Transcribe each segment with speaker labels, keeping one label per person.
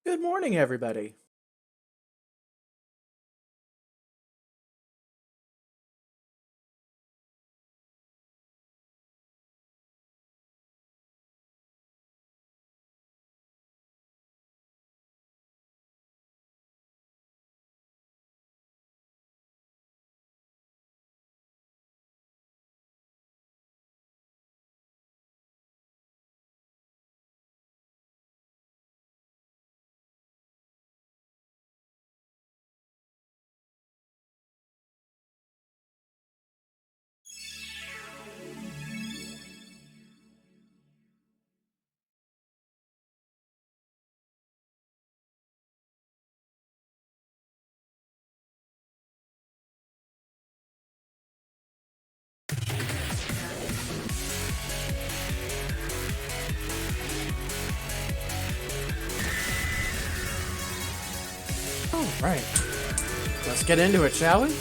Speaker 1: Good morning, everybody. All right, let's get into it, shall we?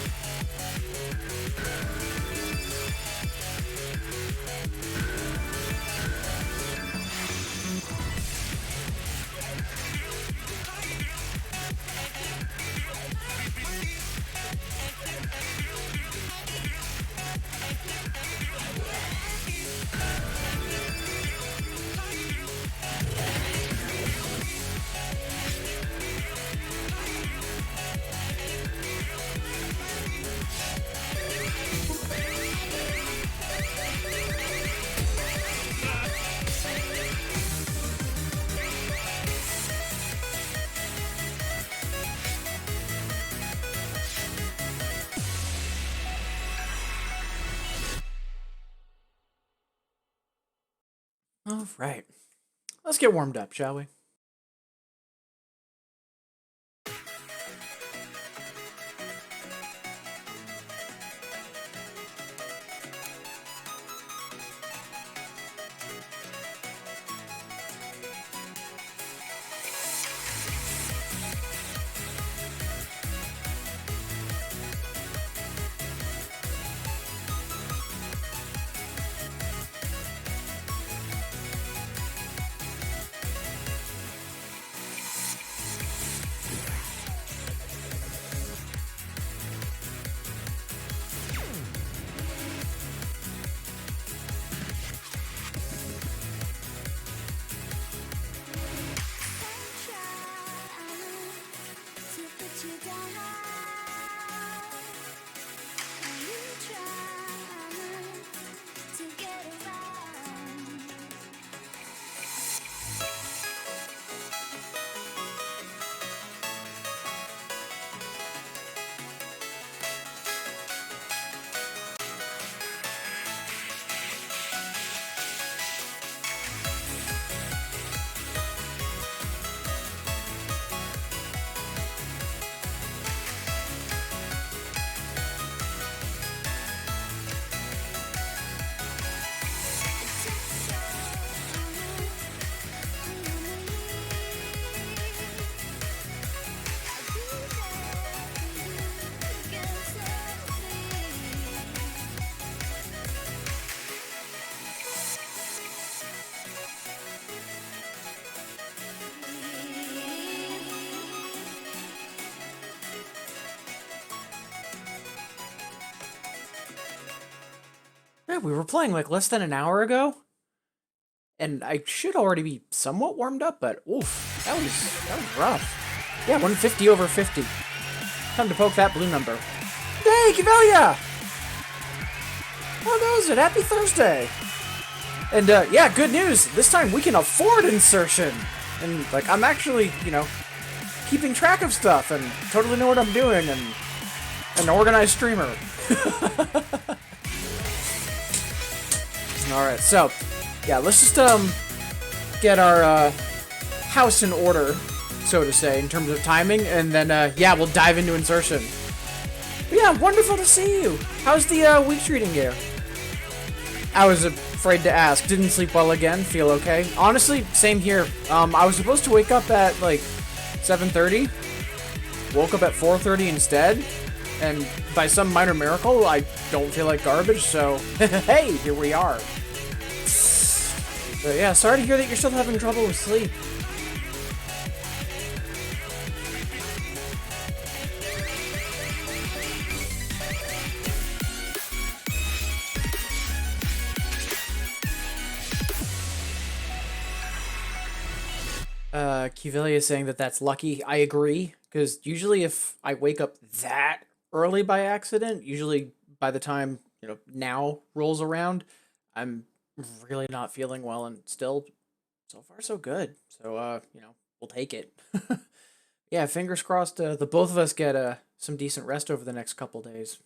Speaker 1: All right, let's get warmed up, shall we? Yeah, we were playing like less than an hour ago, and I should already be somewhat warmed up, but oof, that was rough. Yeah, 150 over 50. Time to poke that blue number. Hey, Kivelia! How goes it? Happy Thursday! And yeah, good news. This time we can afford insertion, and like I'm actually, keeping track of stuff and totally know what I'm doing, and an organized streamer. All right, so yeah, let's just get our house in order, so to say, in terms of timing, and then yeah, we'll dive into insertion. But yeah, wonderful to see you. How's the week treating you? I was afraid to ask. Didn't sleep well again. Feel okay? Honestly, same here. I was supposed to wake up at like 7:30. Woke up at 4:30 instead, and by some minor miracle, I don't feel like garbage. So hey, here we are. But yeah, sorry to hear that you're still having trouble with sleep. Kivelia is saying that that's lucky. I agree, because usually if I wake up that early by accident, usually by the time, now rolls around, I'm really not feeling well, and still, so far so good. So, we'll take it. Yeah, fingers crossed, the both of us get some decent rest over the next couple days.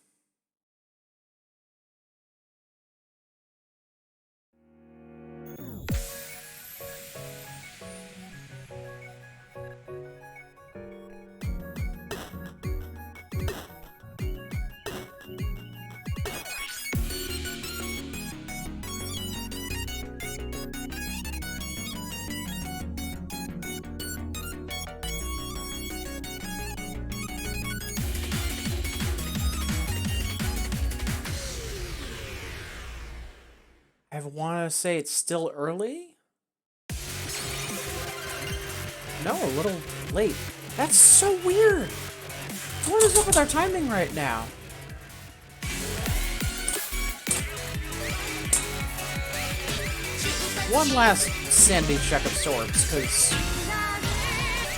Speaker 1: I want to say it's still early? No, a little late. That's so weird. What is up with our timing right now? One last sanity check of sorts, because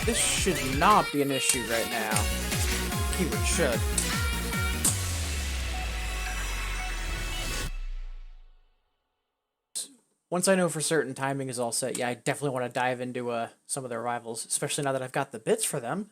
Speaker 1: this should not be an issue right now. Keyword should. Once I know for certain timing is all set, yeah, I definitely want to dive into some of their rivals, especially now that I've got the bits for them.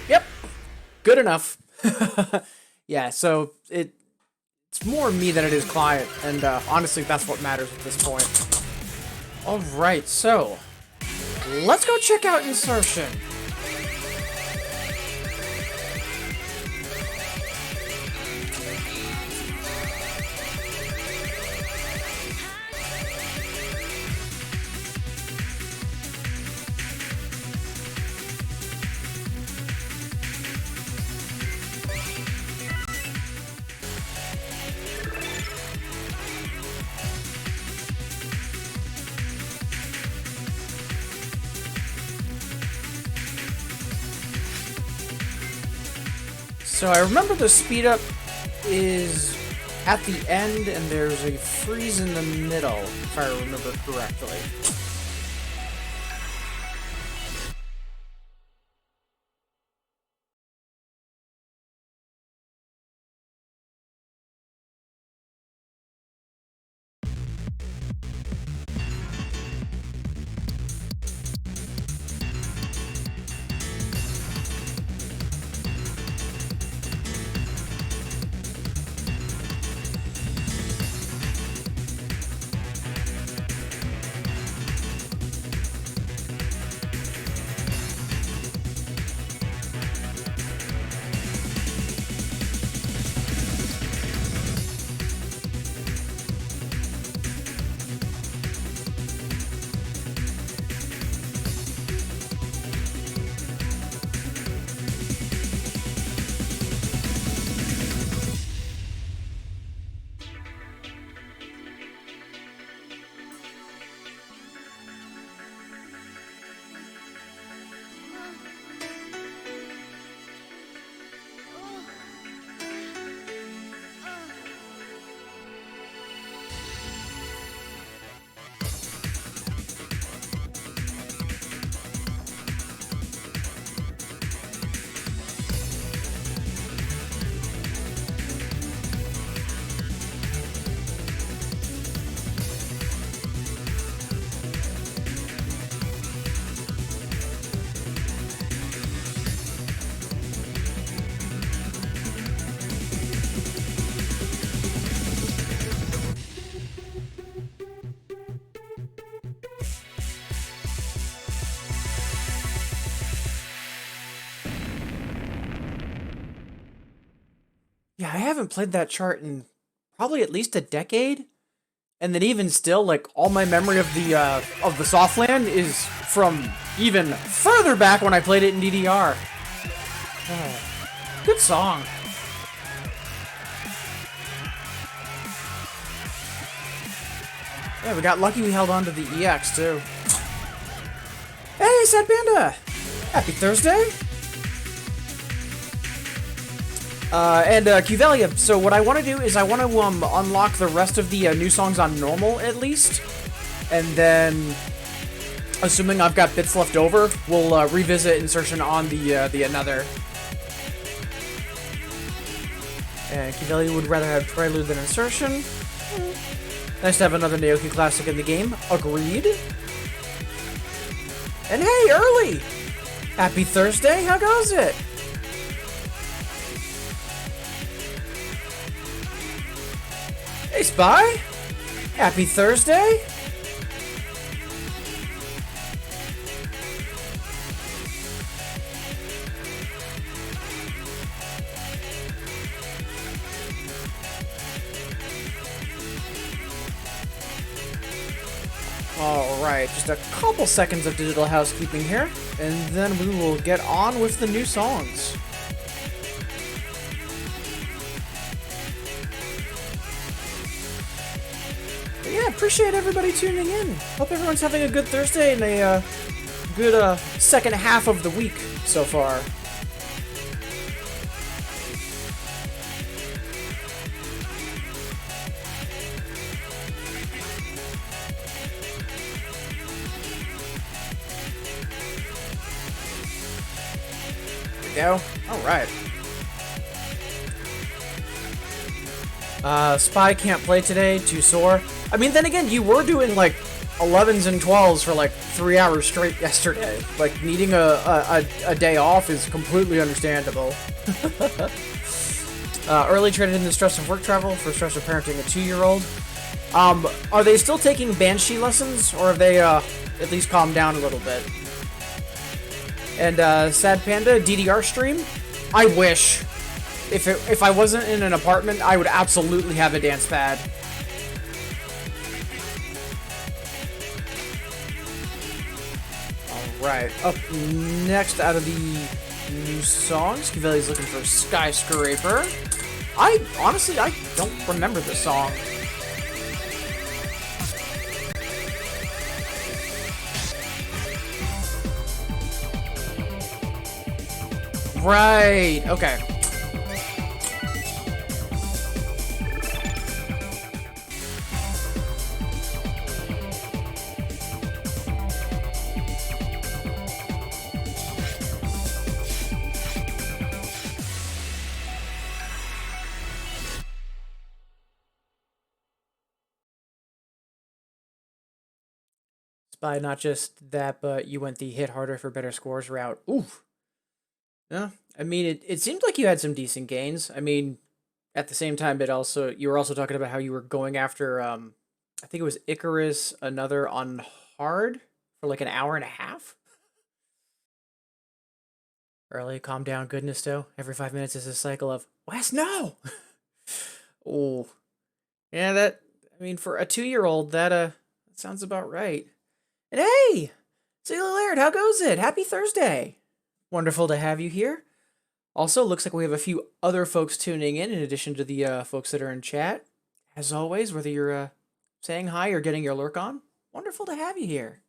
Speaker 1: Yep, good enough. Yeah, so it's more me than it is client, and honestly, that's what matters at this point. All right, so let's go check out insertion. So I remember the speed up is at the end, and there's a freeze in the middle, if I remember correctly. Yeah, I haven't played that chart in probably at least a decade. And then even still, like, all my memory of the Softland is from even further back when I played it in DDR. Good song. Yeah, we got lucky we held on to the EX, too. Hey, Sad Panda! Happy Thursday! Cuvelia, so what I want to do is I want to unlock the rest of the new songs on normal, at least. And then, assuming I've got bits left over, we'll revisit insertion on the another. And Cuvelia would rather have Prelude than insertion. Nice to have another Naoki classic in the game. Agreed. And hey, early! Happy Thursday, how goes it? Hey, Spy! Happy Thursday! Alright, just a couple seconds of digital housekeeping here, and then we will get on with the new songs. But yeah, appreciate everybody tuning in. Hope everyone's having a good Thursday and a good second half of the week so far. Go. Alright. Spy can't play today, too sore. I mean, then again, you were doing like 11s and 12s for like 3 hours straight yesterday. Like, needing a day off is completely understandable. Early traded in the stress of work travel for stress of parenting a 2-year-old. Are they still taking Banshee lessons, or have they at least calmed down a little bit? And Sad Panda, DDR stream? I wish. If I wasn't in an apartment, I would absolutely have a dance pad. Alright, up next out of the new songs, Caveli's looking for Skyscraper. Honestly, I don't remember this song. Right, okay. Spy, not just that, but you went the hit harder for better scores route. Oof. Yeah, I mean, it seemed like you had some decent gains. I mean, at the same time, you were also talking about how you were going after, I think it was Icarus, another on hard for like an hour and a half. Early, calm down, goodness, though. Every 5 minutes is a cycle of, Wes, no! Oh. Yeah, I mean, for a 2-year-old, that sounds about right. And hey! Sailor Laird, how goes it? Happy Thursday! Wonderful to have you here. Also, looks like we have a few other folks tuning in addition to the folks that are in chat. As always, whether you're saying hi or getting your lurk on, wonderful to have you here.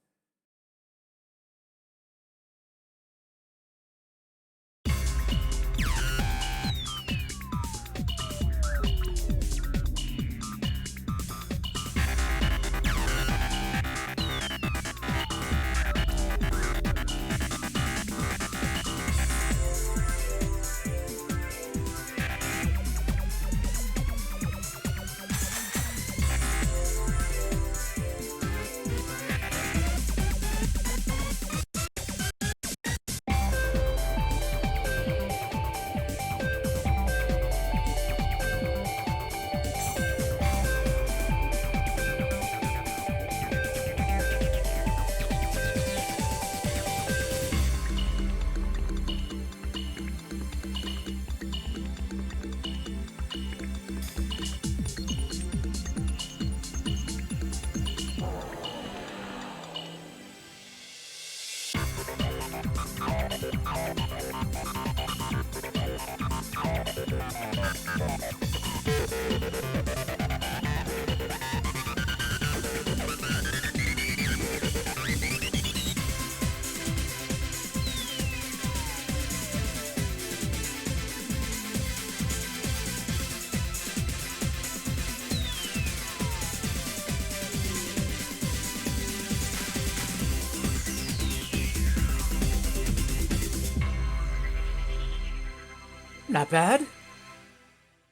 Speaker 1: Not bad.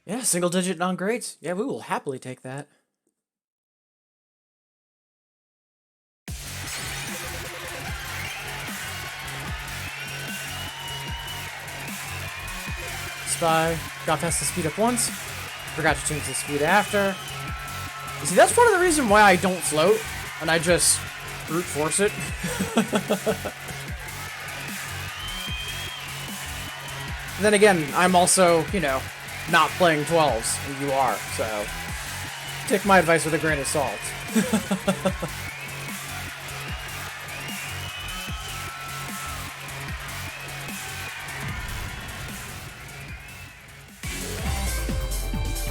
Speaker 1: Yeah, single digit non-grades. Yeah, we will happily take that. Spy. Got past the speed up once. Forgot to change the speed after. You see, that's part of the reason why I don't float, and I just brute force it. Then again, I'm also, you know, not playing 12s, and you are, so take my advice with a grain of salt.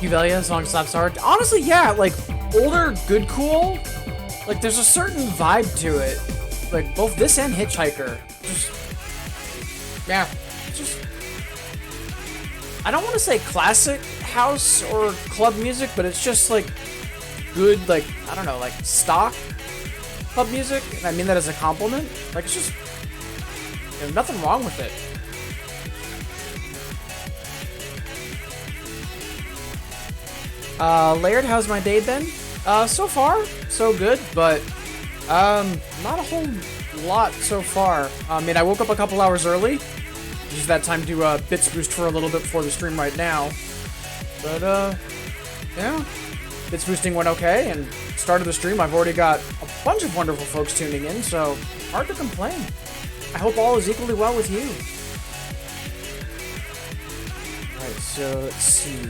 Speaker 1: Uvelia, song slaps hard. Honestly, yeah, like, older Good Cool, like, there's a certain vibe to it. Like, both this and Hitchhiker. Just, yeah, just, I don't want to say classic house or club music, but it's just, like, good, like, I don't know, like, stock club music. And I mean that as a compliment. Like, it's just, you know, nothing wrong with it. Laird, how's my day been? So far, so good, but, not a whole lot so far. I mean, I woke up a couple hours early. Use that time to, bits boost for a little bit before the stream right now. But, yeah. Bits boosting went okay, and started the stream. I've already got a bunch of wonderful folks tuning in, so hard to complain. I hope all is equally well with you. Alright, so let's see.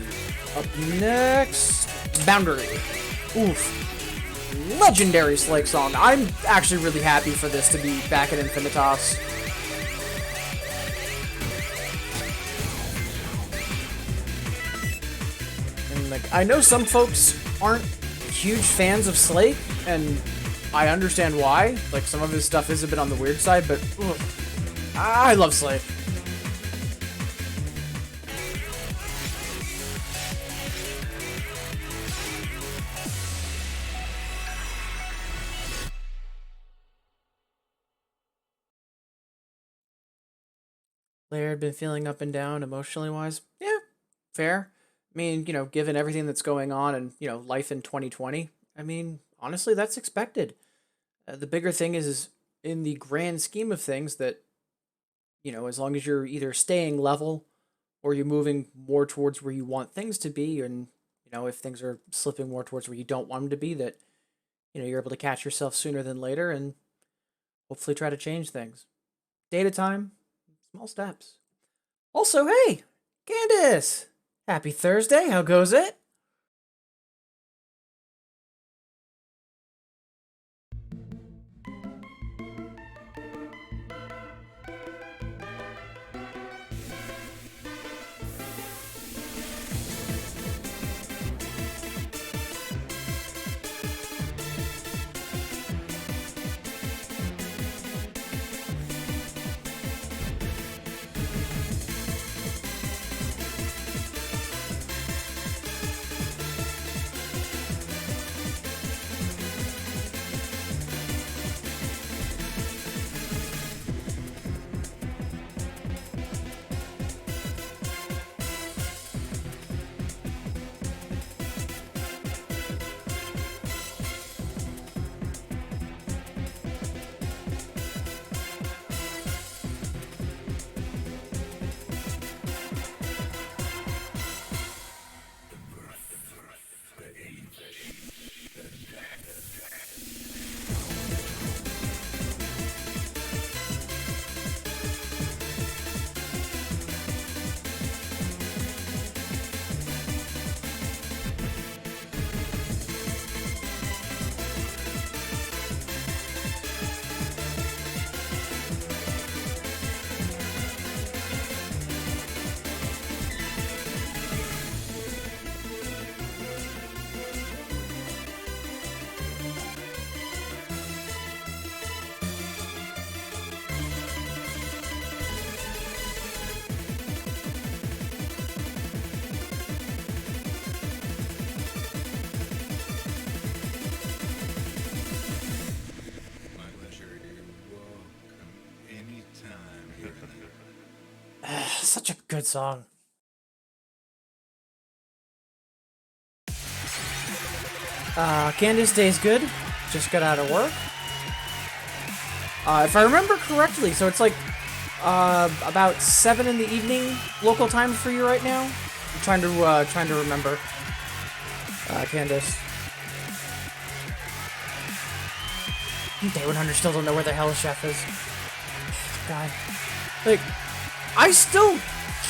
Speaker 1: Up next, Boundary. Oof. Legendary Slake song. I'm actually really happy for this to be back at Infinitas. And, like, I know some folks aren't huge fans of Slake, and I understand why. Like, some of his stuff is a bit on the weird side, but ugh, I love Slake. Laird been feeling up and down emotionally wise. Yeah, fair. I mean, you know, given everything that's going on and, you know, life in 2020, I mean, honestly, that's expected. The bigger thing is in the grand scheme of things that, you know, as long as you're either staying level or you're moving more towards where you want things to be, and, you know, if things are slipping more towards where you don't want them to be, that, you know, you're able to catch yourself sooner than later and hopefully try to change things. Day at a time, small steps. Also, hey, Candace! Happy Thursday, how goes it? such a good song. Candace Day's good. Just got out of work. If I remember correctly, so it's like about 7 in the evening local time for you right now. I'm trying to remember. Candace. Day 100 still don't know where the hell Chef is. God. Like, I still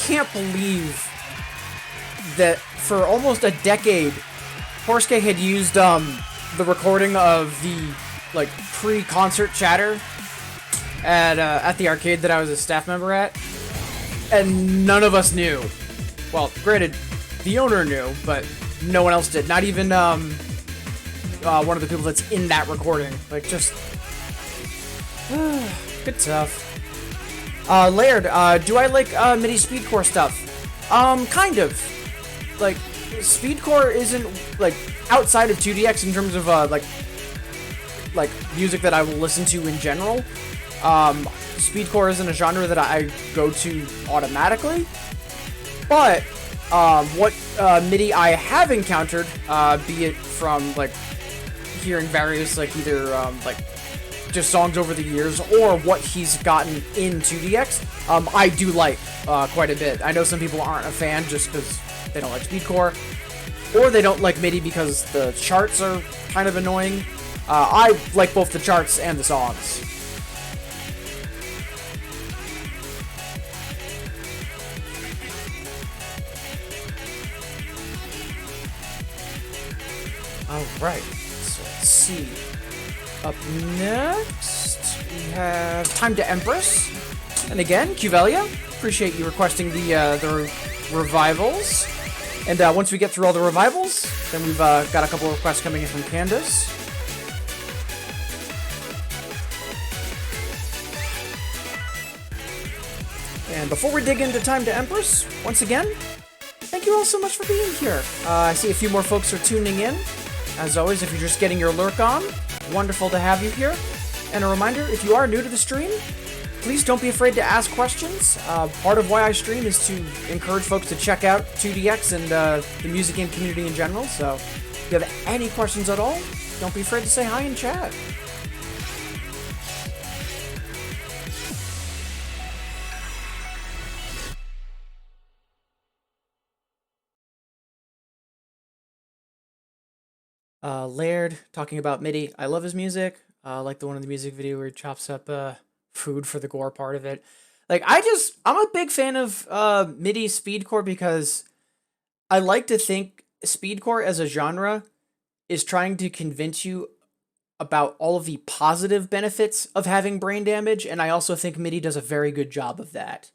Speaker 1: can't believe that for almost a decade, Horsuke had used the recording of the like pre-concert chatter at the arcade that I was a staff member at, and none of us knew. Well, granted, the owner knew, but no one else did. Not even one of the people that's in that recording. Like, just good stuff. Laird, do I like MIDI speedcore stuff? Kind of. Like, speedcore isn't like outside of 2DX in terms of like music that I will listen to in general. Speedcore isn't a genre that I go to automatically, but what MIDI I have encountered, be it from like hearing various like either like just songs over the years or what he's gotten in 2DX, I do like quite a bit. I know some people aren't a fan just because they don't like speedcore, or they don't like MIDI because the charts are kind of annoying. I like both the charts and the songs. Alright, so let's see. Up next, we have Time to Empress. And again, Cuvelia, appreciate you requesting the revivals. And once we get through all the revivals, then we've got a couple of requests coming in from Candace. And before we dig into Time to Empress, once again, thank you all so much for being here. I see a few more folks are tuning in. As always, if you're just getting your lurk on, wonderful to have you here. And a reminder, if you are new to the stream, please don't be afraid to ask questions. Part of why I stream is to encourage folks to check out 2DX and the music game community in general. So if you have any questions at all, don't be afraid to say hi in chat. Laird, talking about MIDI. I love his music. Like the one in the music video where he chops up food for the gore part of it. Like, I'm a big fan of MIDI speedcore because I like to think speedcore as a genre is trying to convince you about all of the positive benefits of having brain damage, and I also think MIDI does a very good job of that.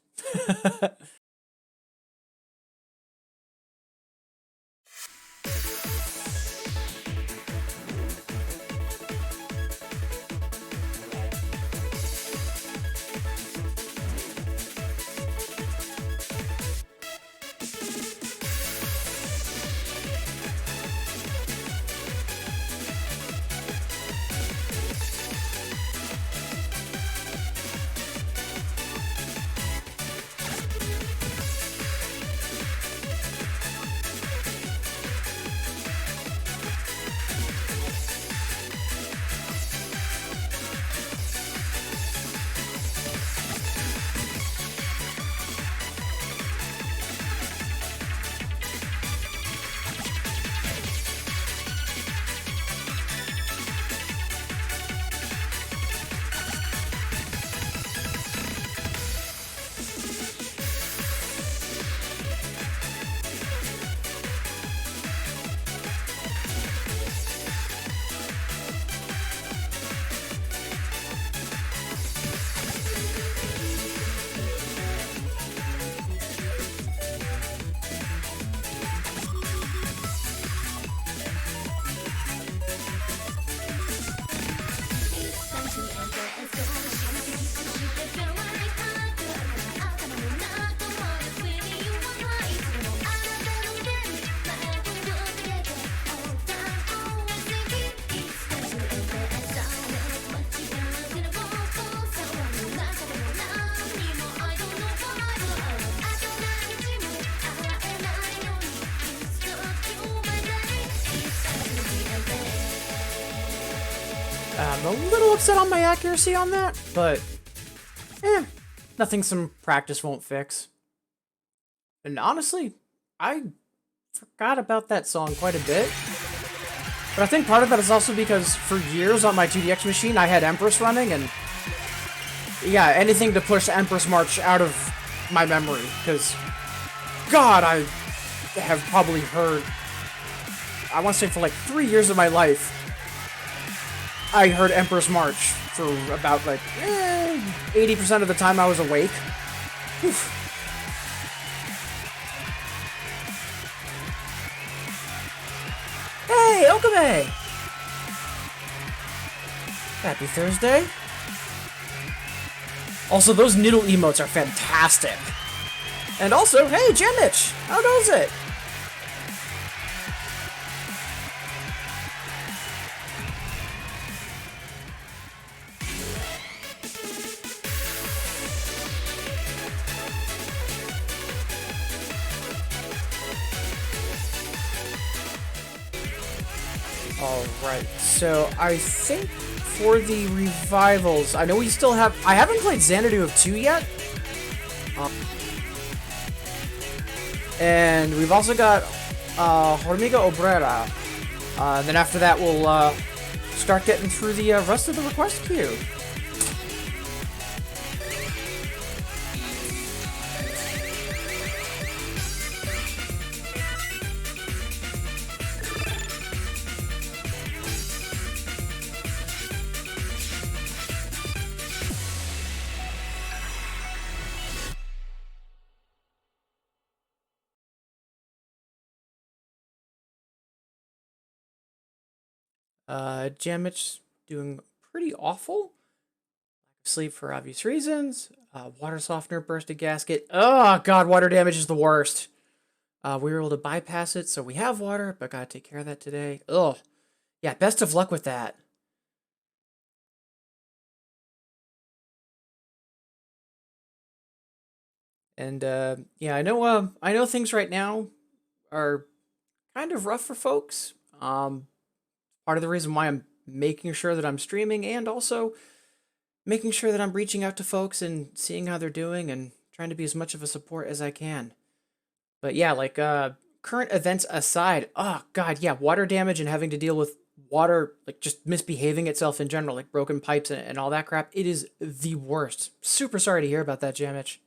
Speaker 1: I'm a little upset on my accuracy on that, but nothing some practice won't fix. And honestly, I forgot about that song quite a bit. But I think part of that is also because for years on my GDX machine, I had Empress running, and yeah, anything to push Empress March out of my memory, because God, I have probably heard, I want to say for like 3 years of my life, I heard Empress March for about like 80% of the time I was awake. Oof. Hey, Okame! Happy Thursday. Also, those noodle emotes are fantastic. And also, hey, Jemich! How goes it? Alright, so I think for the revivals, I know we still have, I haven't played Xanadu of 2 yet. And we've also got Hormiga Obrera. Then after that, we'll start getting through the rest of the request queue. Jamich doing pretty awful. Sleep for obvious reasons. Water softener, bursted gasket. Oh god, water damage is the worst. We were able to bypass it, so we have water, but gotta take care of that today. Ugh. Yeah, best of luck with that. And yeah, I know things right now are kind of rough for folks. Part of the reason why I'm making sure that I'm streaming, and also making sure that I'm reaching out to folks and seeing how they're doing and trying to be as much of a support as I can. But yeah, like current events aside, oh god, yeah, water damage and having to deal with water like just misbehaving itself in general, like broken pipes and all that crap, it is the worst. Super sorry to hear about that, Jamich.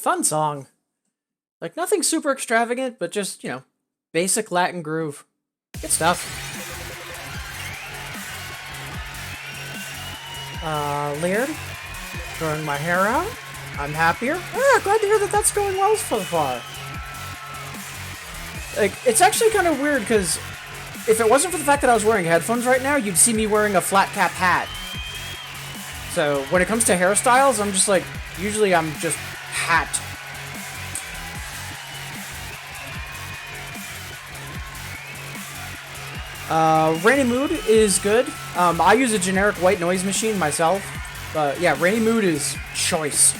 Speaker 1: fun song. Like, nothing super extravagant, but just, you know, basic Latin groove. Good stuff. Laird, growing my hair out. I'm happier. Yeah, glad to hear that that's going well so far. Like, it's actually kind of weird, because if it wasn't for the fact that I was wearing headphones right now, you'd see me wearing a flat cap hat. So, when it comes to hairstyles, I'm just like, usually I'm just hat. Rainy Mood is good. I use a generic white noise machine myself. But yeah, Rainy Mood is choice.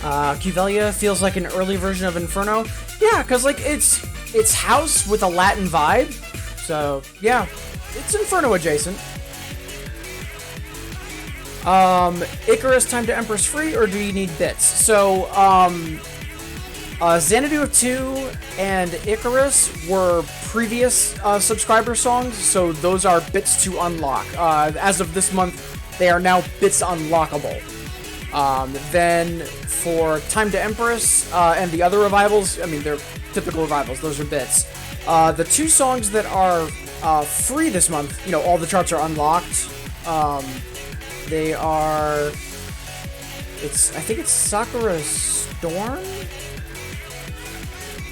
Speaker 1: Cuvelia feels like an early version of Inferno. Yeah, because like it's house with a Latin vibe. So yeah, it's Inferno adjacent. Icarus, Time to Empress free, or do you need bits? So, Xanadu of 2 and Icarus were previous subscriber songs, so those are bits to unlock. As of this month, they are now bits unlockable. Then for Time to Empress and the other revivals, I mean, they're typical revivals, those are bits. The 2 songs that are free this month, you know, all the charts are unlocked. They are... I think it's Sakura Storm?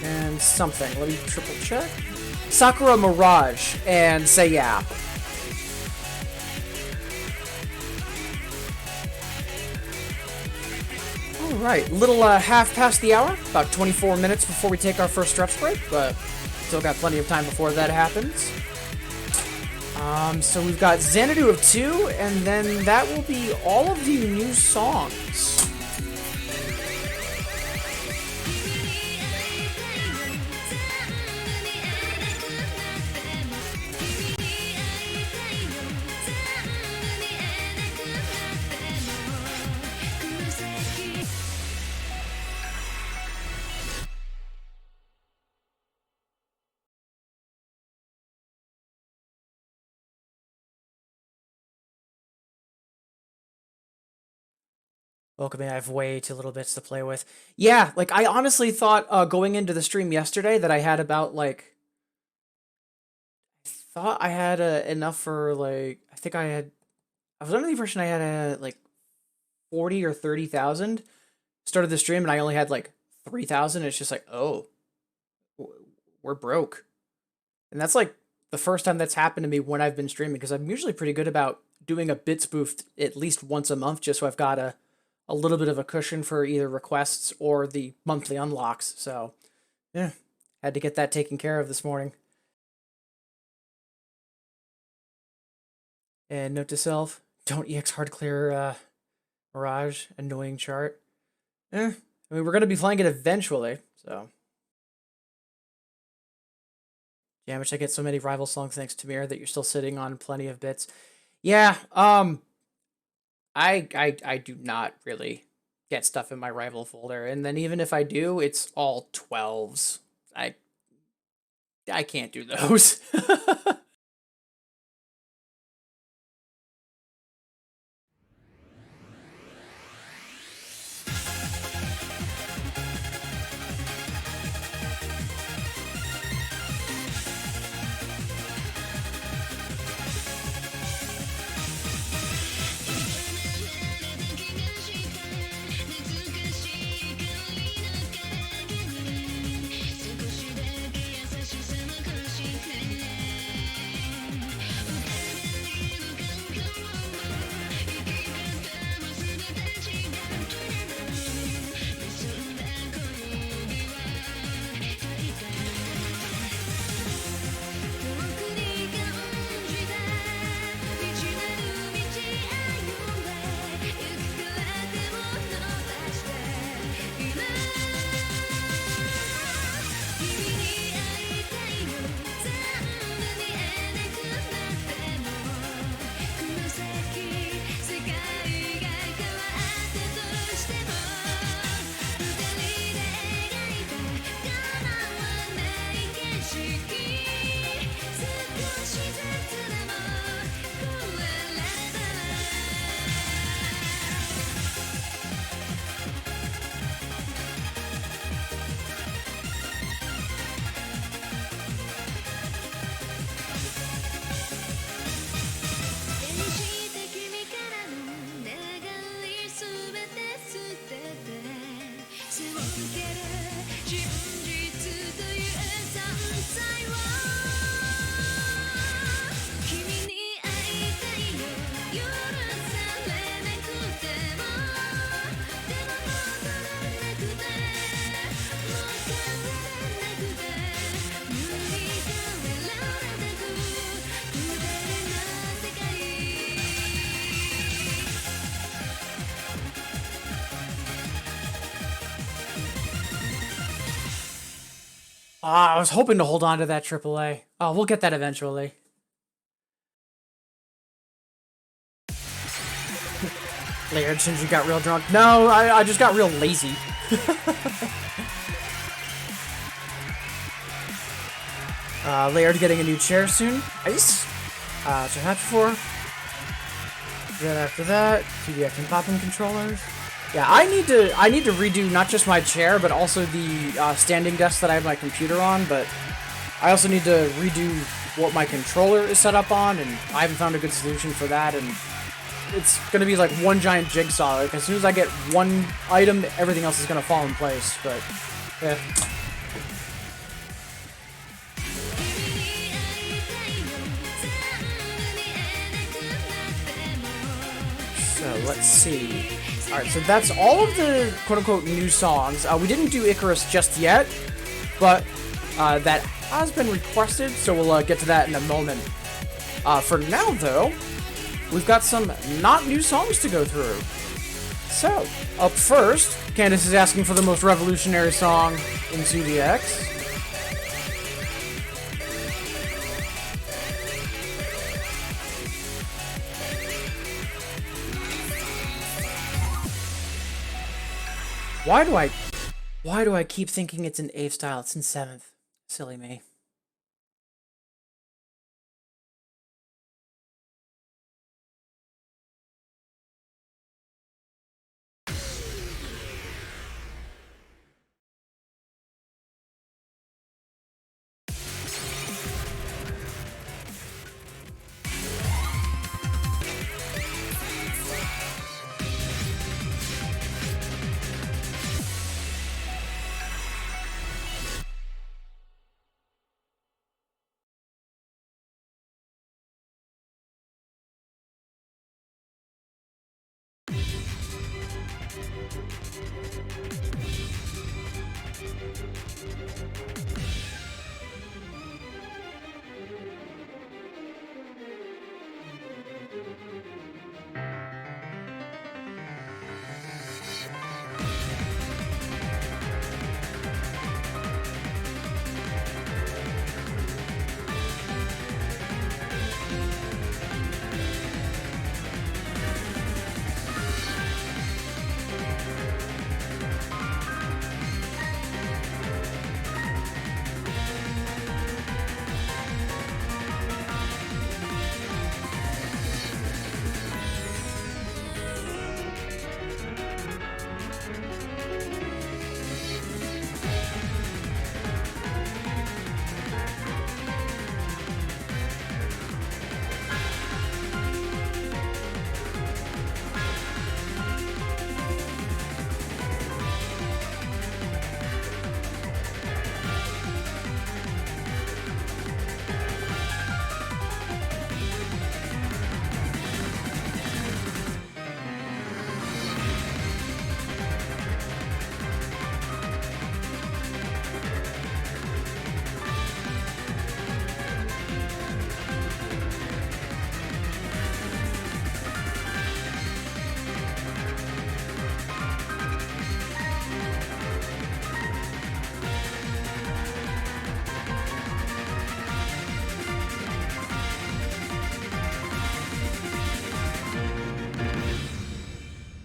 Speaker 1: And something. Let me triple check. Sakura Mirage and Say Yeah. Alright, little half past the hour. About 24 minutes before we take our first stretch break, but still got plenty of time before that happens. So we've got Xanadu of 2, and then that will be all of the new songs. Welcome in. I have way too little bits to play with. Yeah, like, I honestly thought, going into the stream yesterday that I had about, like... I thought I had enough for, like... I was under the impression I had, like, 40 or 30,000. Started the stream and I only had, like, 3,000. It's just like, oh, we're broke. And that's, like, the first time that's happened to me when I've been streaming, because I'm usually pretty good about doing a bit spoof at least once a month, just so I've got a little bit of a cushion for either requests or the monthly unlocks. So, yeah, had to get that taken care of this morning. And note to self, don't EX hard clear Mirage, annoying chart. I mean, we're going to be playing it eventually, so. Yeah, which I get so many rival songs thanks to Mir that you're still sitting on plenty of bits. Yeah, I do not really get stuff in my rival folder, and then even if I do, it's all 12s. I can't do those. I was hoping to hold on to that AAA. Oh, we'll get that eventually. Laird, since you got real drunk. No, I just got real lazy. Laird getting a new chair soon. Nice. So hatch for. Then after that, TDX and popping controllers. Yeah, I need to redo not just my chair, but also the standing desk that I have my computer on. But I also need to redo what my controller is set up on, and I haven't found a good solution for that. And it's gonna be like one giant jigsaw. Like as soon as I get one item, everything else is gonna fall in place. But yeah. So let's see. Alright, so that's all of the quote-unquote new songs. We didn't do Icarus just yet, but that has been requested, so we'll get to that in a moment. For now, though, we've got some not new songs to go through. So, up first, Candace is asking for the most revolutionary song in 2DX. Why do I keep thinking it's in 8th style? It's in 7th. Silly me.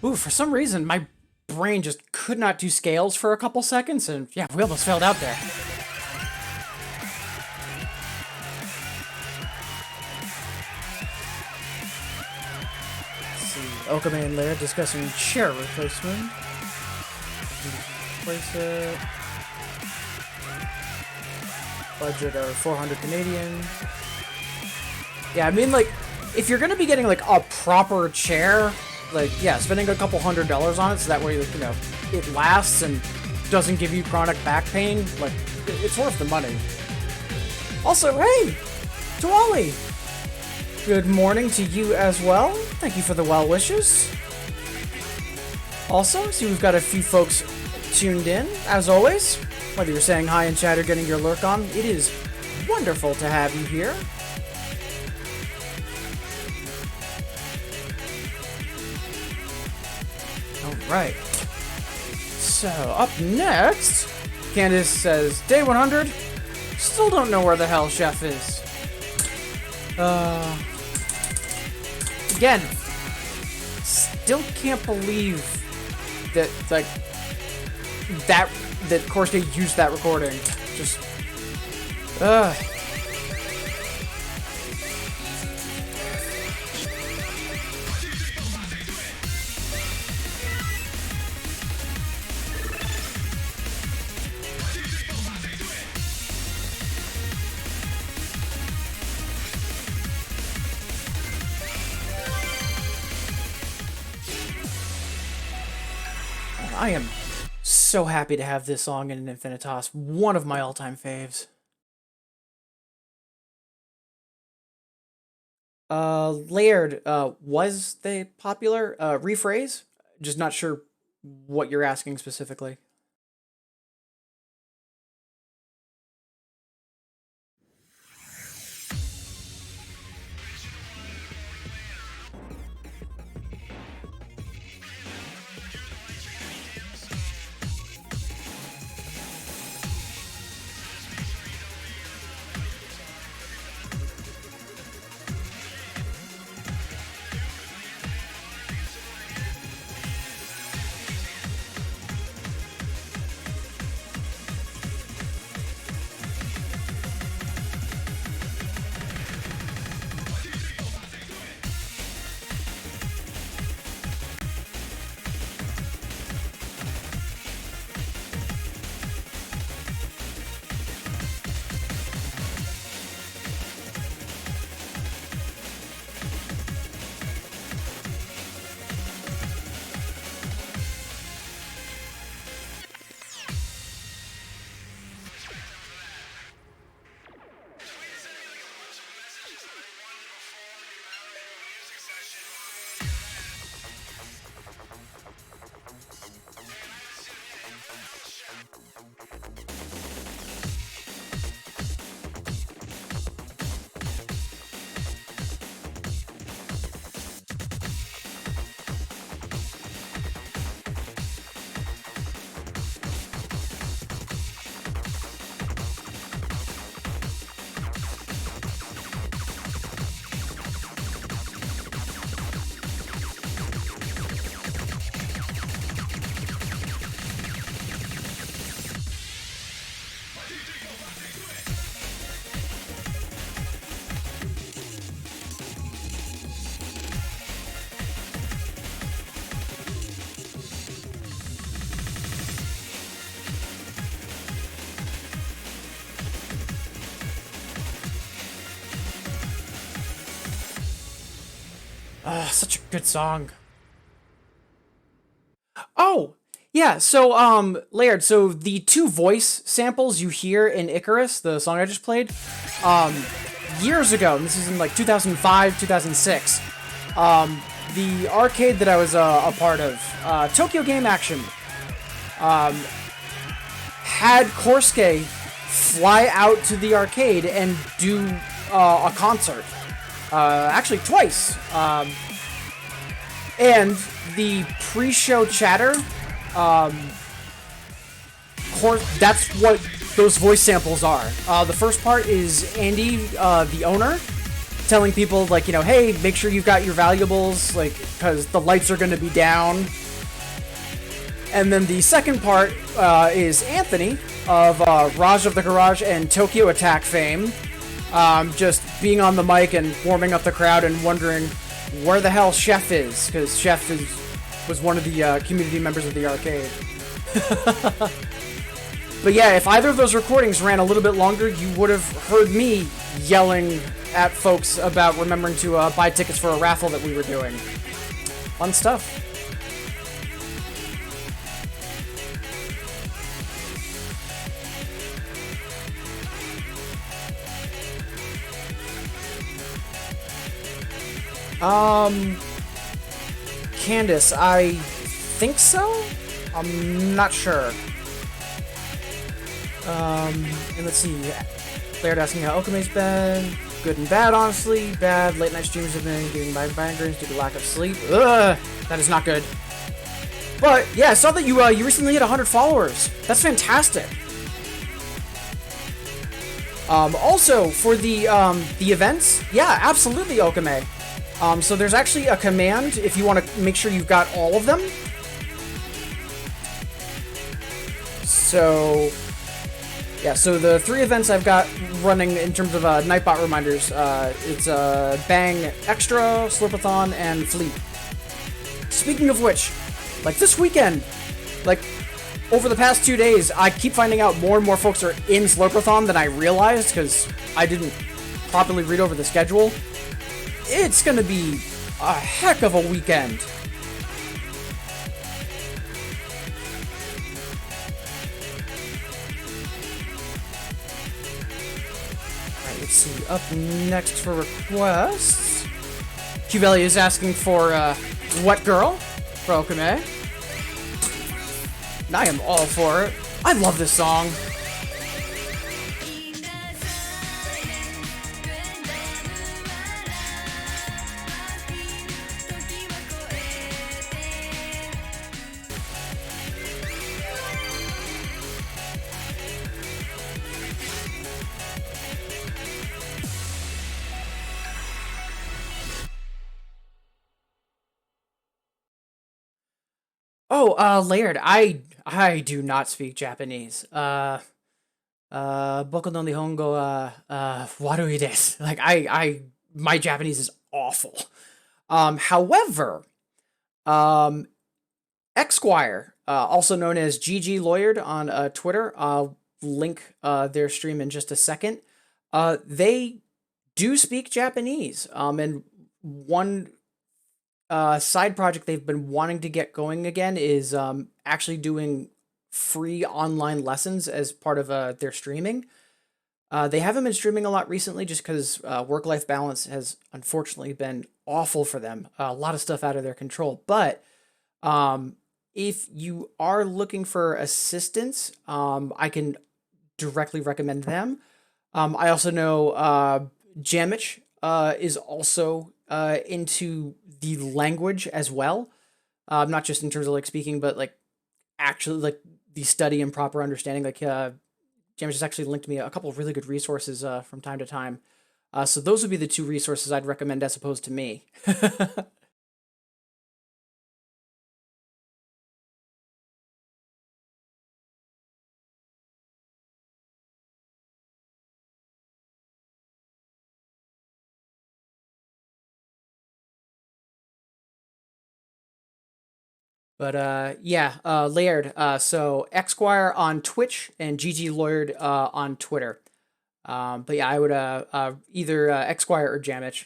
Speaker 1: Ooh, for some reason, my brain just could not do scales for a couple seconds, and yeah, we almost failed out there. Let's see, Okame and Laird discussing chair replacement. Replace it. Budget of 400 Canadian. Yeah, I mean, like, if you're gonna be getting, like, a proper chair, like, yeah, spending a couple $100s on it so that way, you know, it lasts and doesn't give you chronic back pain, like, it's worth the money. Also, hey, to Ollie, good morning to you as well. Thank you for the well wishes. Also, see, we've got a few folks tuned in, as always. Whether you're saying hi in chat or getting your lurk on, it is wonderful to have you here. Alright. So, up next, Candace says, Day 100, Still don't know where the hell Chef is. Again, still can't believe that, like, that Korsuke used that recording. Just, I am so happy to have this song in Infinitas. One of my all-time faves. Laird, was they popular? Rephrase? Just not sure what you're asking specifically. Such a good song. Oh, yeah, so, Laird, so the two voice samples you hear in Icarus, the song I just played, years ago, and this is in, like, 2005, 2006, the arcade that I was, a part of, Tokyo Game Action, had Korsuke fly out to the arcade and do, a concert. Actually twice. And the pre-show chatter, that's what those voice samples are. The first part is Andy, the owner, telling people, like, you know, hey, make sure you've got your valuables, like, because the lights are going to be down. And then the second part is Anthony of Raj of the Garage and Tokyo Attack fame, just being on the mic and warming up the crowd and wondering where the hell Chef is, because Chef was one of the community members of the arcade. But yeah, if either of those recordings ran a little bit longer, you would have heard me yelling at folks about remembering to buy tickets for a raffle that we were doing. Fun stuff. Candace, I think so? I'm not sure. And let's see. Laird asking how Okame's been. Good and bad, honestly. Bad. Late night streams have been getting migraines due to lack of sleep. Ugh, that is not good. But yeah, I saw that you recently hit 100 followers. That's fantastic. Also, for the events, yeah, absolutely, Okame. So there's actually a command if you want to make sure you've got all of them. So, yeah, so the 3 events I've got running in terms of Nightbot reminders, it's Bang Extra, Slurpathon, and Fleet. Speaking of which, like this weekend, like over the past 2 days, I keep finding out more and more folks are in Slurpathon than I realized because I didn't properly read over the schedule. It's gonna be a heck of a weekend. Alright, let's see. Up next for requests, Q-Belly is asking for What Girl for Okame. And I am all for it. I love this song. Oh, Laird, I do not speak Japanese. Boku no Nihongo warui desu. Like my Japanese is awful. However, Xquire, also known as GG Lawyered on Twitter, I'll link their stream in just a second. They do speak Japanese. And one side project they've been wanting to get going again is actually doing free online lessons as part of their streaming. They haven't been streaming a lot recently just because work-life balance has unfortunately been awful for them. A lot of stuff out of their control. But if you are looking for assistance, I can directly recommend them. I also know Jamich is also into the language as well, not just in terms of like speaking, but like actually like the study and proper understanding. Like Jamich has actually linked me a couple of really good resources from time to time. So those would be the 2 resources I'd recommend as opposed to me. But yeah, Laird. So Xquire on Twitch and GG Lawyered on Twitter. But yeah, I would either Xquire or Jamich.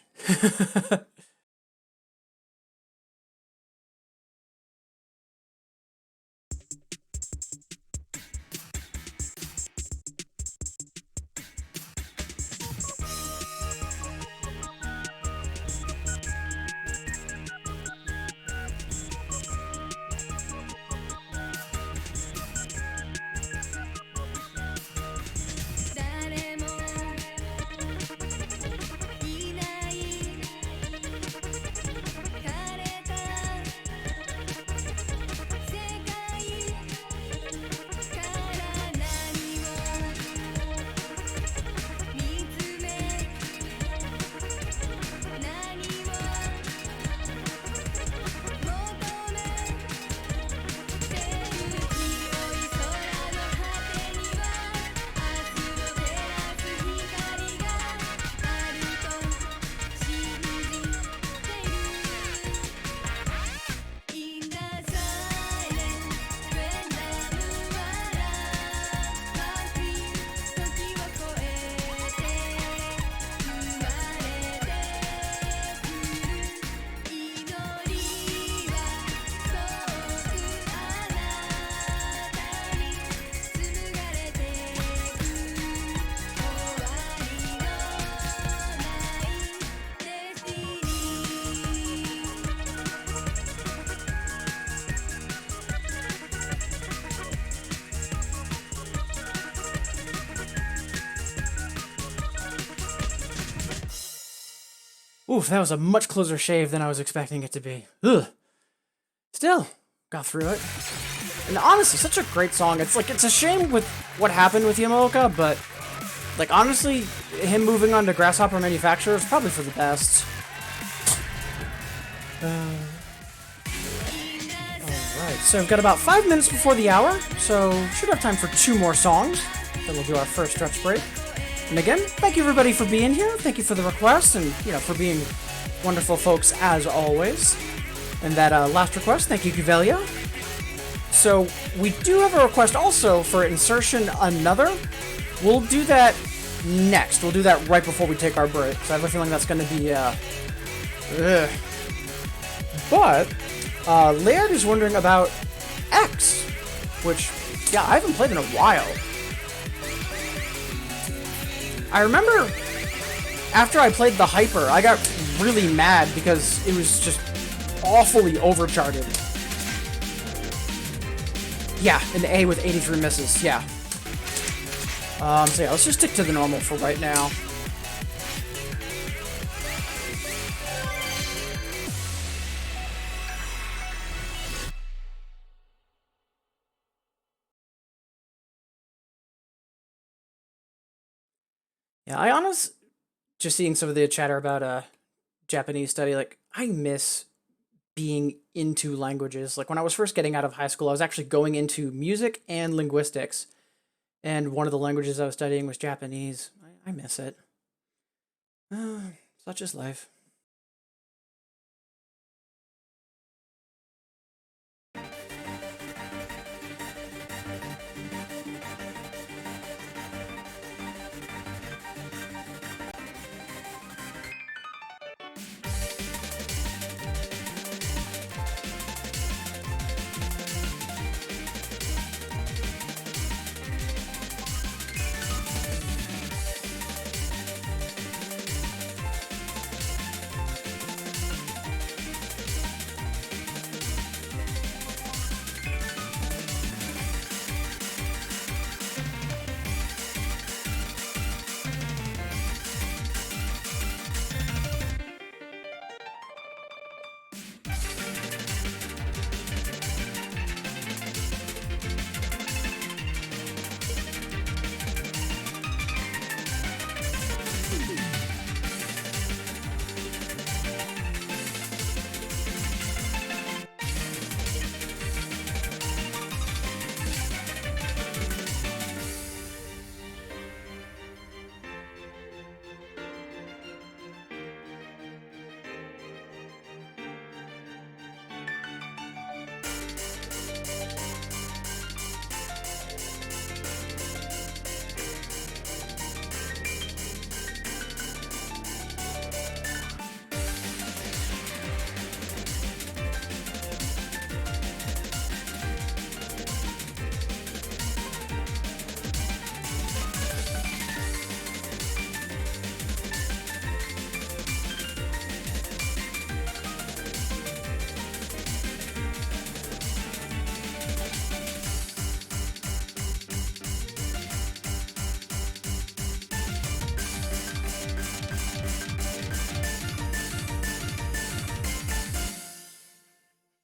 Speaker 1: Oof, that was a much closer shave than I was expecting it to be. Ugh. Still, got through it. And honestly, such a great song. It's like, it's a shame with what happened with Yamaoka, but Like, honestly, him moving on to Grasshopper Manufacturer is probably for the best. Alright, so we've got about 5 minutes before the hour, so should have time for 2 more songs. Then we'll do our first stretch break. And again, thank you everybody for being here. Thank you for the request, and, you know, for being wonderful folks as always. And that last request, thank you, Cuvelia. So, we do have a request also for Insertion Another. We'll do that next. We'll do that right before we take our break, so I have a feeling that's going to be, But, Laird is wondering about X, which, yeah, I haven't played in a while. I remember after I played the Hyper, I got really mad because it was just awfully overcharted. Yeah, an A with 83 misses, yeah. So yeah, let's just stick to the normal for right now. Yeah, just seeing some of the chatter about Japanese study, like, I miss being into languages. Like, when I was first getting out of high school, I was actually going into music and linguistics, and one of the languages I was studying was Japanese. I miss it. Such is life.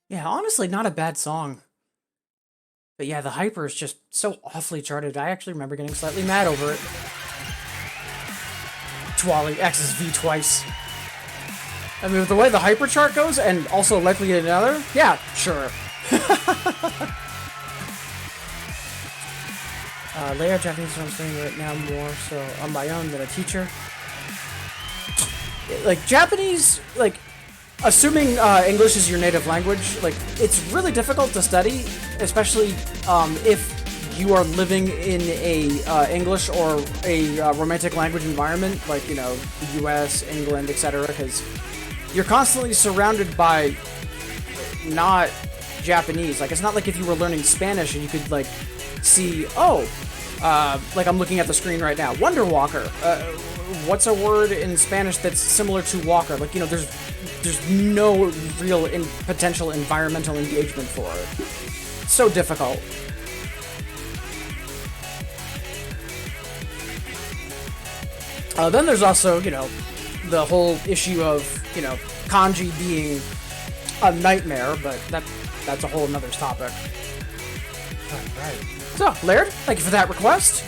Speaker 1: Yeah, honestly, not a bad song. But yeah, the Hyper is just so awfully charted. I actually remember getting slightly mad over it. Twali X's V twice. I mean, with the way the Hyper chart goes, and also likely another, yeah, sure. Layer Japanese is what I'm saying right now more so on my own than a teacher. Like, Japanese, like, assuming English is your native language, like, it's really difficult to study, especially if you are living in a English or a romantic language environment, like, you know, the US, England, etc., because you're constantly surrounded by not Japanese. Like, it's not like if you were learning Spanish and you could, like, see, oh, like I'm looking at the screen right now, Wonder Walker. What's a word in Spanish that's similar to walker? Like, you know, there's no real potential environmental engagement for it. So difficult. Then there's also, you know, the whole issue of, you know, kanji being a nightmare, but that's a whole nother topic. Alright. So, Laird, thank you for that request.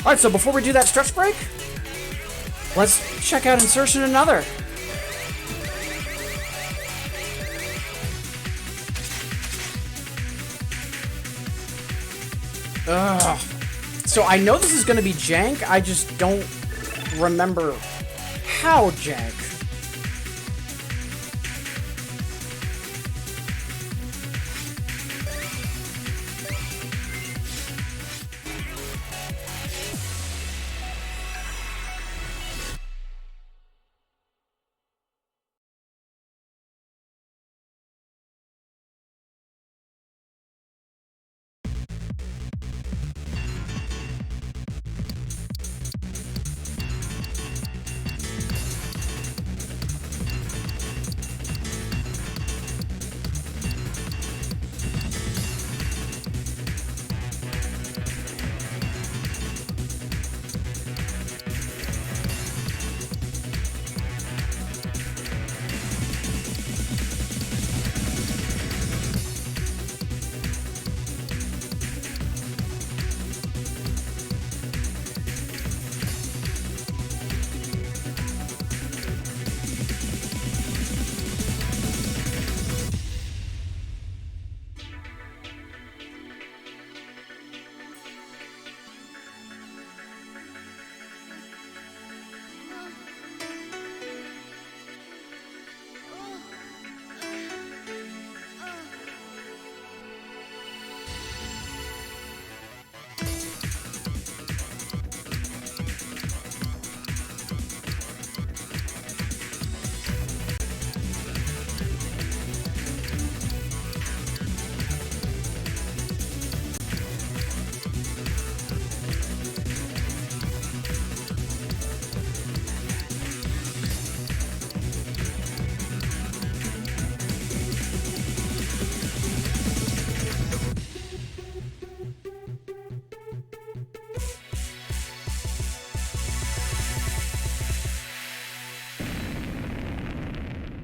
Speaker 1: Alright, so before we do that stretch break, let's check out insertion another. Ugh. So I know this is going to be jank, I just don't remember how jank.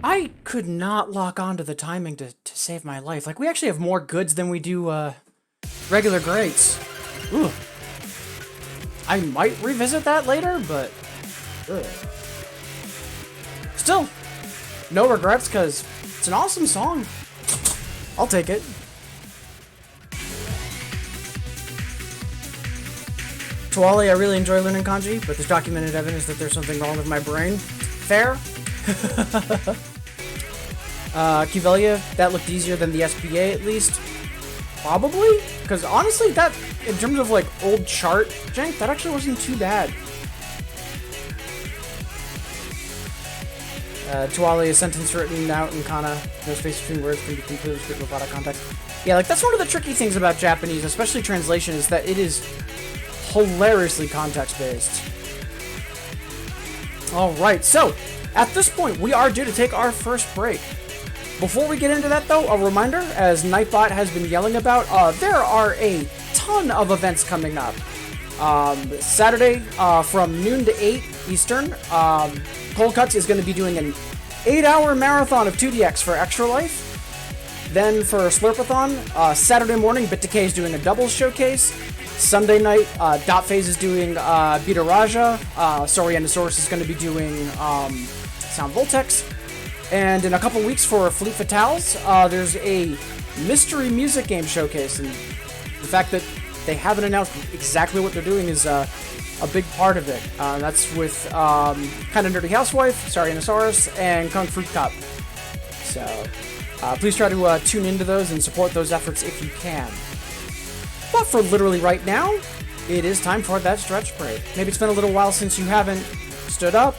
Speaker 1: I could not lock onto the timing to save my life. Like, we actually have more goods than we do, regular greats. Ooh. I might revisit that later, but... Ugh. Still, no regrets, because it's an awesome song. I'll take it. Tuale, I really enjoy learning kanji, but there's documented evidence that there's something wrong with my brain. Fair. Kivelia, that looked easier than the SPA at least. Probably? Because honestly, that, in terms of like old chart jank, that actually wasn't too bad. Tuale, a sentence written out in kana, no space between words, can be completely stripped without context. Yeah, like that's one of the tricky things about Japanese, especially translation, is that it is hilariously context-based. Alright, so, at this point, we are due to take our first break. Before we get into that, though, a reminder, as Nightbot has been yelling about, there are a ton of events coming up. Saturday, from noon to 8 Eastern, Cold Cuts is going to be doing an 8-hour marathon of 2DX for Extra Life. Then for Slurpathon, Saturday morning, BitDecay is doing a doubles showcase. Sunday night, Dot Phase is doing Beta Raja. Sorianosaurus is going to be doing Sound Voltex. And in a couple weeks for Fleet Fatales, there's a mystery music game showcase. And the fact that they haven't announced exactly what they're doing is a big part of it. That's with Kinda Nerdy Housewife, Sorianosaurus, and Kung Fruit Cup. So please try to tune into those and support those efforts if you can. But for literally right now, it is time for that stretch break. Maybe it's been a little while since you haven't stood up,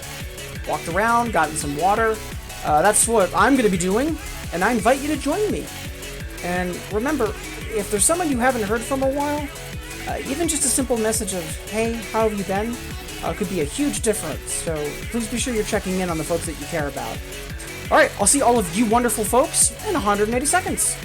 Speaker 1: walked around, gotten some water. That's what I'm going to be doing, and I invite you to join me. And remember, if there's someone you haven't heard from a while, even just a simple message of, hey, how have you been, could be a huge difference. So please be sure you're checking in on the folks that you care about. Alright, I'll see all of you wonderful folks in 180 seconds.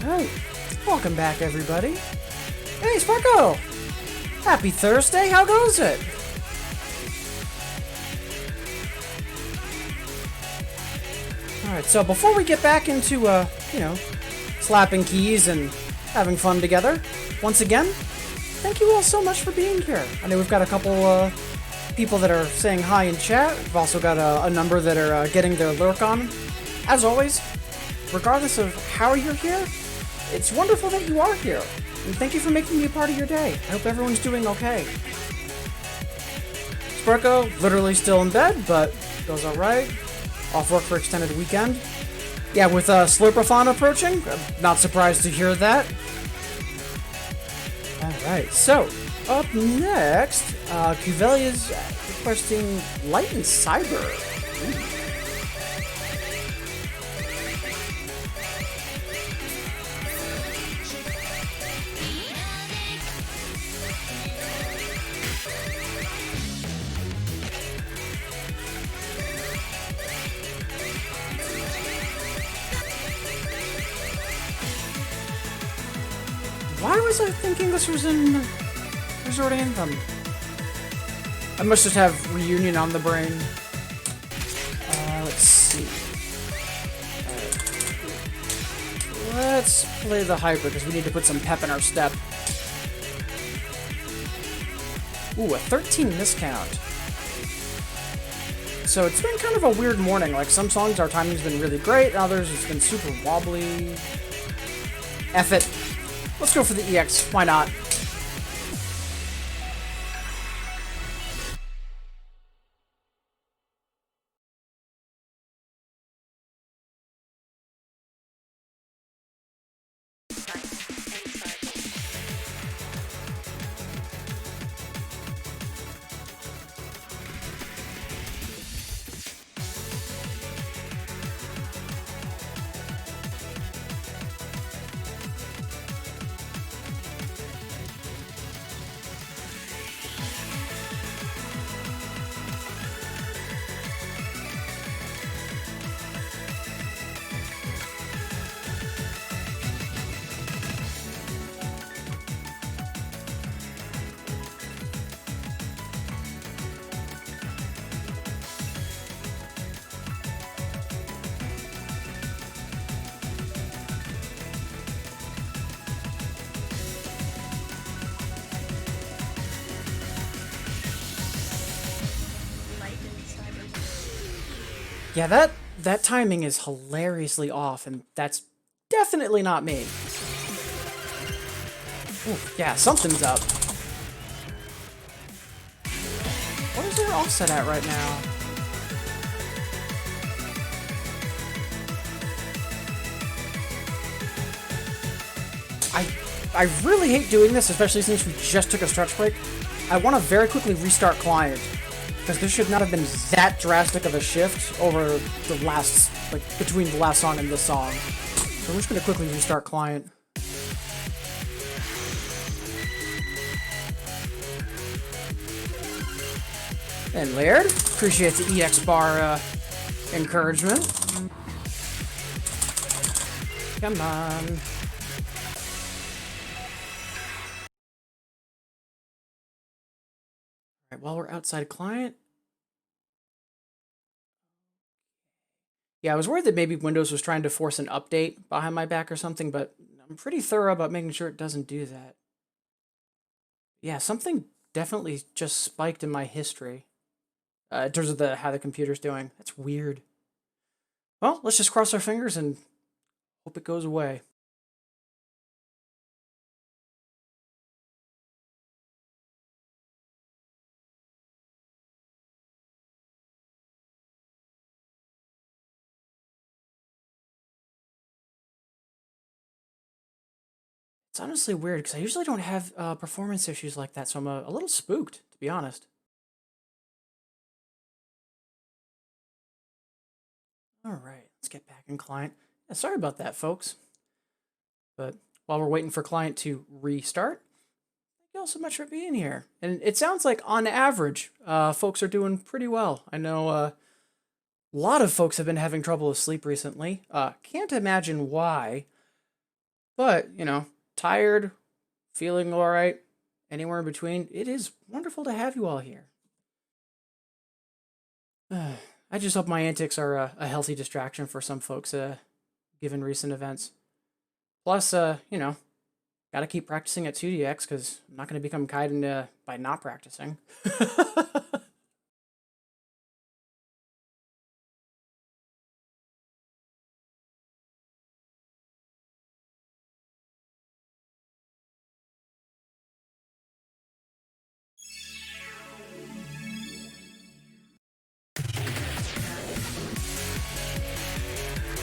Speaker 1: Alright, welcome back everybody. Hey Sparko! Happy Thursday, how goes it? Alright, so before we get back into, slapping keys and having fun together, once again, thank you all so much for being here. I know we've got a couple, people that are saying hi in chat. We've also got a number that are getting their lurk on. As always, regardless of how you're here, it's wonderful that you are here. And thank you for making me a part of your day. I hope everyone's doing okay. Sparko, literally still in bed, but goes alright. Off work for extended weekend. Yeah, with Slurpathon approaching, I'm not surprised to hear that. Alright, so, up next, Cuvelia's requesting Light and Cyber. Ooh. Why was I thinking this was in Resort Anthem? I must just have Reunion on the brain. Let's see. Let's play the Hyper, because we need to put some pep in our step. Ooh, a 13 miscount. So it's been kind of a weird morning. Like, some songs our timing's been really great, others it's been super wobbly. F it. Let's go for the EX, why not? Yeah, that timing is hilariously off, and that's definitely not me. Ooh, yeah, something's up. What is their offset at right now? I really hate doing this, especially since we just took a stretch break. I want to very quickly restart client, because there should not have been that drastic of a shift over the last, like, between the last song and this song. So we're just going to quickly restart client. And Laird, appreciate the EX bar encouragement. Come on. Alright, while we're outside client. Yeah, I was worried that maybe Windows was trying to force an update behind my back or something, but I'm pretty thorough about making sure it doesn't do that. Yeah, something definitely just spiked in my history. In terms of how the computer's doing. That's weird. Well, let's just cross our fingers and hope it goes away. It's honestly weird, because I usually don't have performance issues like that, so I'm a little spooked, to be honest. Alright, let's get back in client. Yeah, sorry about that, folks. But while we're waiting for client to restart, thank you all so much for being here. And it sounds like, on average, folks are doing pretty well. I know a lot of folks have been having trouble with sleep recently. Can't imagine why. But, you know, tired, feeling all right, anywhere in between. It is wonderful to have you all here. I just hope my antics are a healthy distraction for some folks, given recent events. Plus, you know, gotta keep practicing at 2DX because I'm not gonna become Kaiden by not practicing.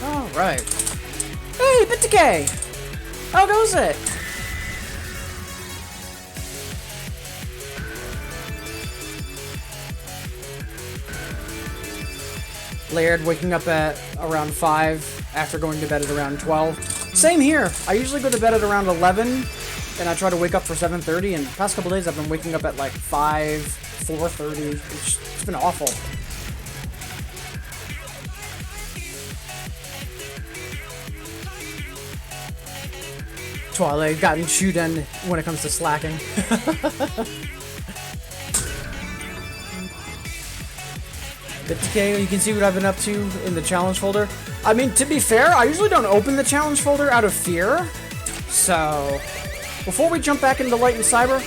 Speaker 1: All right. Hey, Bit Decay! How goes it? Laird waking up at around 5 after going to bed at around 12. Same here. I usually go to bed at around 11 and I try to wake up for 7:30, and the past couple days I've been waking up at like 5, 4:30. It's been awful. Twilight gotten chewed in when it comes to slacking. Bit Decay, you can see what I've been up to in the challenge folder. I mean, to be fair, I usually don't open the challenge folder out of fear. So, before we jump back into Light and Cyber,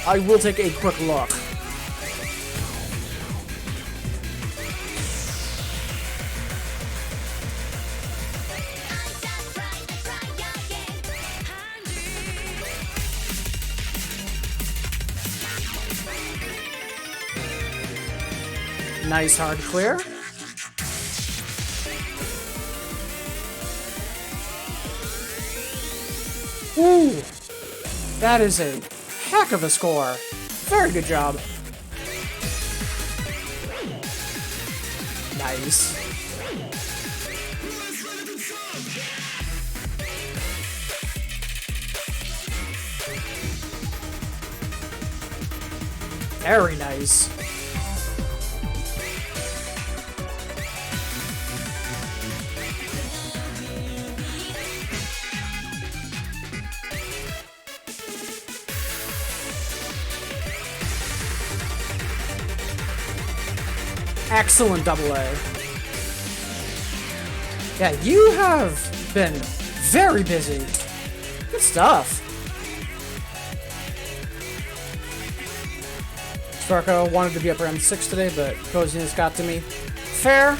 Speaker 1: I will take a quick look. Nice hard clear. Ooh, that is a heck of a score. Very good job. Nice. Very nice. Excellent double A. Yeah, you have been very busy. Good stuff. Sparko wanted to be up around 6 today, but coziness got to me. Fair.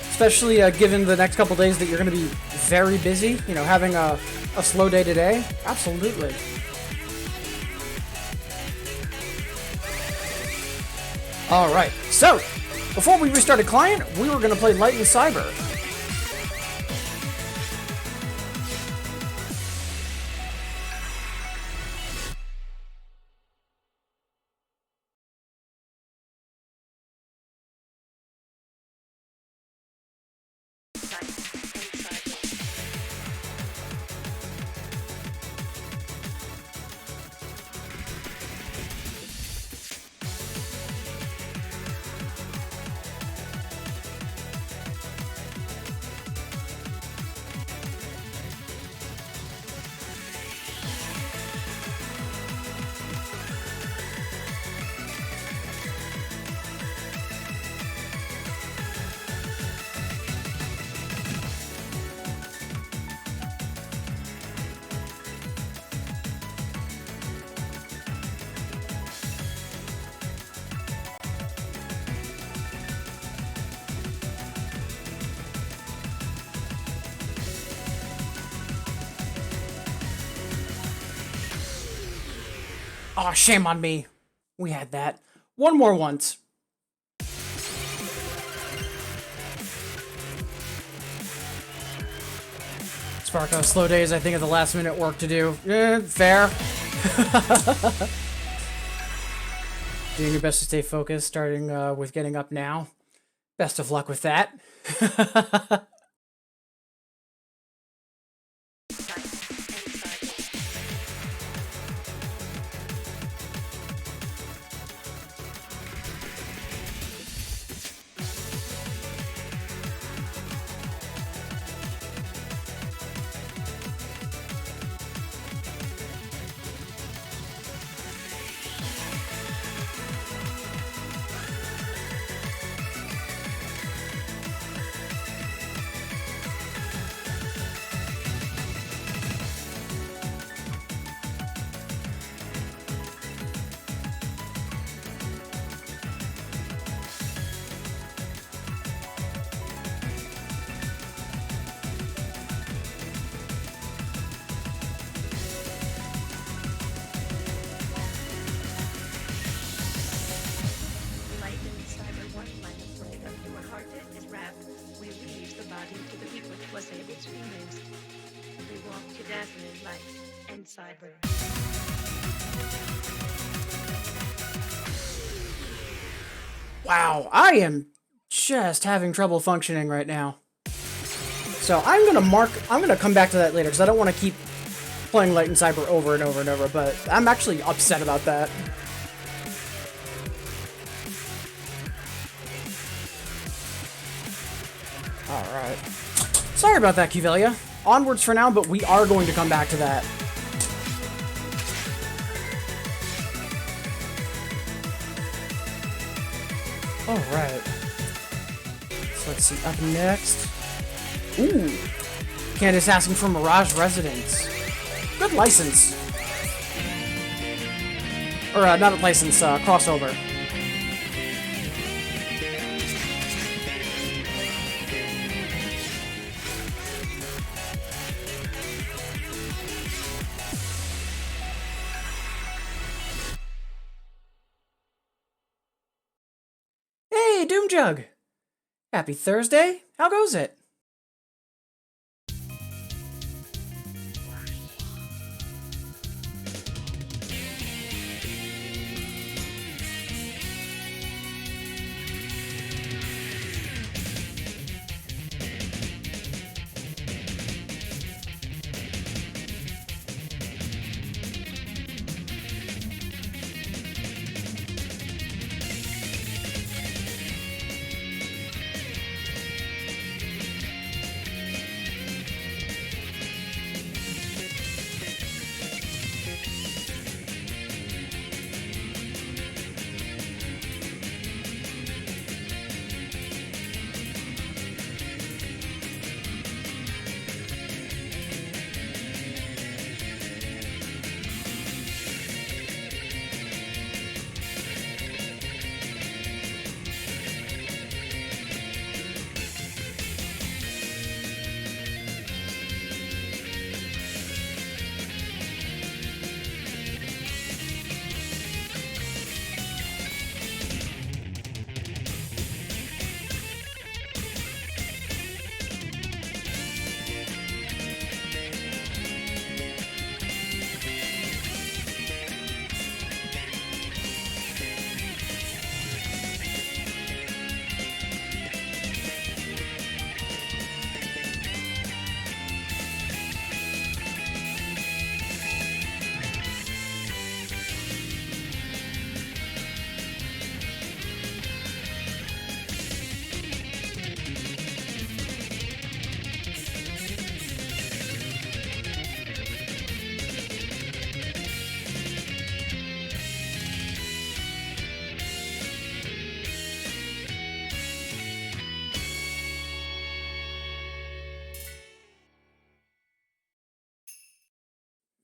Speaker 1: Especially given the next couple days that you're going to be very busy. You know, having a slow day today. Absolutely. Alright, so, before we restart a client, we were going to play Light and Cyber. Aw, shame on me. We had that. One more once. Sparko, slow days, I think, at the last minute work to do. Fair. Doing your best to stay focused, starting with getting up now. Best of luck with that.
Speaker 2: dazzling light and cyber.
Speaker 1: Wow, I am just having trouble functioning right now. So I'm gonna come back to that later because I don't want to keep playing Light and Cyber over and over and over, but I'm actually upset about that. Alright. Sorry about that, Kivelia. Onwards for now, but we are going to come back to that. Alright. So let's see, up next. Ooh. Candace asking for Mirage Residence. Good license. Or, not a license, crossover. Hey, Doomjug! Happy Thursday. How goes it?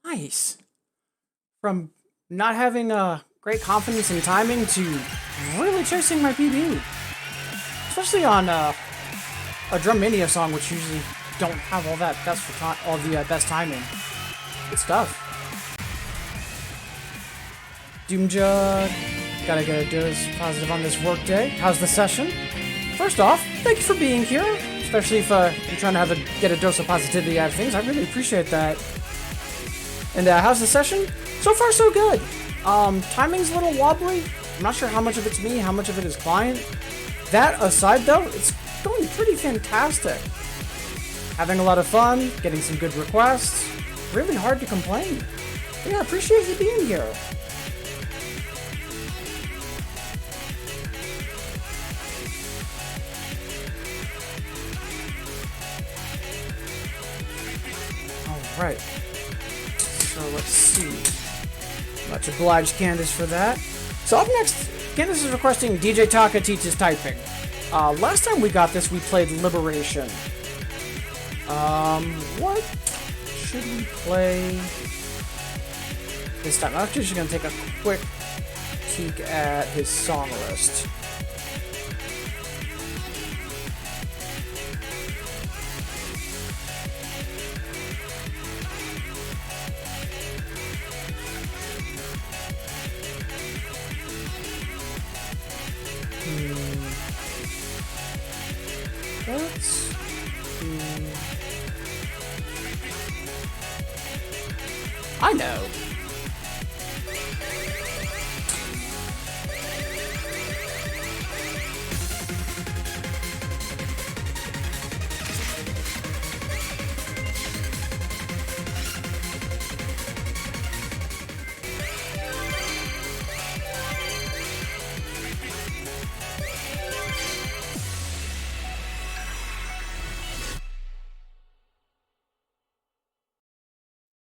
Speaker 1: Nice. From not having great confidence in timing to really chasing my PB. Especially on a Drum Mania song, which usually don't have all the best timing. Good stuff. Doomjug, gotta get a dose positive on this work day. How's the session? First off, thank you for being here, especially if you're trying to get a dose of positivity out of things. I really appreciate that. And how's the session? So far, so good. Timing's a little wobbly. I'm not sure how much of it's me, how much of it is client. That aside, though, it's going pretty fantastic. Having a lot of fun, getting some good requests. Really hard to complain. But yeah, I appreciate you being here. Alright. So let's see. Much obliged, Candace, for that. So up next, Candace is requesting DJ Taka teaches typing. Last time we got this, we played Liberation. What should we play this time? I'm actually just gonna take a quick peek at his song list. I know.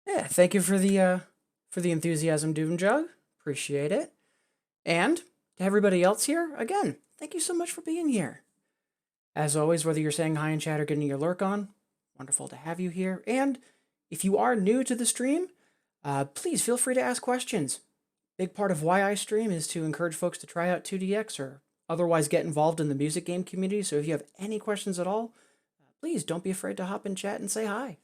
Speaker 1: Yeah, thank you for the enthusiasm, Doom Jug. Appreciate it. And to everybody else here, again, thank you so much for being here. As always, whether you're saying hi in chat or getting your lurk on, wonderful to have you here. And if you are new to the stream, please feel free to ask questions. Big part of why I stream is to encourage folks to try out 2DX or otherwise get involved in the music game community. So if you have any questions at all, please don't be afraid to hop in chat and say hi.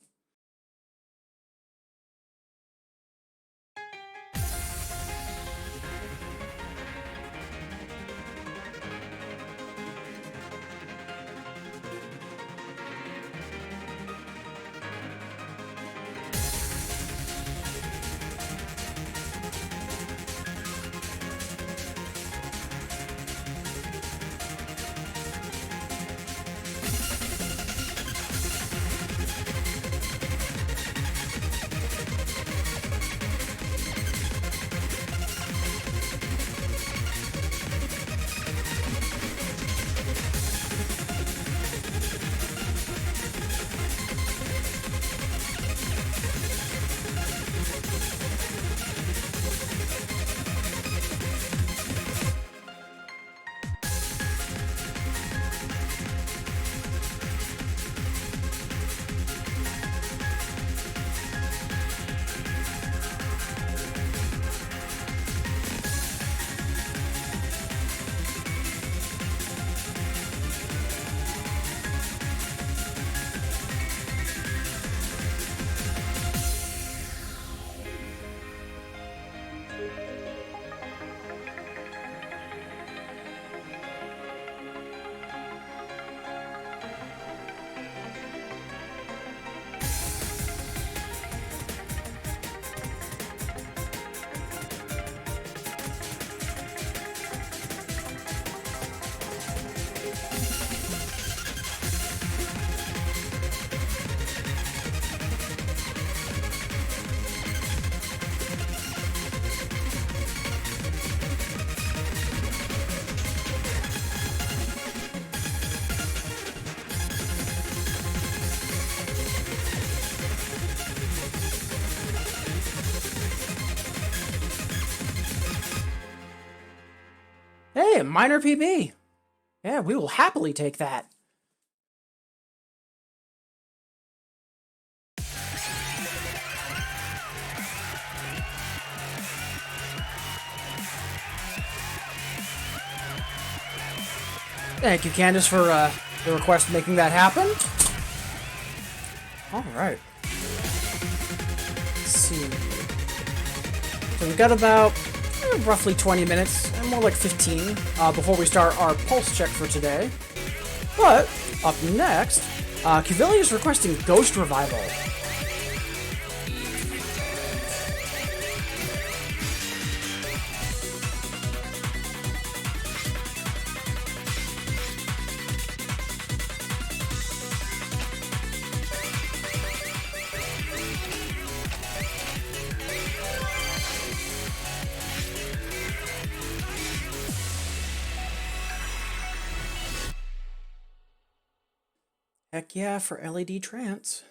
Speaker 1: Hey, minor PB. Yeah, we will happily take that. Thank you, Candace, for the request making that happen. All right. Let's see. So we've got about roughly 20 minutes, and more like 15, before we start our pulse check for today. But up next, Cuvili is requesting Ghost Revival. Heck yeah, for LED Trance.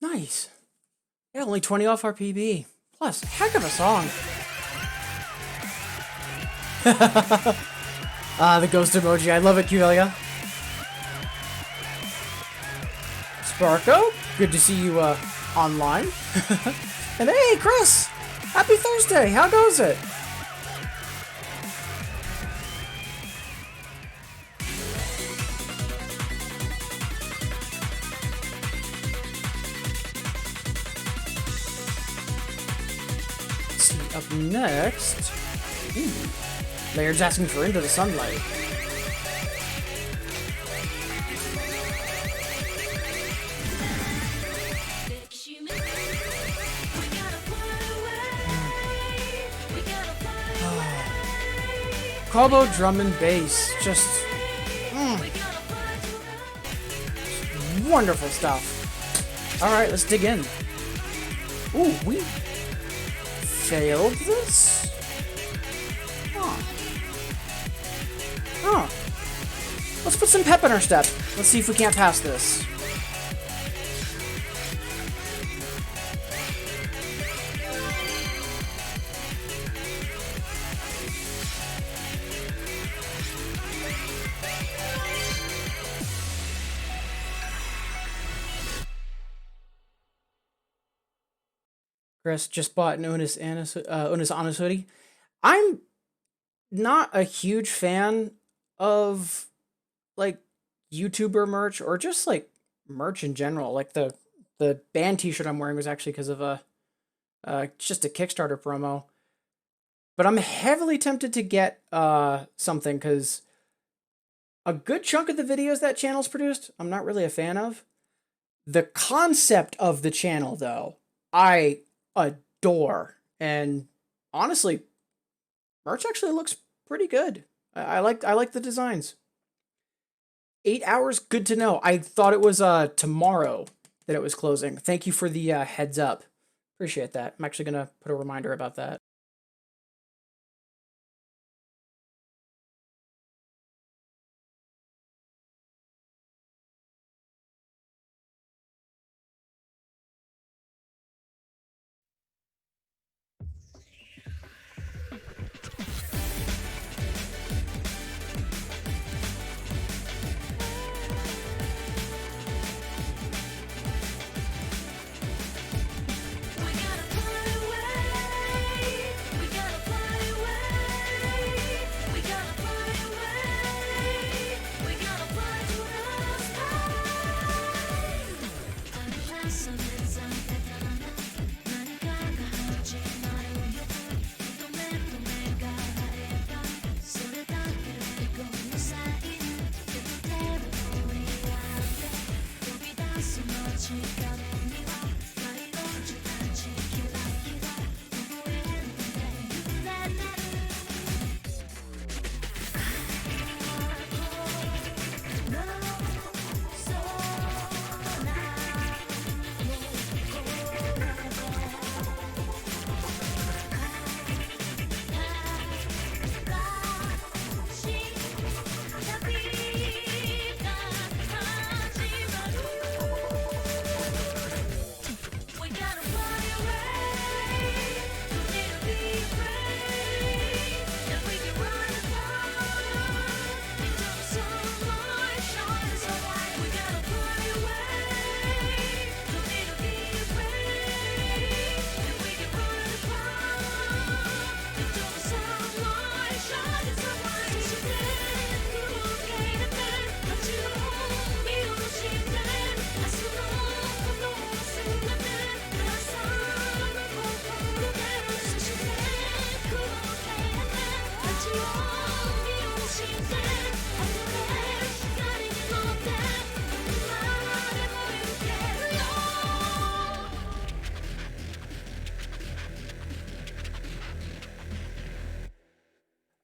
Speaker 1: Nice. Yeah, only 20 off our PB. Plus, heck of a song. The ghost emoji. I love it, Cuvelia. Sparko, good to see you online. And hey, Chris, happy Thursday. How goes it? Let's see, up next. Laird's asking for Into the Sunlight. Combo drum and bass, just wonderful stuff. All right, let's dig in. Ooh, we failed this? Huh. Let's put some pep in our step. Let's see if we can't pass this. Chris just bought an Unis Honest hoodie. I'm not a huge fan of like YouTuber merch or just like merch in general. Like the band T-shirt I'm wearing was actually because of a just a Kickstarter promo. But I'm heavily tempted to get something because a good chunk of the videos that channel's produced, I'm not really a fan of. The concept of the channel, though, I adore. And honestly, merch actually looks pretty good. I like the designs. 8 hours, good to know. I thought it was tomorrow that it was closing. Thank you for the heads up. Appreciate that. I'm actually gonna put a reminder about that.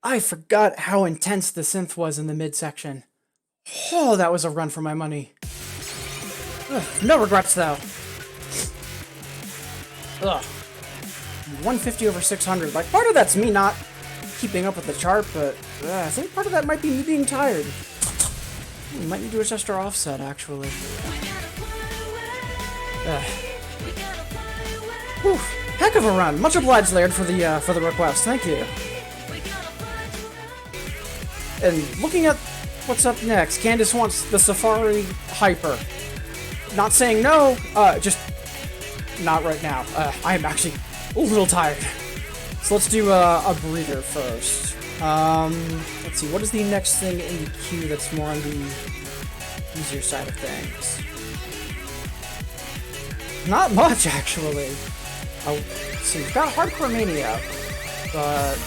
Speaker 1: I forgot how intense the synth was in the midsection. Oh, that was a run for my money. Ugh, no regrets, though. Ugh. 150 over 600. Like, part of that's me not keeping up with the chart, but I think part of that might be me being tired. We might need to adjust our offset, actually. Whew. Heck of a run. Much obliged, Laird, for the request. Thank you. And looking at what's up next, Candace wants the Safari Hyper. Not saying no, just not right now. I am actually a little tired. So let's do a breather first. Let's see, what is the next thing in the queue that's more on the easier side of things? Not much, actually. Let's see, we've got Hardcore Mania, but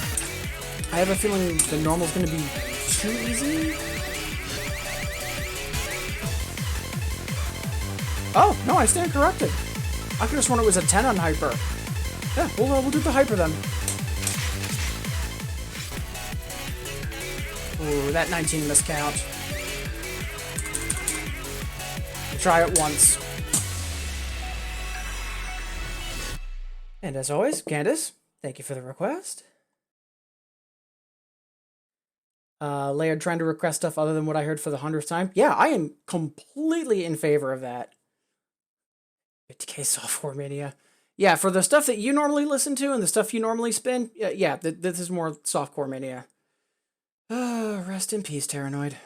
Speaker 1: I have a feeling the normal's gonna be too easy. Oh, no, I stand corrected. I could have sworn it was a 10 on Hyper. Yeah, we'll do the Hyper then. Ooh, that 19 miscount. We'll try it once. And as always, Candace, thank you for the request. Laird trying to request stuff other than what I heard for the 100th time. Yeah, I am completely in favor of that. 50k software mania. Yeah, for the stuff that you normally listen to and the stuff you normally spin, yeah, this is more softcore mania. Rest in peace, Terranoid.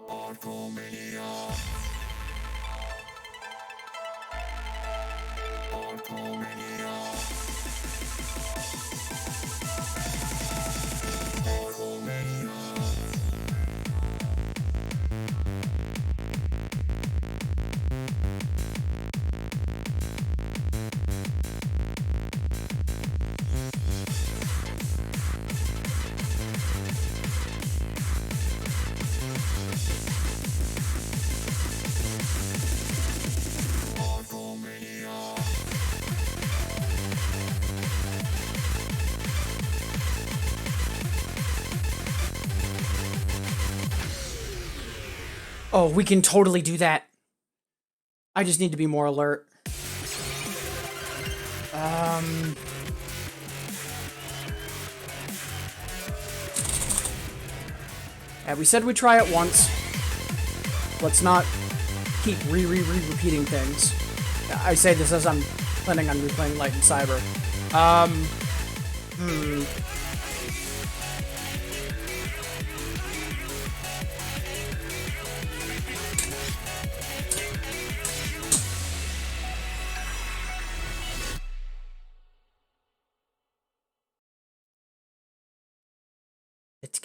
Speaker 1: Hardcore mania. Hardcore mania. Hardcore mania. Oh, we can totally do that. I just need to be more alert. Yeah, we said we'd try it once. Let's not keep repeating things. I say this as I'm planning on replaying Light and Cyber.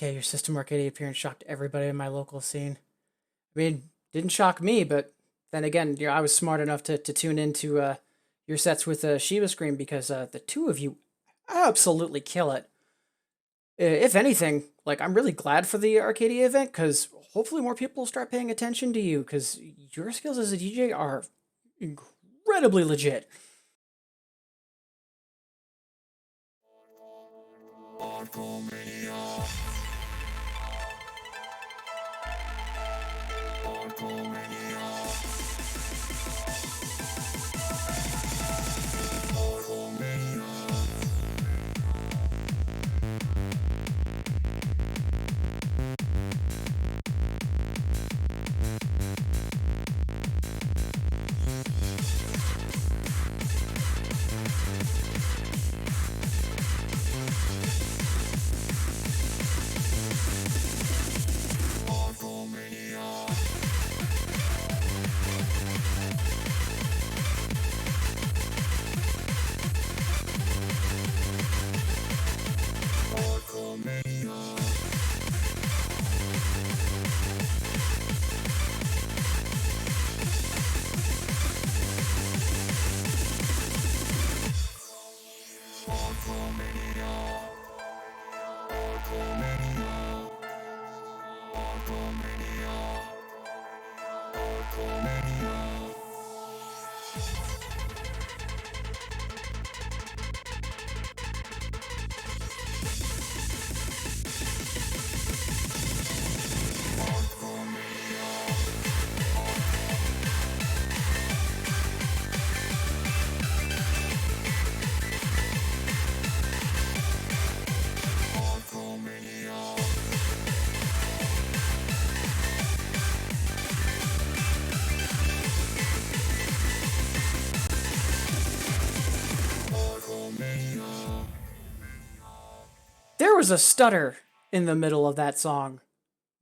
Speaker 1: Okay, your System Arcadia appearance shocked everybody in my local scene. I mean, didn't shock me, but then again, you know, I was smart enough to tune into your sets with Shiba Scream because the two of you absolutely kill it. If anything, like, I'm really glad for the Arcadia event because hopefully more people will start paying attention to you because your skills as a DJ are incredibly legit. Hardcore mania. Hardcore mania. Hardcore mania. was a stutter in the middle of that song.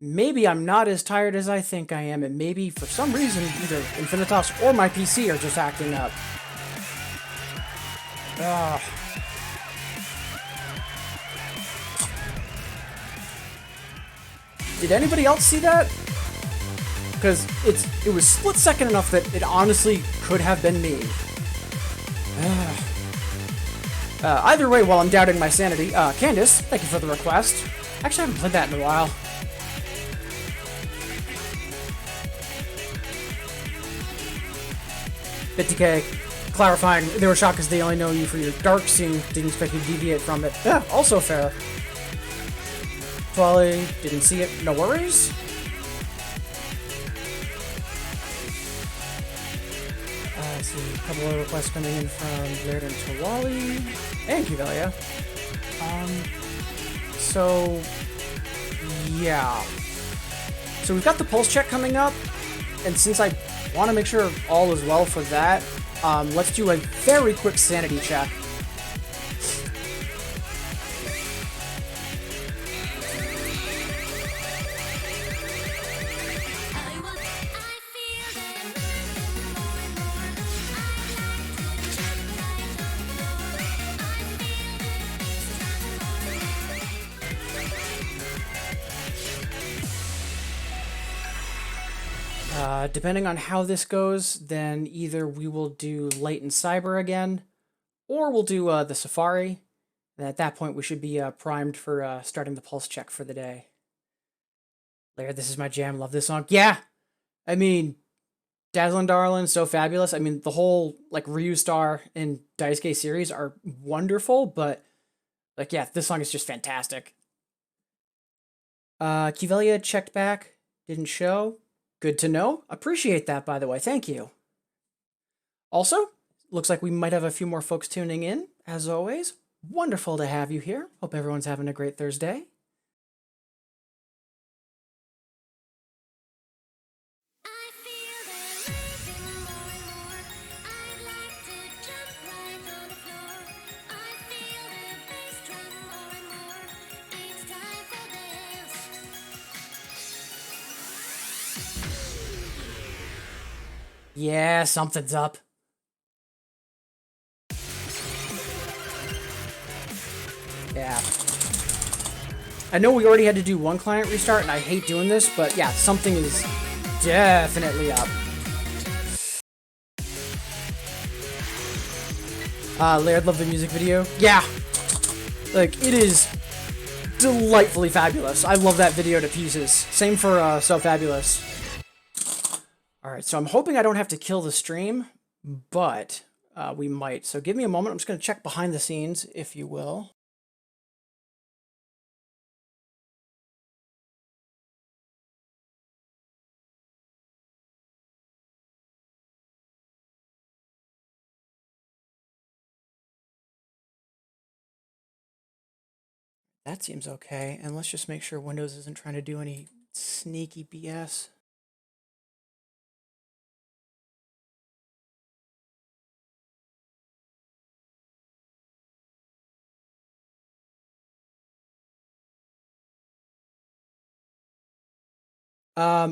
Speaker 1: Maybe I'm not as tired as I think I am, and maybe for some reason either Infinitas or my PC are just acting up. Ugh. Did anybody else see that? Because it was split second enough that it honestly could have been me. Either way, while I'm doubting my sanity, Candace, thank you for the request. Actually, I haven't played that in a while. $50K, clarifying, they were shocked because they only know you for your dark scene, didn't expect you to deviate from it. Yeah, also fair. Twally, didn't see it, no worries. I see a couple of requests coming in from Laird and Twally, and Kivelia. So, yeah. So we've got the pulse check coming up, and since I want to make sure all is well for that, let's do a very quick sanity check. Depending on how this goes, then either we will do Light and Cyber again, or we'll do the Safari. And at that point, we should be primed for starting the pulse check for the day. Laird, this is my jam. Love this song. Yeah! I mean, Dazzling Darlin', so fabulous. I mean, the whole, like, Ryu Star and Daisuke series are wonderful, but, like, yeah, this song is just fantastic. Kivelia checked back, didn't show. Good to know. Appreciate that, by the way. Thank you. Also, looks like we might have a few more folks tuning in, as always. Wonderful to have you here. Hope everyone's having a great Thursday. Yeah, something's up. Yeah. I know we already had to do one client restart, and I hate doing this, but yeah, something is definitely up. Laird, love the music video. Yeah. Like, it is delightfully fabulous. I love that video to pieces. Same for So Fabulous. Alright, so I'm hoping I don't have to kill the stream, but we might. So give me a moment. I'm just going to check behind the scenes, if you will. That seems okay. And let's just make sure Windows isn't trying to do any sneaky BS.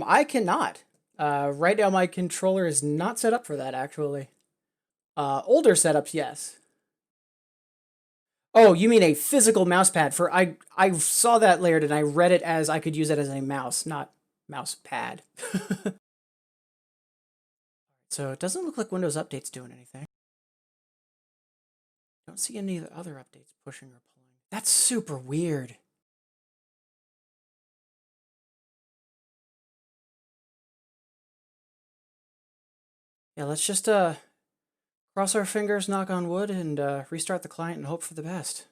Speaker 1: I cannot. Right now my controller is not set up for that, actually. Older setups, yes. Oh, you mean a physical mouse pad? I saw that layered and I read it as I could use it as a mouse, not mouse pad. So it doesn't look like Windows Update's doing anything. Don't see any other updates pushing or pulling. That's super weird. Yeah, let's just cross our fingers, knock on wood, and restart the client and hope for the best.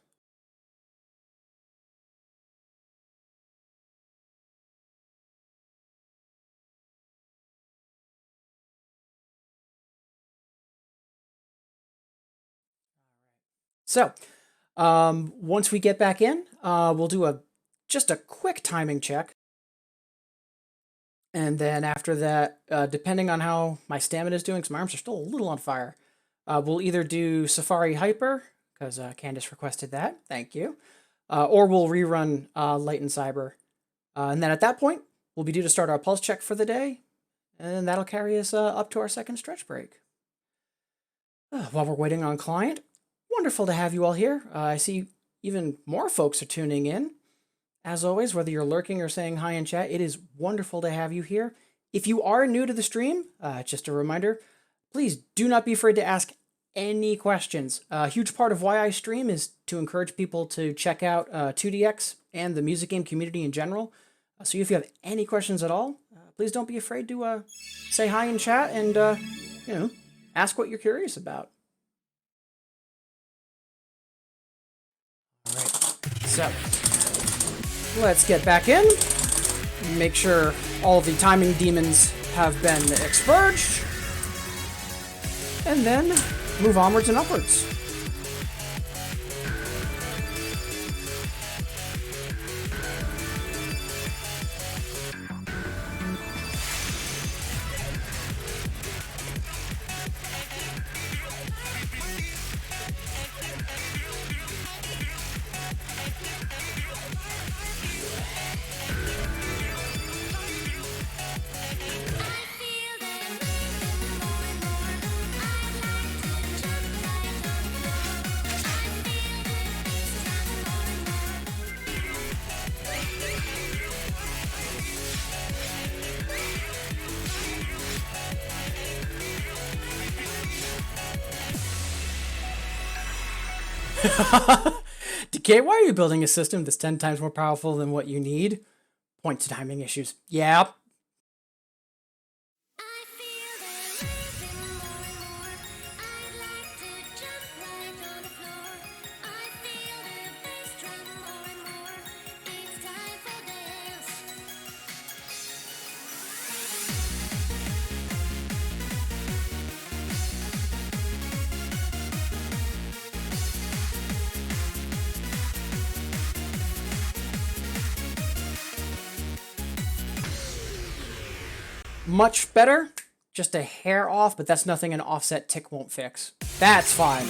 Speaker 1: So, once we get back in, we'll do just a quick timing check. And then after that, depending on how my stamina is doing, because my arms are still a little on fire, we'll either do Safari Hyper, because Candace requested that, thank you, or we'll rerun Light and Cyber. And then at that point, we'll be due to start our pulse check for the day, and that'll carry us up to our second stretch break. While we're waiting on client, wonderful to have you all here. I see even more folks are tuning in. As always, whether you're lurking or saying hi in chat, it is wonderful to have you here. If you are new to the stream, just a reminder, please do not be afraid to ask any questions. A huge part of why I stream is to encourage people to check out 2DX and the music game community in general. So if you have any questions at all, please don't be afraid to say hi in chat and, ask what you're curious about. All right, so let's get back in. Make sure all the timing demons have been expurged. And then move onwards and upwards. Decay, why are you building a system that's 10 times more powerful than what you need? Point to timing issues. Yeah. Much better. Just a hair off, but that's nothing an offset tick won't fix. That's fine.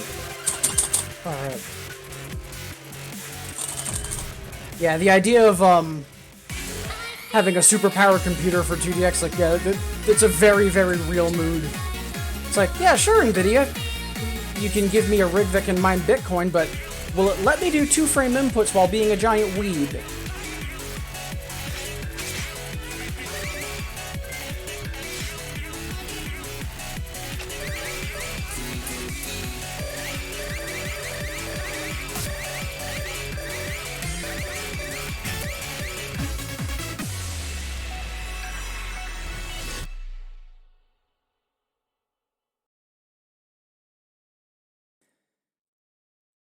Speaker 1: Alright. Yeah, the idea of having a superpowered computer for 2DX, like, yeah, it's a very, very real mood. It's like, yeah, sure, NVIDIA, you can give me a rig that can mine Bitcoin, but will it let me do 2-frame inputs while being a giant weeb?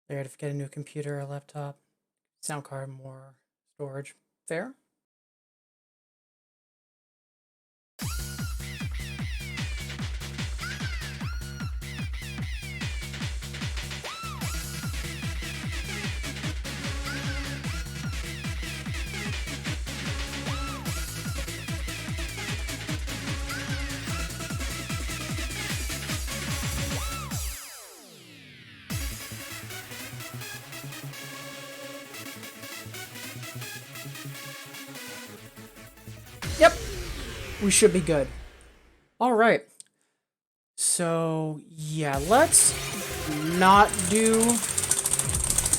Speaker 1: There to get a new computer, a laptop, sound card, more storage. Fair? Yep, we should be good. All right. So, yeah, let's not do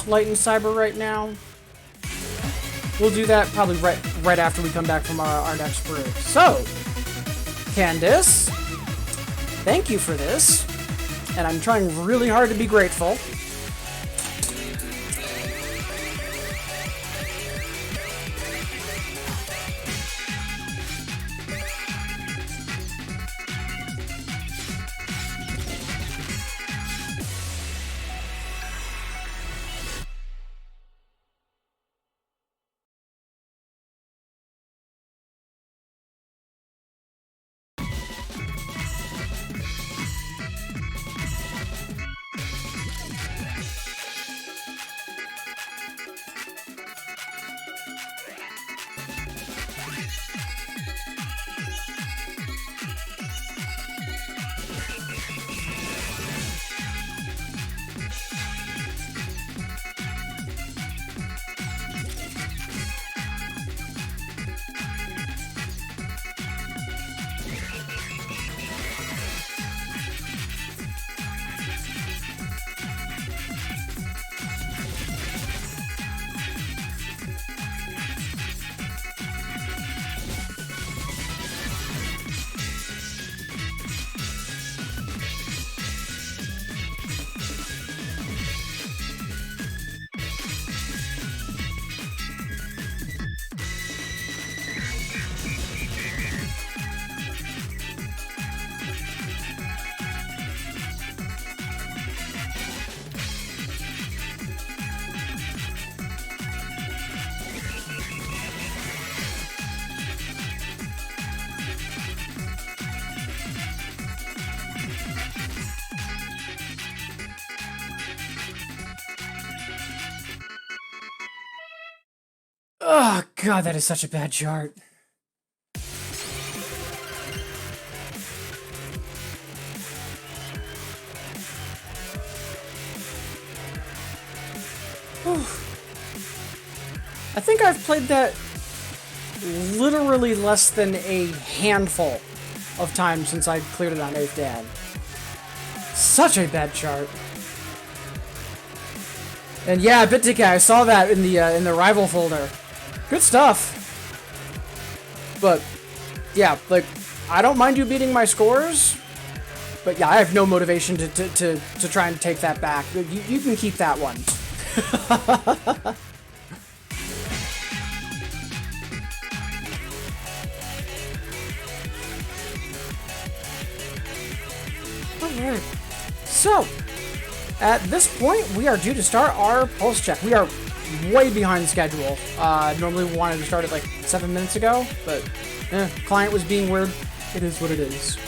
Speaker 1: Light and Cyber right now. We'll do that probably right after we come back from our next break. So, Candace, thank you for this. And I'm trying really hard to be grateful. Oh, God, that is such a bad chart. Whew. I think I've played that literally less than a handful of times since I cleared it on 8th Dan. Such a bad chart. And yeah, BitTK, I saw that in the rival folder. Good stuff. But yeah, like, I don't mind you beating my scores, but yeah, I have no motivation to try and take that back. You can keep that one. Alright. So, at this point, we are due to start our pulse check. We are way behind schedule. Normally we wanted to start it like 7 minutes ago, but client was being weird. It is what it is.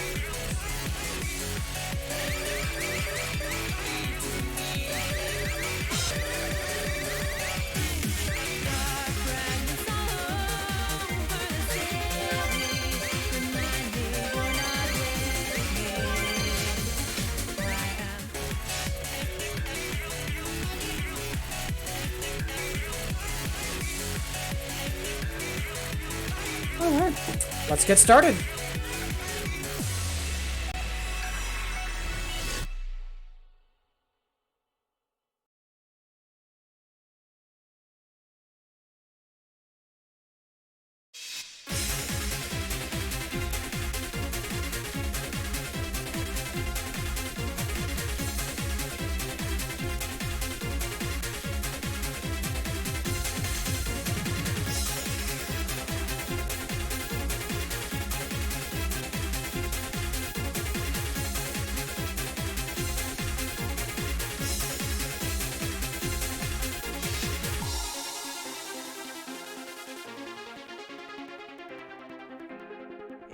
Speaker 1: Alright, let's get started.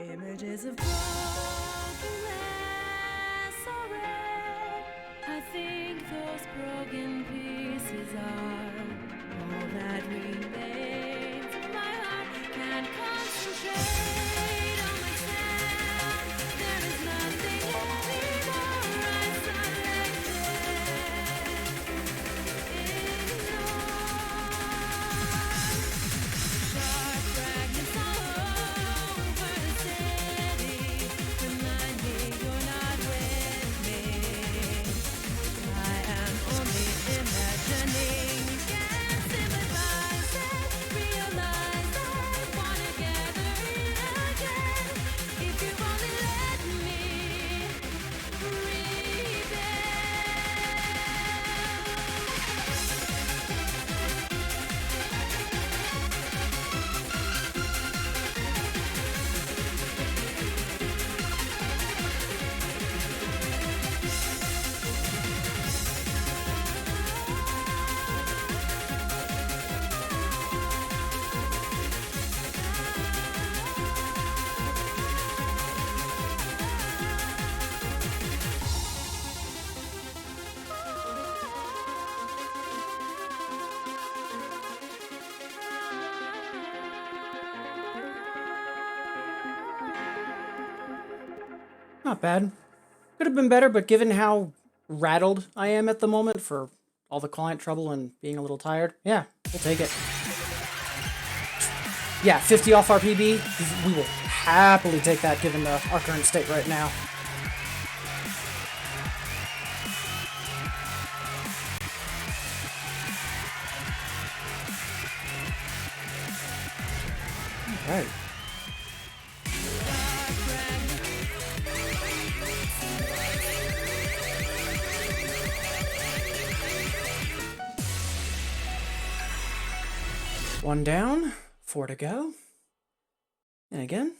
Speaker 3: Images of broken glass are red. I think those broken pieces are all that remains. My heart can't concentrate on myself. There is nothing anymore. I Dark fragments all over the city, remind me you're not with me. I am only imagining. You can't sympathize and realize I wanna gather it again. If you only let me rebuild.
Speaker 1: Not bad. Could have been better, but given how rattled I am at the moment for all the client trouble and being a little tired, yeah, we'll take it. Yeah, 50 off our PB. We will happily take that given our current state right now. All right. One down, 4 to go. And again,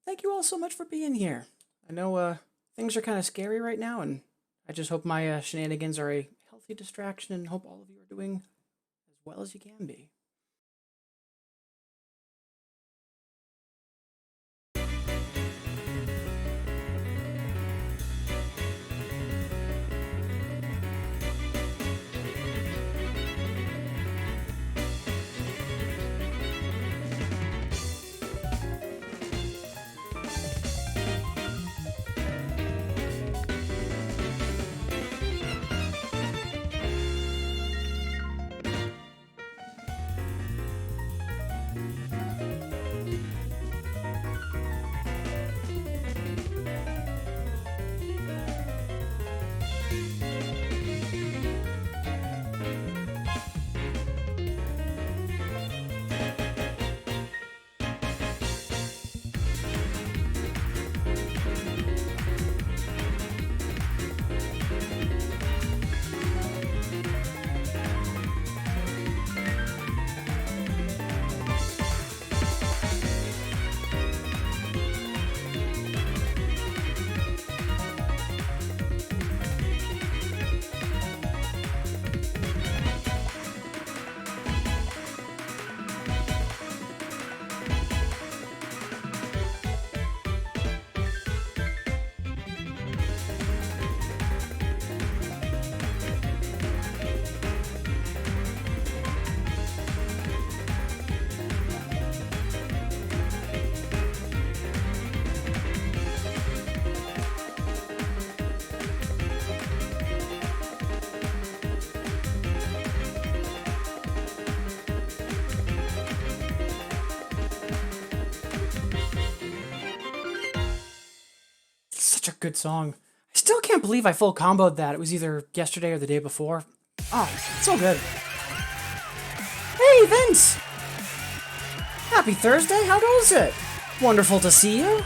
Speaker 1: thank you all so much for being here. I know things are kind of scary right now, and I just hope my shenanigans are a healthy distraction and hope all of you are doing as well as you can be. such a good song. I still can't believe I full comboed that. It was either yesterday or the day before. Oh, it's so good. Hey, Vince! Happy Thursday, how goes it? Wonderful to see you.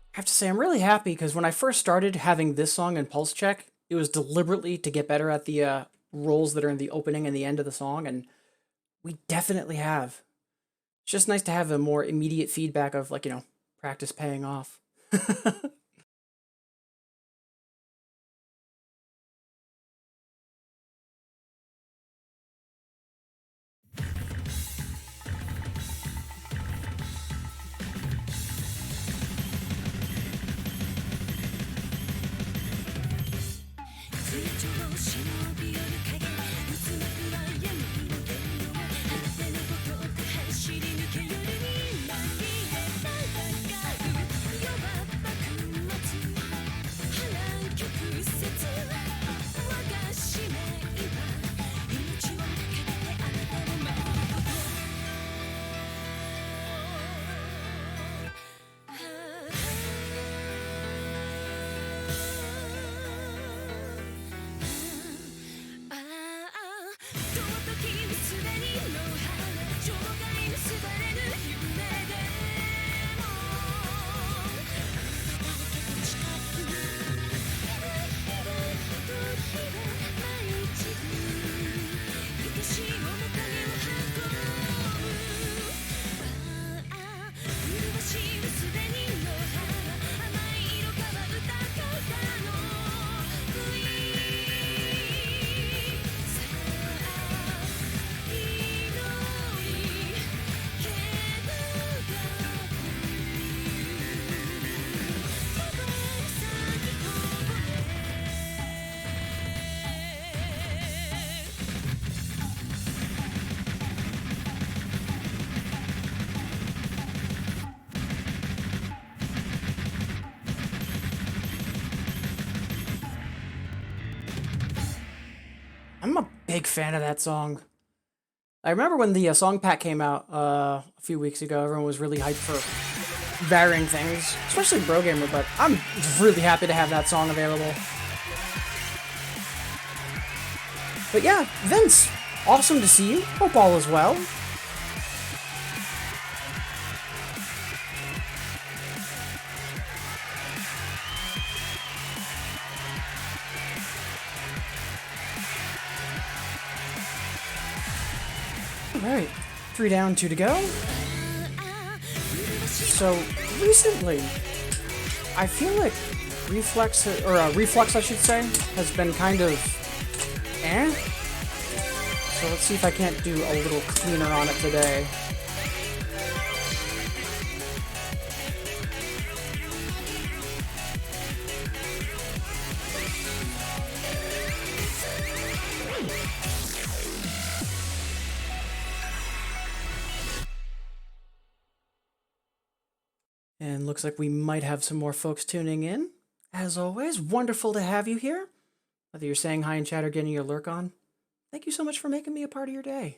Speaker 1: I have to say, I'm really happy because when I first started having this song in Pulse Check, it was deliberately to get better at the rolls that are in the opening and the end of the song, and we definitely have. It's just nice to have a more immediate feedback of, like, practice paying off. I'm a big fan of that song. I remember when the song pack came out a few weeks ago, everyone was really hyped for varying things, especially Bro Gamer, but I'm really happy to have that song available. But yeah, Vince, awesome to see you. Hope all is well. Alright, 3 down, 2 to go. So, recently, I feel like Reflex, I should say, has been kind of eh? So let's see if I can't do a little cleaner on it today. And looks like we might have some more folks tuning in. As always, wonderful to have you here. Whether you're saying hi in chat or getting your lurk on, thank you so much for making me a part of your day.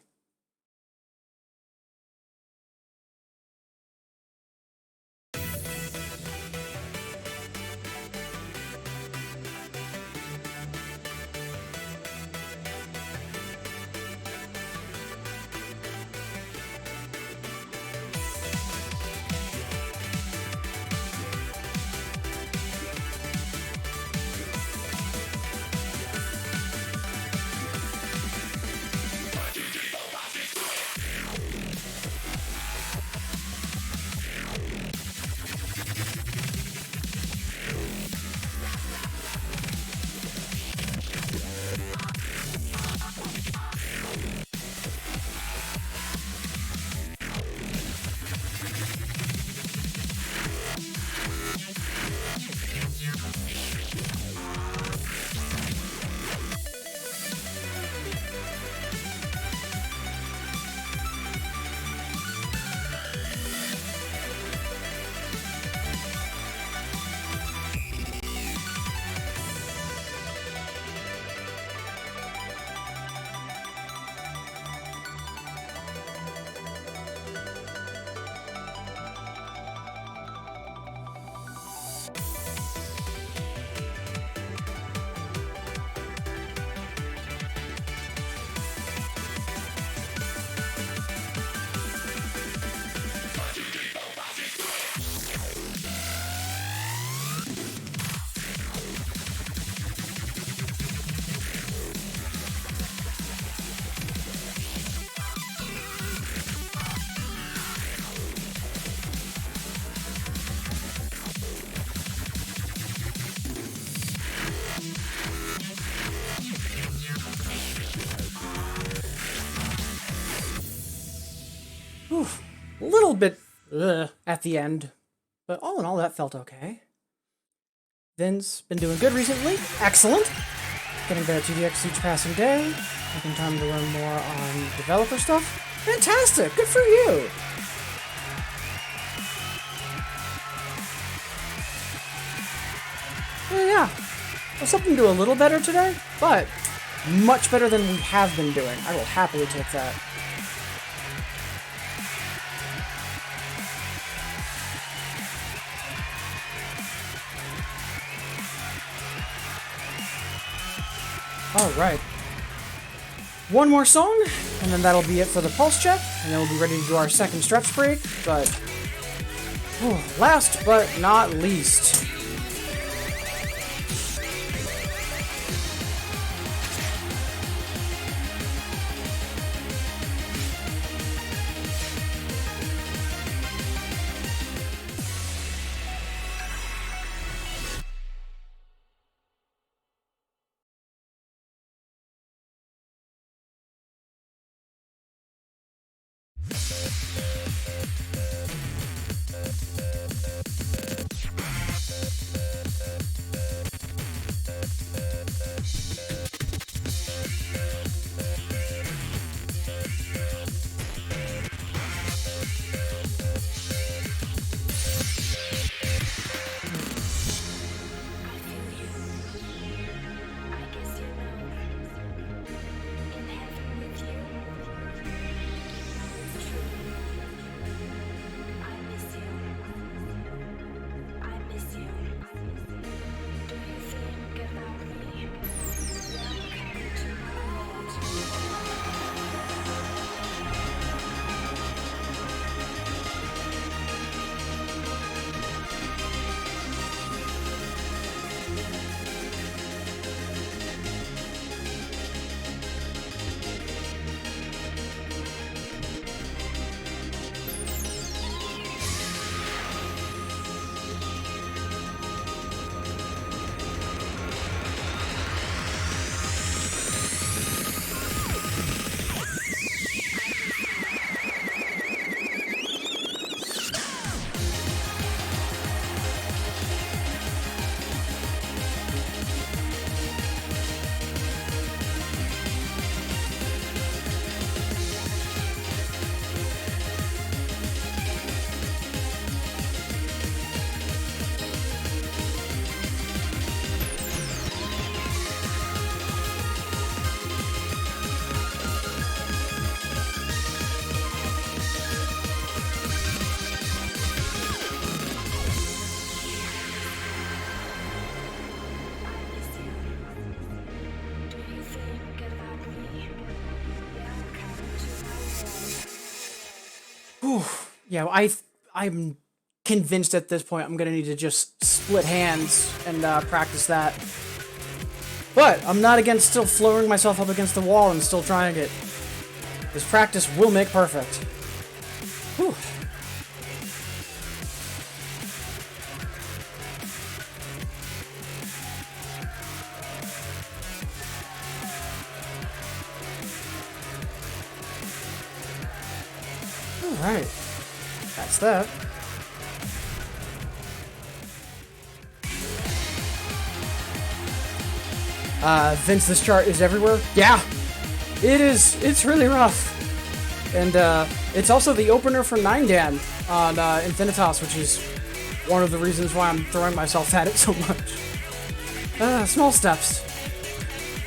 Speaker 1: little bit at the end, but all in all, that felt okay. Vin's been doing good recently. Excellent. Getting better at GDX each passing day. Taking time to learn more on developer stuff. Fantastic. Good for you. Yeah. I was hoping to do a little better today, but much better than we have been doing. I will happily take that. Alright. One more song, and then that'll be it for the pulse check, and then we'll be ready to do our second stretch break, but last but not least, yeah, I'm convinced at this point I'm gonna need to just split hands and practice that. But I'm not against still flooring myself up against the wall and still trying it. This practice will make perfect. Whew. Alright. That's that. Vince, this chart is everywhere? Yeah! It is. It's really rough. And, it's also the opener for 9Dan on, Infinitas, which is one of the reasons why I'm throwing myself at it so much. Small steps.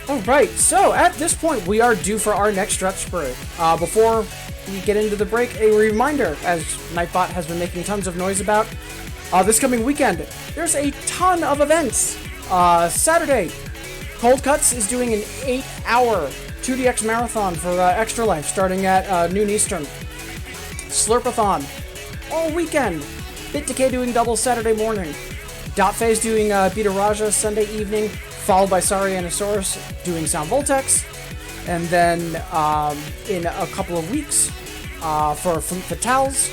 Speaker 1: Alright, so at this point, we are due for our next stretch break. Before we get into the break, a reminder, as Nightbot has been making tons of noise about, this coming weekend, there's a ton of events. Saturday, Cold Cuts is doing an 8-hour 2DX marathon for Extra Life, starting at noon Eastern. Slurpathon, all weekend. Bit Decay doing double Saturday morning. Dot Phase doing Beta Raja Sunday evening, followed by Sarianosaurus doing Sound Voltex. And then in a couple of weeks, for Flute Fatales,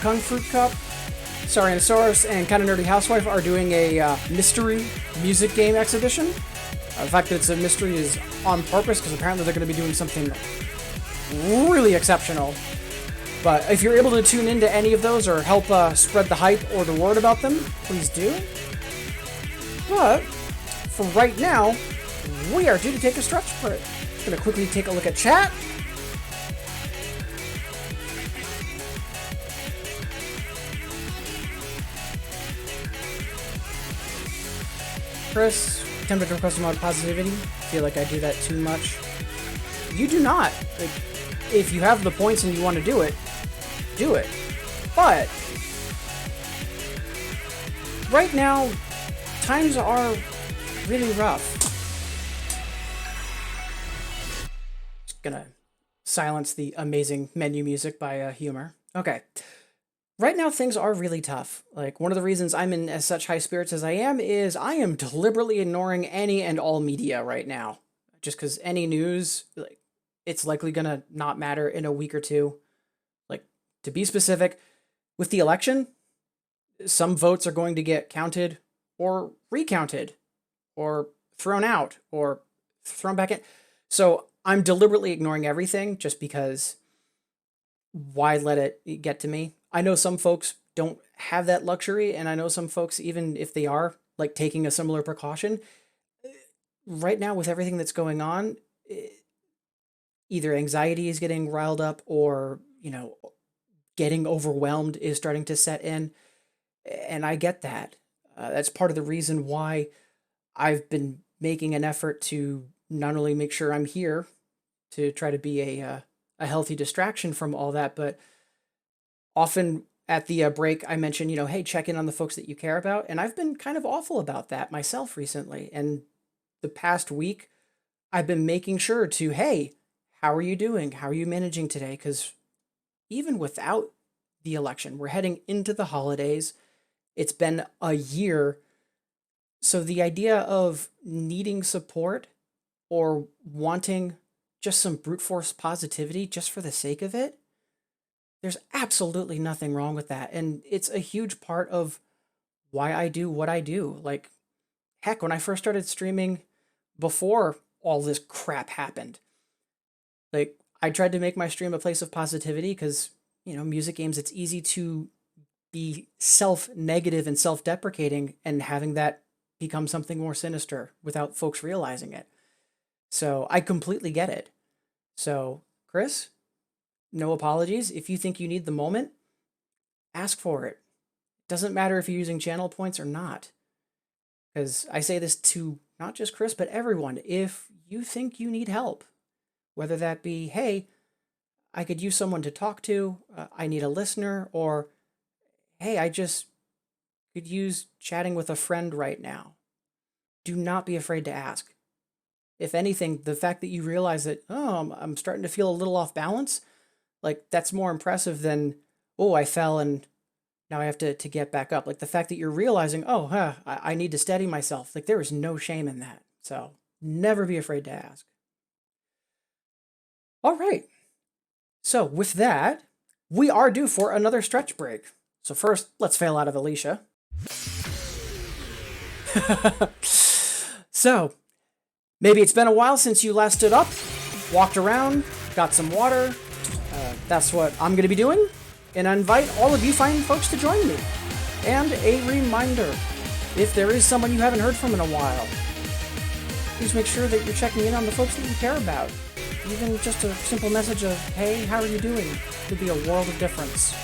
Speaker 1: Kung Fruit Cup, Sarianosaurus, and Kinda Nerdy Housewife are doing a mystery music game exhibition. The fact that it's a mystery is on purpose, because apparently they're going to be doing something really exceptional. But if you're able to tune into any of those or help spread the hype or the word about them, please do. But for right now, we are due to take a stretch break. Just gonna quickly take a look at chat. Chris, attempted to request a mod positivity. Feel like I do that too much. You do not. Like, if you have the points and you want to do it, do it. But right now, times are really rough. Just gonna silence the amazing menu music by Humor. Okay. Right now, things are really tough. Like, one of the reasons I'm in as such high spirits as I am is I am deliberately ignoring any and all media right now. Just because any news, like, it's likely gonna not matter in a week or two. Like, to be specific, with the election, some votes are going to get counted or recounted or thrown out or thrown back in. So I'm deliberately ignoring everything just because why let it get to me? I know some folks don't have that luxury, and I know some folks, even if they are like taking a similar precaution, right now with everything that's going on, either anxiety is getting riled up or, getting overwhelmed is starting to set in. And I get that. That's part of the reason why I've been making an effort to not only make sure I'm here to try to be a healthy distraction from all that, but often at the break, I mention, hey, check in on the folks that you care about. And I've been kind of awful about that myself recently. And the past week, I've been making sure to, hey, how are you doing? How are you managing today? Because even without the election, we're heading into the holidays. It's been a year. So the idea of needing support or wanting just some brute force positivity just for the sake of it, there's absolutely nothing wrong with that. And it's a huge part of why I do what I do. Like, heck, when I first started streaming before all this crap happened, like, I tried to make my stream a place of positivity because, music games, it's easy to be self-negative and self-deprecating and having that become something more sinister without folks realizing it. So I completely get it. So, Chris, no apologies. If you think you need the moment, ask for it. Doesn't matter if you're using channel points or not. Because I say this to not just Chris, but everyone. If you think you need help, whether that be, hey, I could use someone to talk to, I need a listener, or, hey, I just could use chatting with a friend right now. Do not be afraid to ask. If anything, the fact that you realize that, I'm starting to feel a little off balance, like, that's more impressive than, I fell and now I have to get back up. Like, the fact that you're realizing, I need to steady myself. Like, there is no shame in that. So never be afraid to ask. All right. So with that, we are due for another stretch break. So first, let's fail out of Alicia. So, maybe it's been a while since you last stood up, walked around, got some water. That's what I'm going to be doing. And I invite all of you fine folks to join me. And a reminder, if there is someone you haven't heard from in a while, please make sure that you're checking in on the folks that you care about. Even just a simple message of, hey, how are you doing? Could be a world of difference.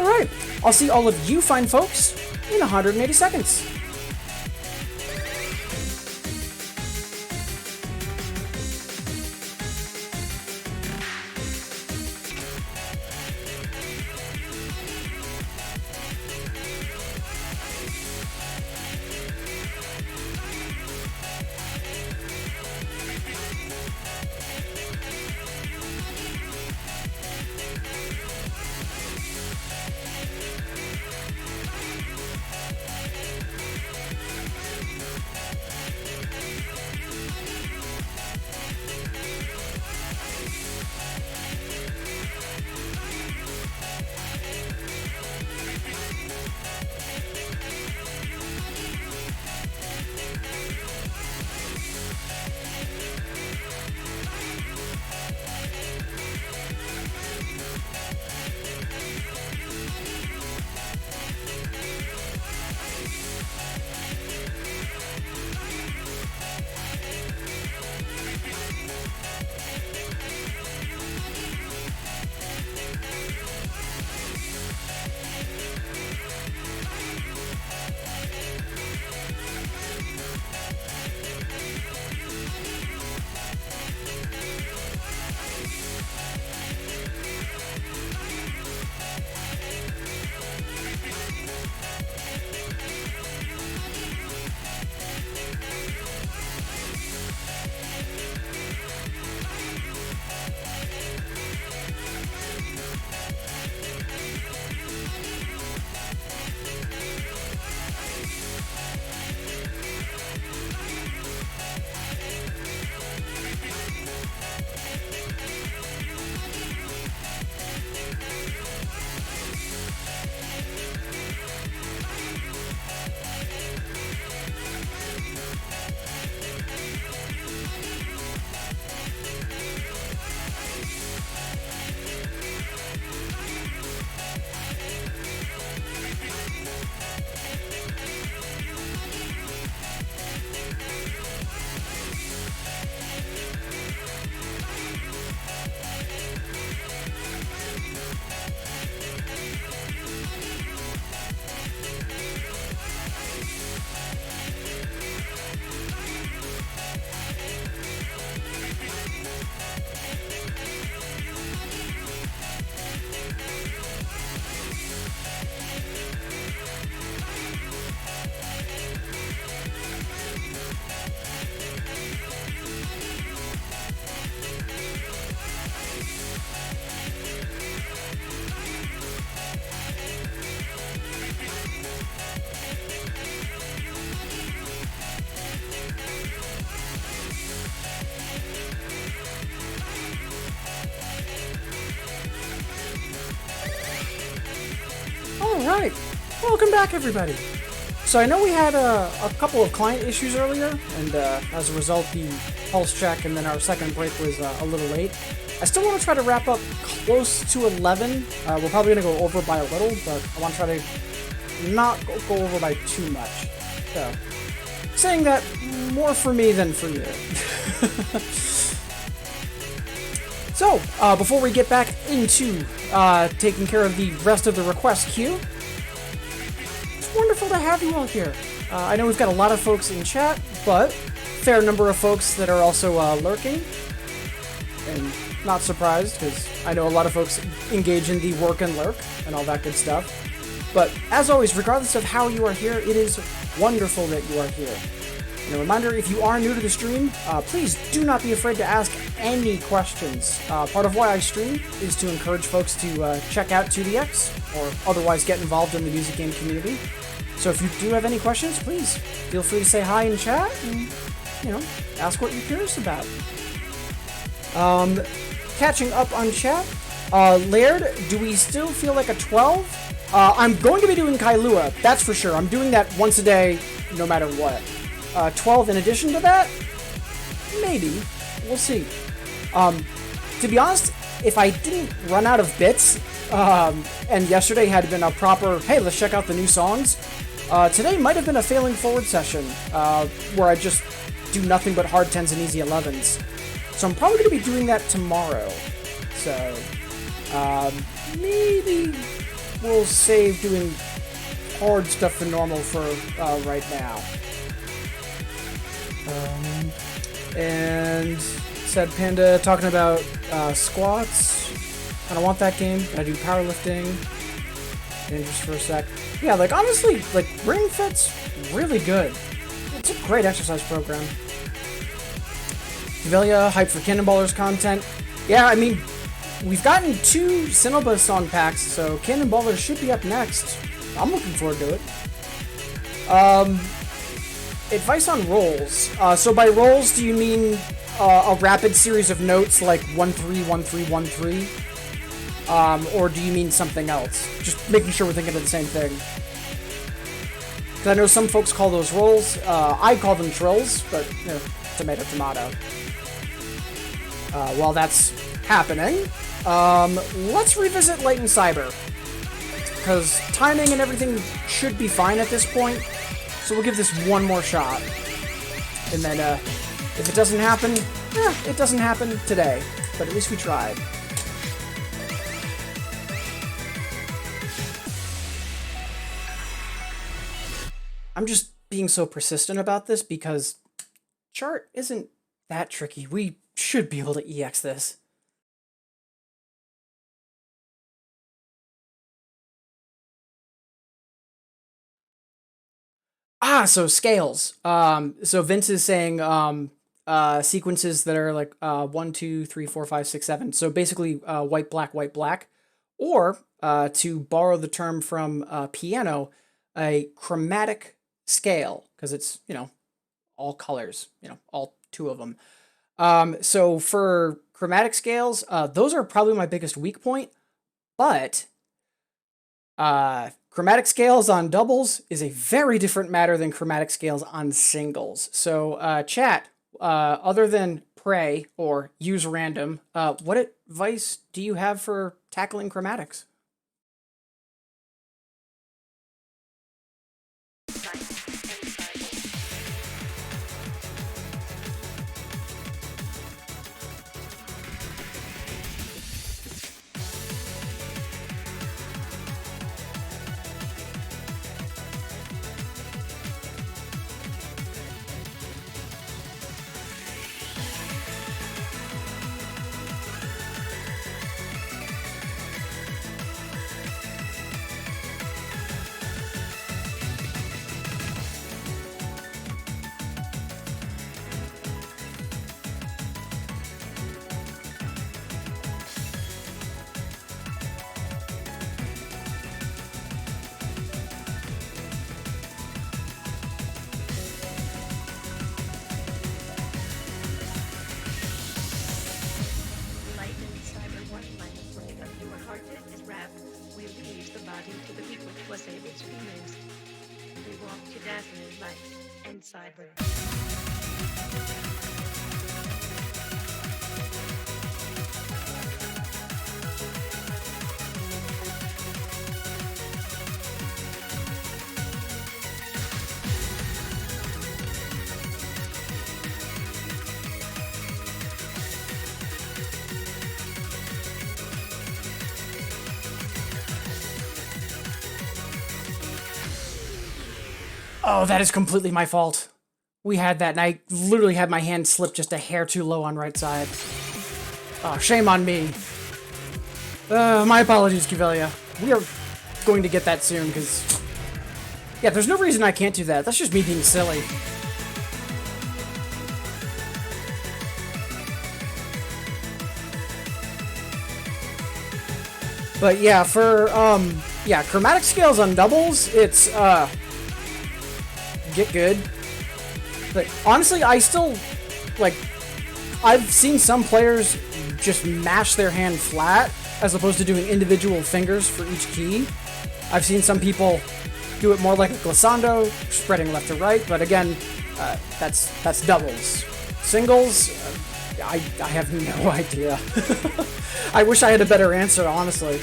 Speaker 1: All right, I'll see all of you fine folks in 180 seconds. Alright, welcome back everybody. So I know we had a couple of client issues earlier, and as a result the pulse check and then our second break was a little late. I still want to try to wrap up close to 11. We're probably going to go over by a little, but I want to try to not go over by too much. So, saying that more for me than for you. So, before we get back into taking care of the rest of the request queue, it's wonderful to have you all here. I know we've got a lot of folks in chat, but fair number of folks that are also lurking. And not surprised, because I know a lot of folks engage in the work and lurk and all that good stuff. But as always, regardless of how you are here, it is wonderful that you are here. And a reminder, if you are new to the stream, please do not be afraid to ask any questions. Part of why I stream is to encourage folks to check out 2DX or otherwise get involved in the music game community. So if you do have any questions, please feel free to say hi in chat and, ask what you're curious about. Catching up on chat, Laird, do we still feel like a 12? I'm going to be doing Kailua, that's for sure. I'm doing that once a day, no matter what. 12 in addition to that? Maybe. We'll see. To be honest, if I didn't run out of bits, and yesterday had been a proper, hey, let's check out the new songs, today might have been a failing forward session, where I just do nothing but hard 10s and easy 11s. So I'm probably going to be doing that tomorrow. So, maybe we'll save doing hard stuff for normal for right now. And said Panda talking about squats. I don't want that game. I do powerlifting. And just for a sec. Yeah, like honestly, like Ring Fit's really good. It's a great exercise program. Develia, hype for Cannonballers content. Yeah, I mean, we've gotten 2 Cinnabar song packs, so Cannonballers should be up next. I'm looking forward to it. Advice on rolls. So by rolls, do you mean a rapid series of notes like 1-3, 1-3, 1-3? Or do you mean something else? Just making sure we're thinking of the same thing. Because I know some folks call those rolls. I call them trills, but, tomato, tomato. While that's happening, let's revisit Light and Cyber. Because timing and everything should be fine at this point. So we'll give this one more shot. And then, if it doesn't happen, it doesn't happen today. But at least we tried. I'm just being so persistent about this because chart isn't that tricky. We should be able to EX this. So scales. So Vince is saying sequences that are like 1, 2, 3, 4, 5, 6, 7. So basically white, black. Or to borrow the term from piano, a chromatic scale, because it's, all colors, all 2 of them. So for chromatic scales, those are probably my biggest weak point, but chromatic scales on doubles is a very different matter than chromatic scales on singles. So, chat, other than pray or use random, what advice do you have for tackling chromatics?
Speaker 2: to dazzling light and cyber.
Speaker 1: Oh, that is completely my fault. We had that, and I literally had my hand slip just a hair too low on right side. Oh, shame on me. My apologies, Kivelia. We are going to get that soon, because... Yeah, there's no reason I can't do that. That's just me being silly. But yeah, for, yeah, chromatic scales on doubles, it's, get good. But honestly, I still, like, I've seen some players just mash their hand flat as opposed to doing individual fingers for each key. I've seen some people do it more like a glissando, spreading left to right, but again, that's doubles. Singles, I have no idea. I wish I had a better answer, honestly.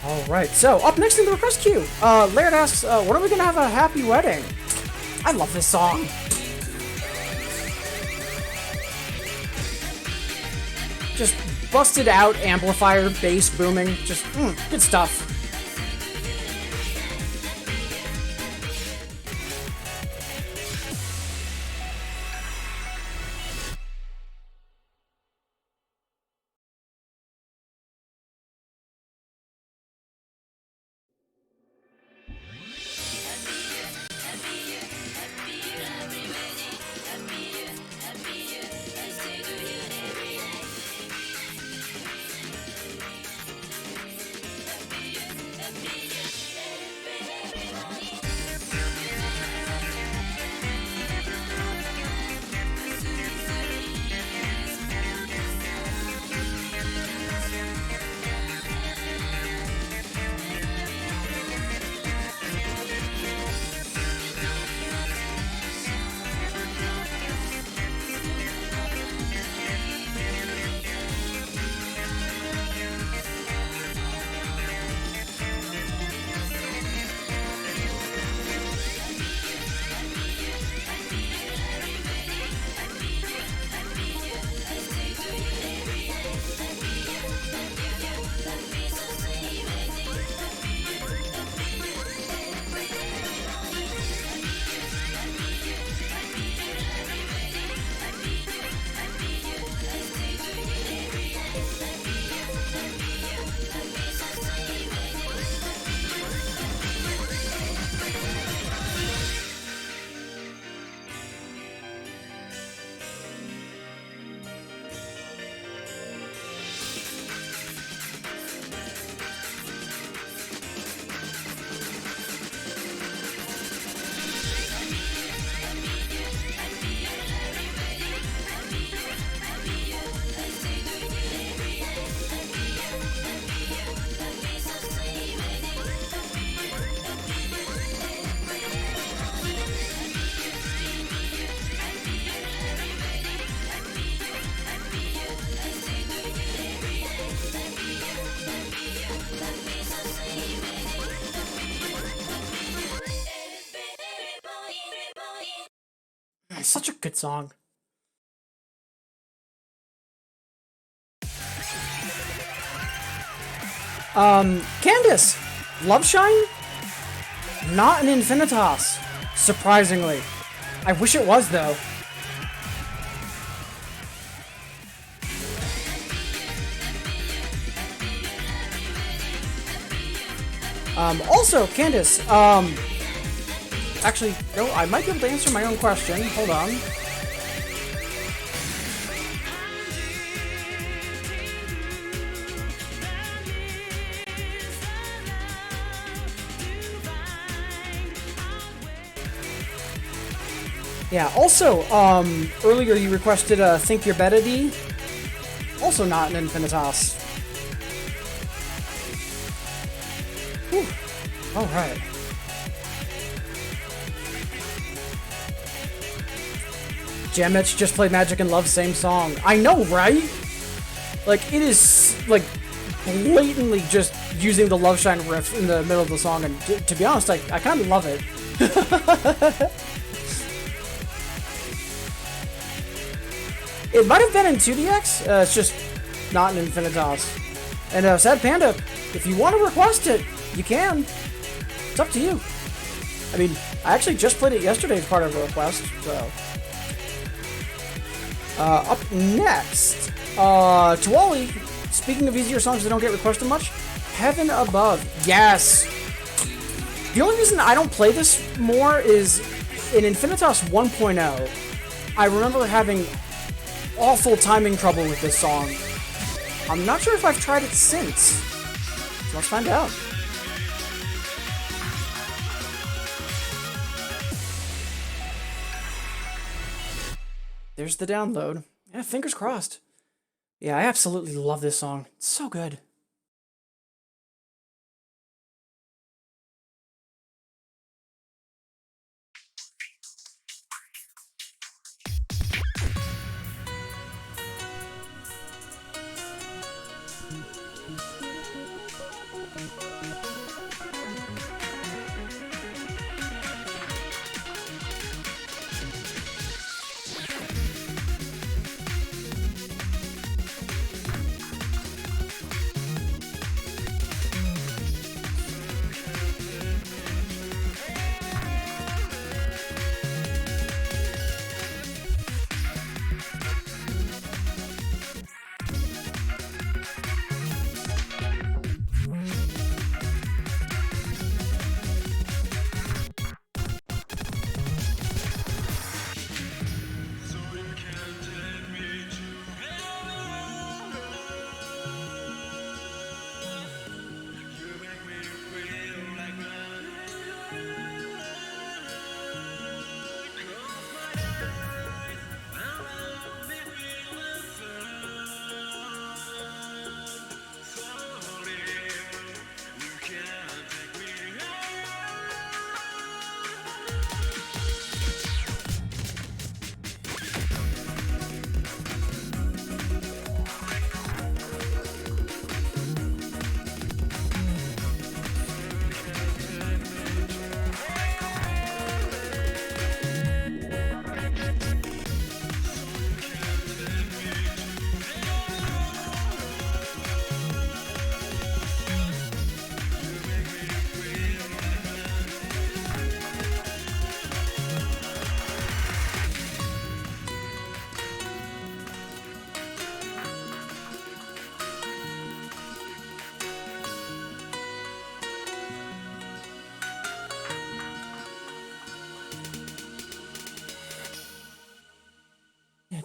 Speaker 1: Alright, so up next in the request queue, Laird asks, when are we gonna have a happy wedding? I love this song. Just busted out amplifier, bass booming, just, good stuff. It's such a good song. Candace! Love Shine? Not an Infinitas, surprisingly. I wish it was, though. Also, Candace, actually, no, I might be able to answer my own question. Hold on. Yeah, also, earlier you requested a Think Your Betity. Also not an Infinitas. Whew. All right. Jamich just played Magic and Love, same song. I know, right? Like, it is, like, blatantly just using the Love Shine riff in the middle of the song, and to be honest, I kind of love it. It might have been in 2DX, it's just not in Infinitas. And Sad Panda, if you want to request it, you can. It's up to you. I mean, I actually just played it yesterday as part of a request, so. Up next, Tuwali, speaking of easier songs that don't get requested much, Heaven Above. Yes! The only reason I don't play this more is in Infinitas 1.0, I remember having awful timing trouble with this song. I'm not sure if I've tried it since. So let's find out. There's the download. Yeah, fingers crossed. Yeah, I absolutely love this song. It's so good.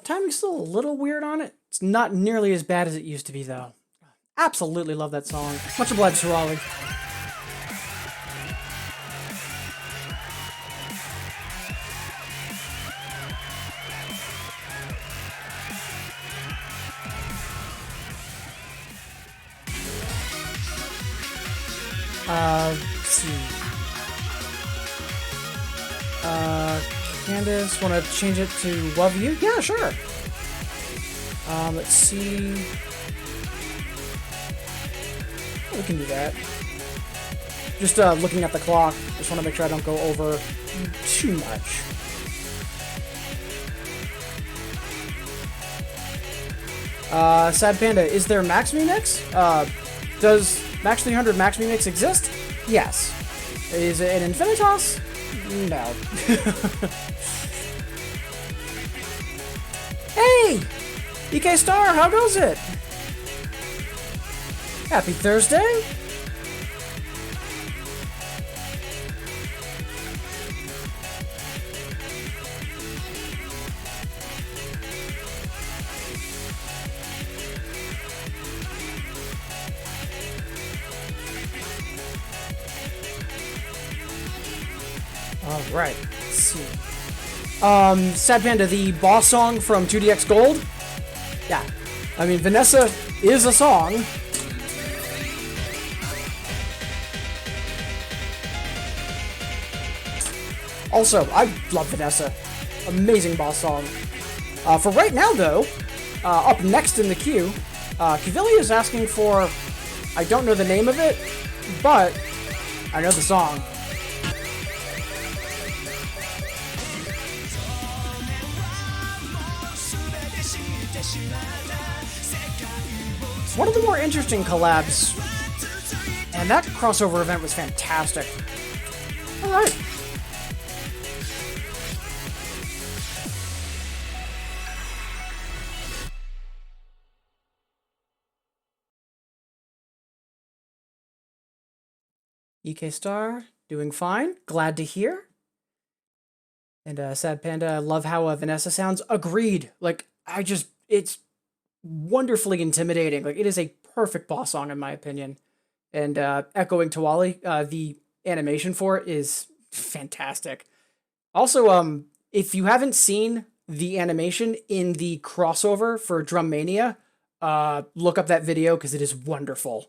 Speaker 1: Timing's still a little weird on it. It's not nearly as bad as it used to be, though. Absolutely love that song. Much obliged to Raleigh. Let's see. Candace, want to change it to Love You? Yeah, sure. Let's see. We can do that. Just looking at the clock. Just want to make sure I don't go over too much. Sad Panda, is there Max Remix? Does Max 300 Max Remix exist? Yes. Is it an Infinitas? No. Hey! EK Star, how goes it? Happy Thursday? Alright, let's see. Sad Panda, the boss song from 2DX Gold? Yeah. I mean, Vanessa is a song. Also, I love Vanessa. Amazing boss song. For right now, though, up next in the queue, Kivilia is asking for, I don't know the name of it, but I know the song. One of the more interesting collabs, and that crossover event was fantastic. Alright. EK Star, doing fine. Glad to hear. And Sad Panda, I love how Vanessa sounds. Agreed. Like, it's wonderfully intimidating. Like, it is a perfect boss song, in my opinion. And echoing Tawali, the animation for it is fantastic. Also, if you haven't seen the animation in the crossover for Drum Mania, look up that video because it is wonderful.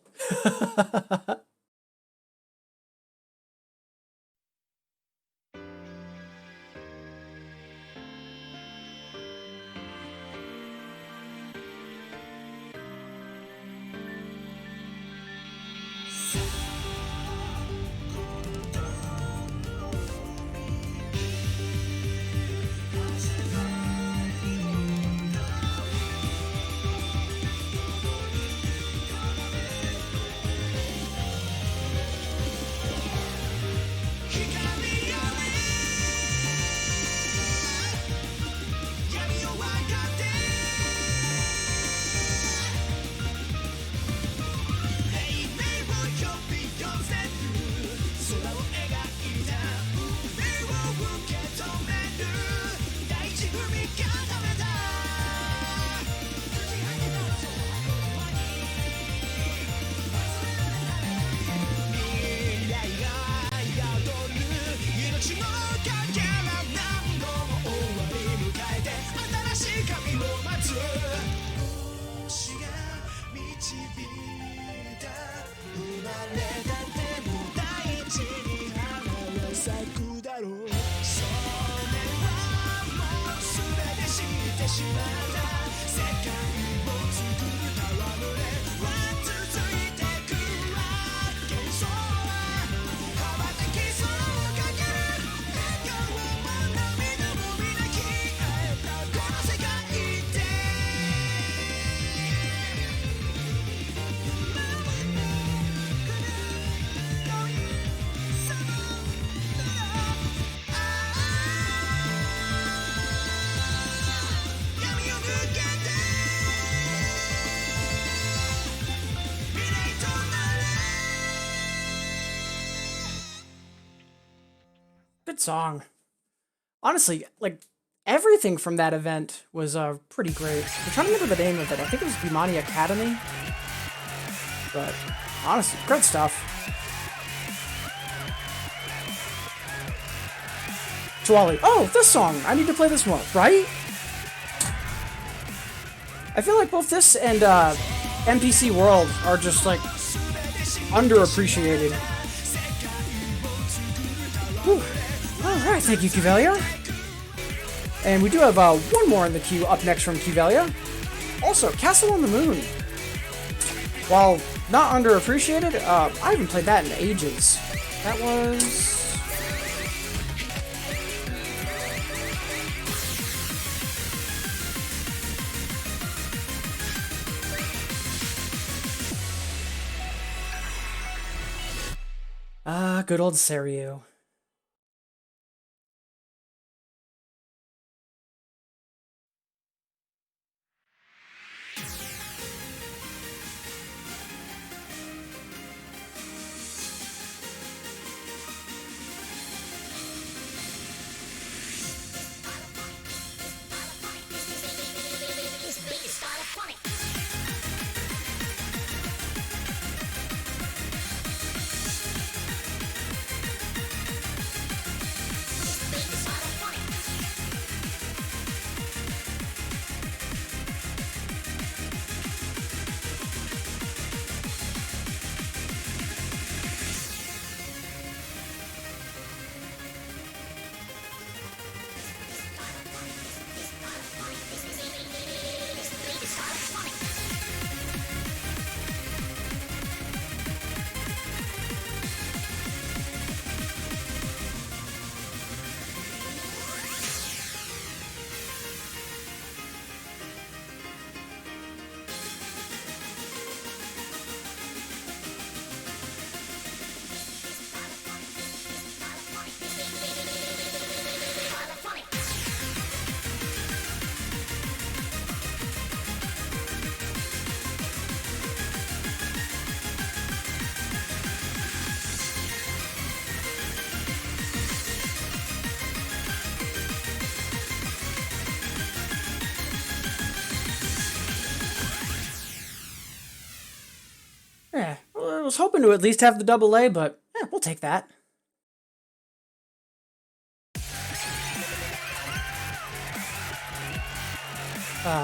Speaker 1: Good song. Honestly, like, everything from that event was pretty great. I'm trying to remember the name of it. I think it was Bimani Academy. But honestly, great stuff. Chwali. Oh, this song. I need to play this more, right? I feel like both this and NPC World are just, like, underappreciated. Whew. Alright, thank you, Kivelia. And we do have one more in the queue up next from Kivelia. Also, Castle on the Moon. While not underappreciated, I haven't played that in ages. That was... good old Seiryu. was hoping to at least have the double A, but we'll take that.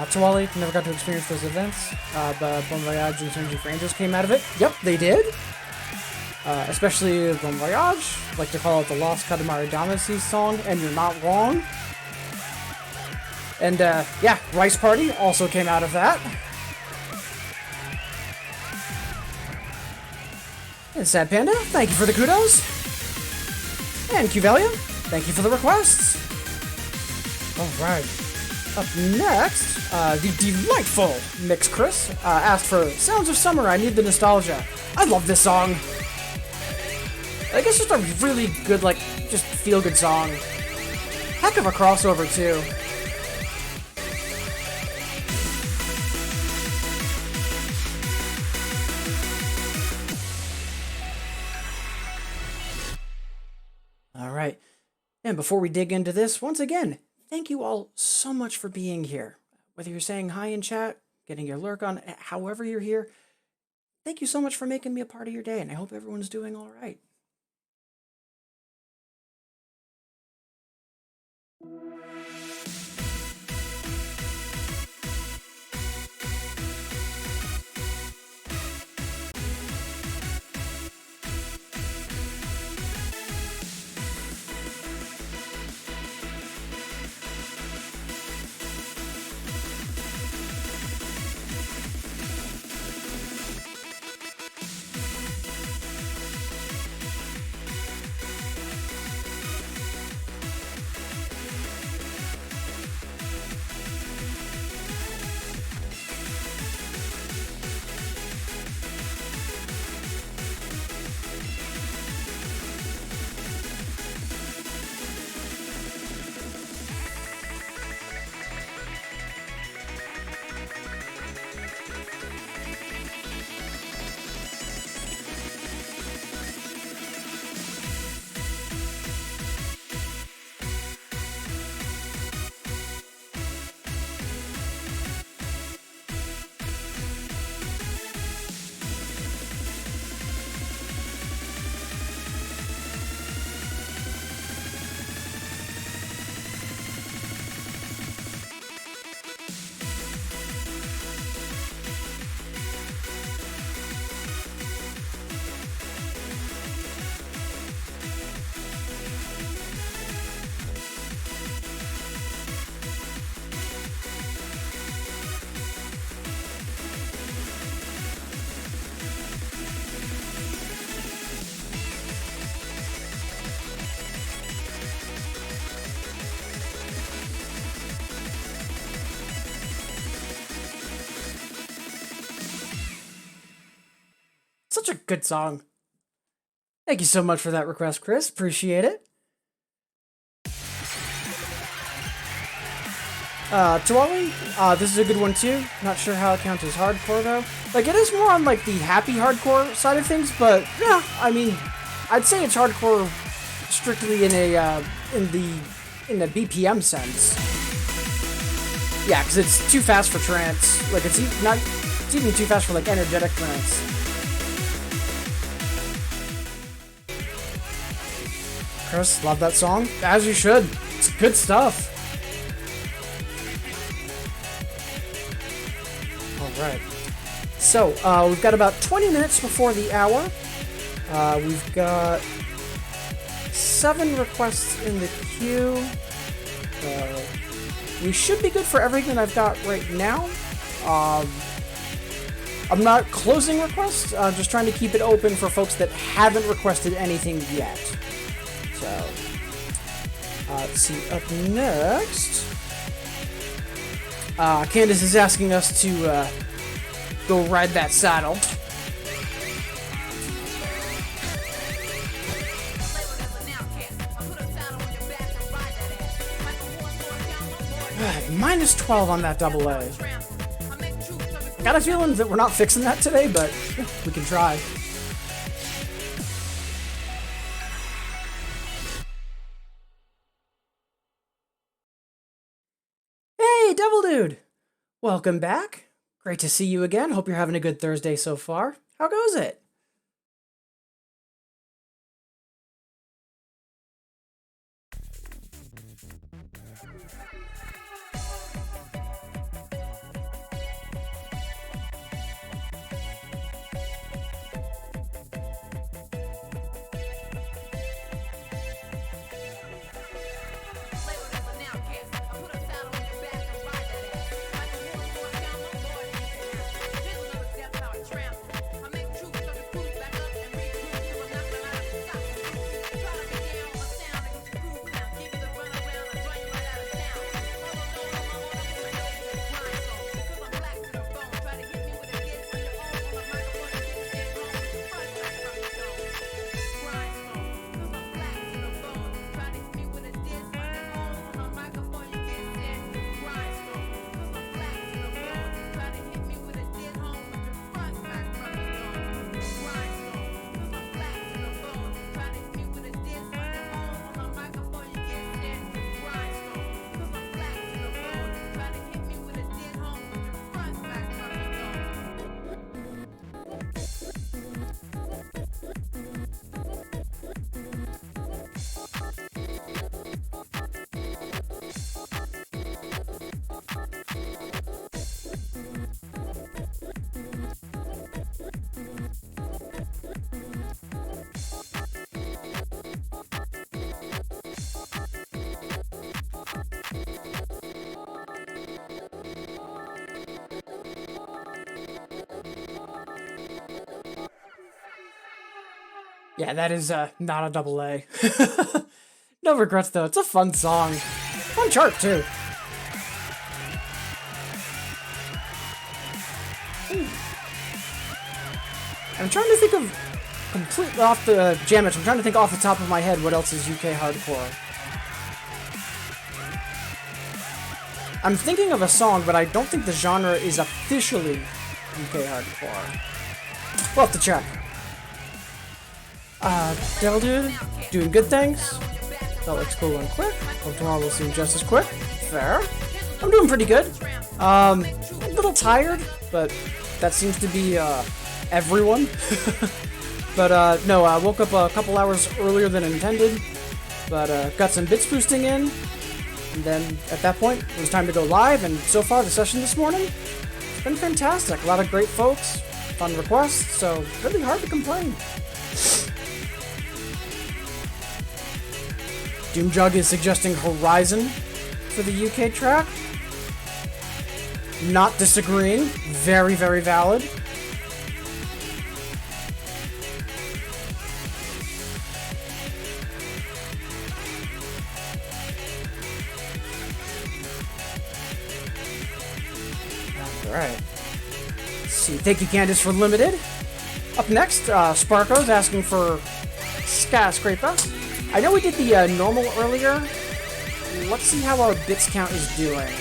Speaker 1: Tawali never got to experience those events, but Bon Voyage and Synergy for Angels came out of it. Yep, they did. Especially Bon Voyage, like to call it the Lost Katamari Damacy song, and you're not wrong. And yeah, Rice Party also came out of that. And Sad Panda, thank you for the kudos. And Qvelia, thank you for the requests. Alright. Up next, the delightful Mix Chris asked for Sounds of Summer, I Need the Nostalgia. I love this song. I guess just a really good, like, just feel-good song. Heck of a crossover, too. Alright, and before we dig into this, once again, thank you all so much for being here. Whether you're saying hi in chat, getting your lurk on, however you're here, thank you so much for making me a part of your day, and I hope everyone's doing alright. Such a good song. Thank you so much for that request, Chris. Appreciate it. Tawali, this is a good one too. Not sure how it counts as hardcore though. Like, it is more on like the happy hardcore side of things, but yeah, I mean, I'd say it's hardcore strictly in a in the BPM sense. Yeah, because it's too fast for trance. Like, it's even too fast for like energetic trance. Chris, love that song. As you should. It's good stuff. Alright. So, we've got about 20 minutes before the hour. We've got 7 requests in the queue. We should be good for everything I've got right now. I'm not closing requests. I'm just trying to keep it open for folks that haven't requested anything yet. So, let's see, up next, Candace is asking us to go ride that saddle. Minus 12 on that double A. Got a feeling that we're not fixing that today, but yeah, we can try. Hey, Devil Dude! Welcome back. Great to see you again. Hope you're having a good Thursday so far. How goes it? Yeah, that is not a double A. No regrets though. It's a fun song. Fun chart too. I'm trying to think of completely off the jam it. I'm trying to think off the top of my head what else is UK hardcore. I'm thinking of a song, but I don't think the genre is officially UK hardcore. We'll have to check. Devil Dude, doing good things. That looks cool and quick. Hope tomorrow will seem just as quick. Fair. I'm doing pretty good. A little tired, but that seems to be everyone. But no, I woke up a couple hours earlier than intended, but got some bits boosting in, and then at that point it was time to go live. And so far the session this morning, it's been fantastic. A lot of great folks, fun requests, so really hard to complain. Doomjug is suggesting Horizon for the UK track. Not disagreeing. Very, very valid. Alright. Let's see. Thank you, Candace, for Limited. Up next, Sparko's asking for Skyscraper. I know we did the normal earlier. Let's see how our bits count is doing.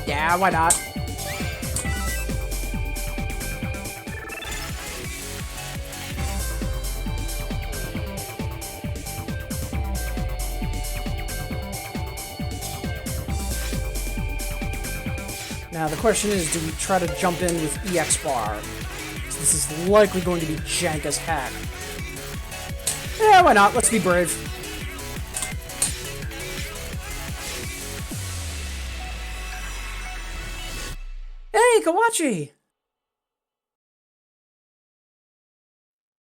Speaker 1: Yeah, why not? Now the question is, do we try to jump in with EX bar? So this is likely going to be jank as heck. Yeah, why not? Let's be brave. Hey, Kawachi!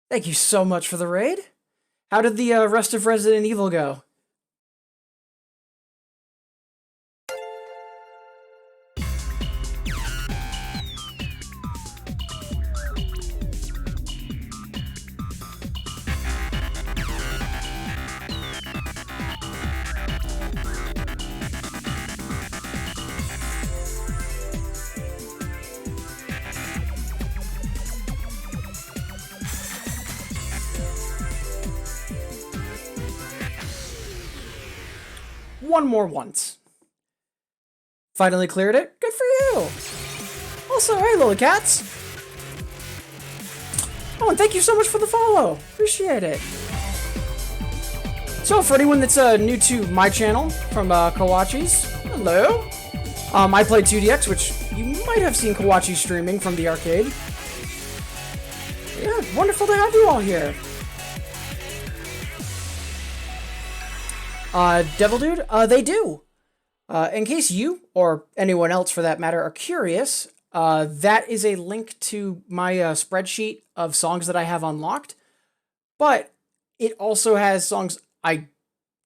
Speaker 1: Thank you so much for the raid. How did the rest of Resident Evil go? One more once. Finally cleared it. Good for you. Also, hey, little cats. Oh, and thank you so much for the follow. Appreciate it. So, for anyone that's new to my channel from Kawachi's, hello. I play 2DX, which you might have seen Kawachi streaming from the arcade. Yeah, wonderful to have you all here. Devil Dude, they do. In case you, or anyone else for that matter, are curious, that is a link to my spreadsheet of songs that I have unlocked. But it also has songs I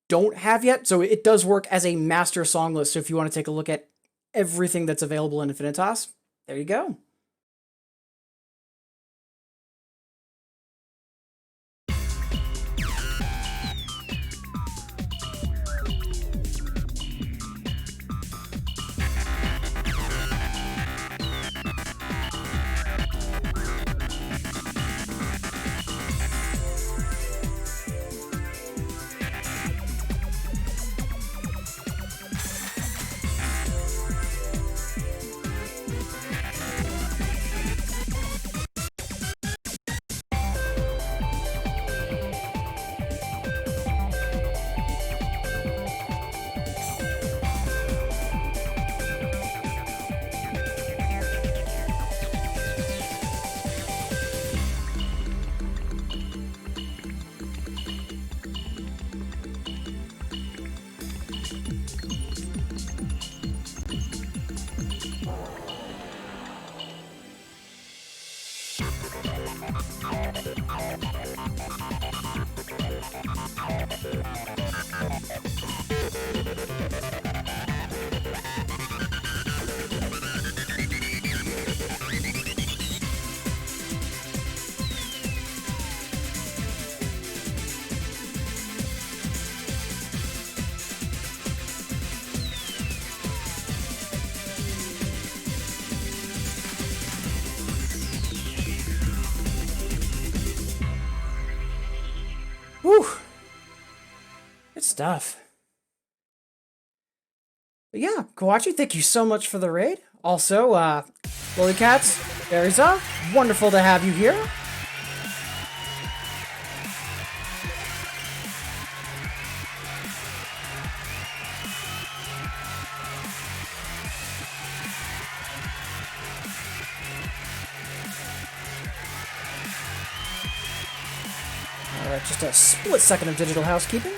Speaker 1: don't have yet, so it does work as a master song list. So if you want to take a look at everything that's available in Infinitas, there you go. Whew. Good stuff. But yeah, Kawachi, thank you so much for the raid. Also, Lilycats, Ariza, wonderful to have you here. Alright, just a split second of digital housekeeping.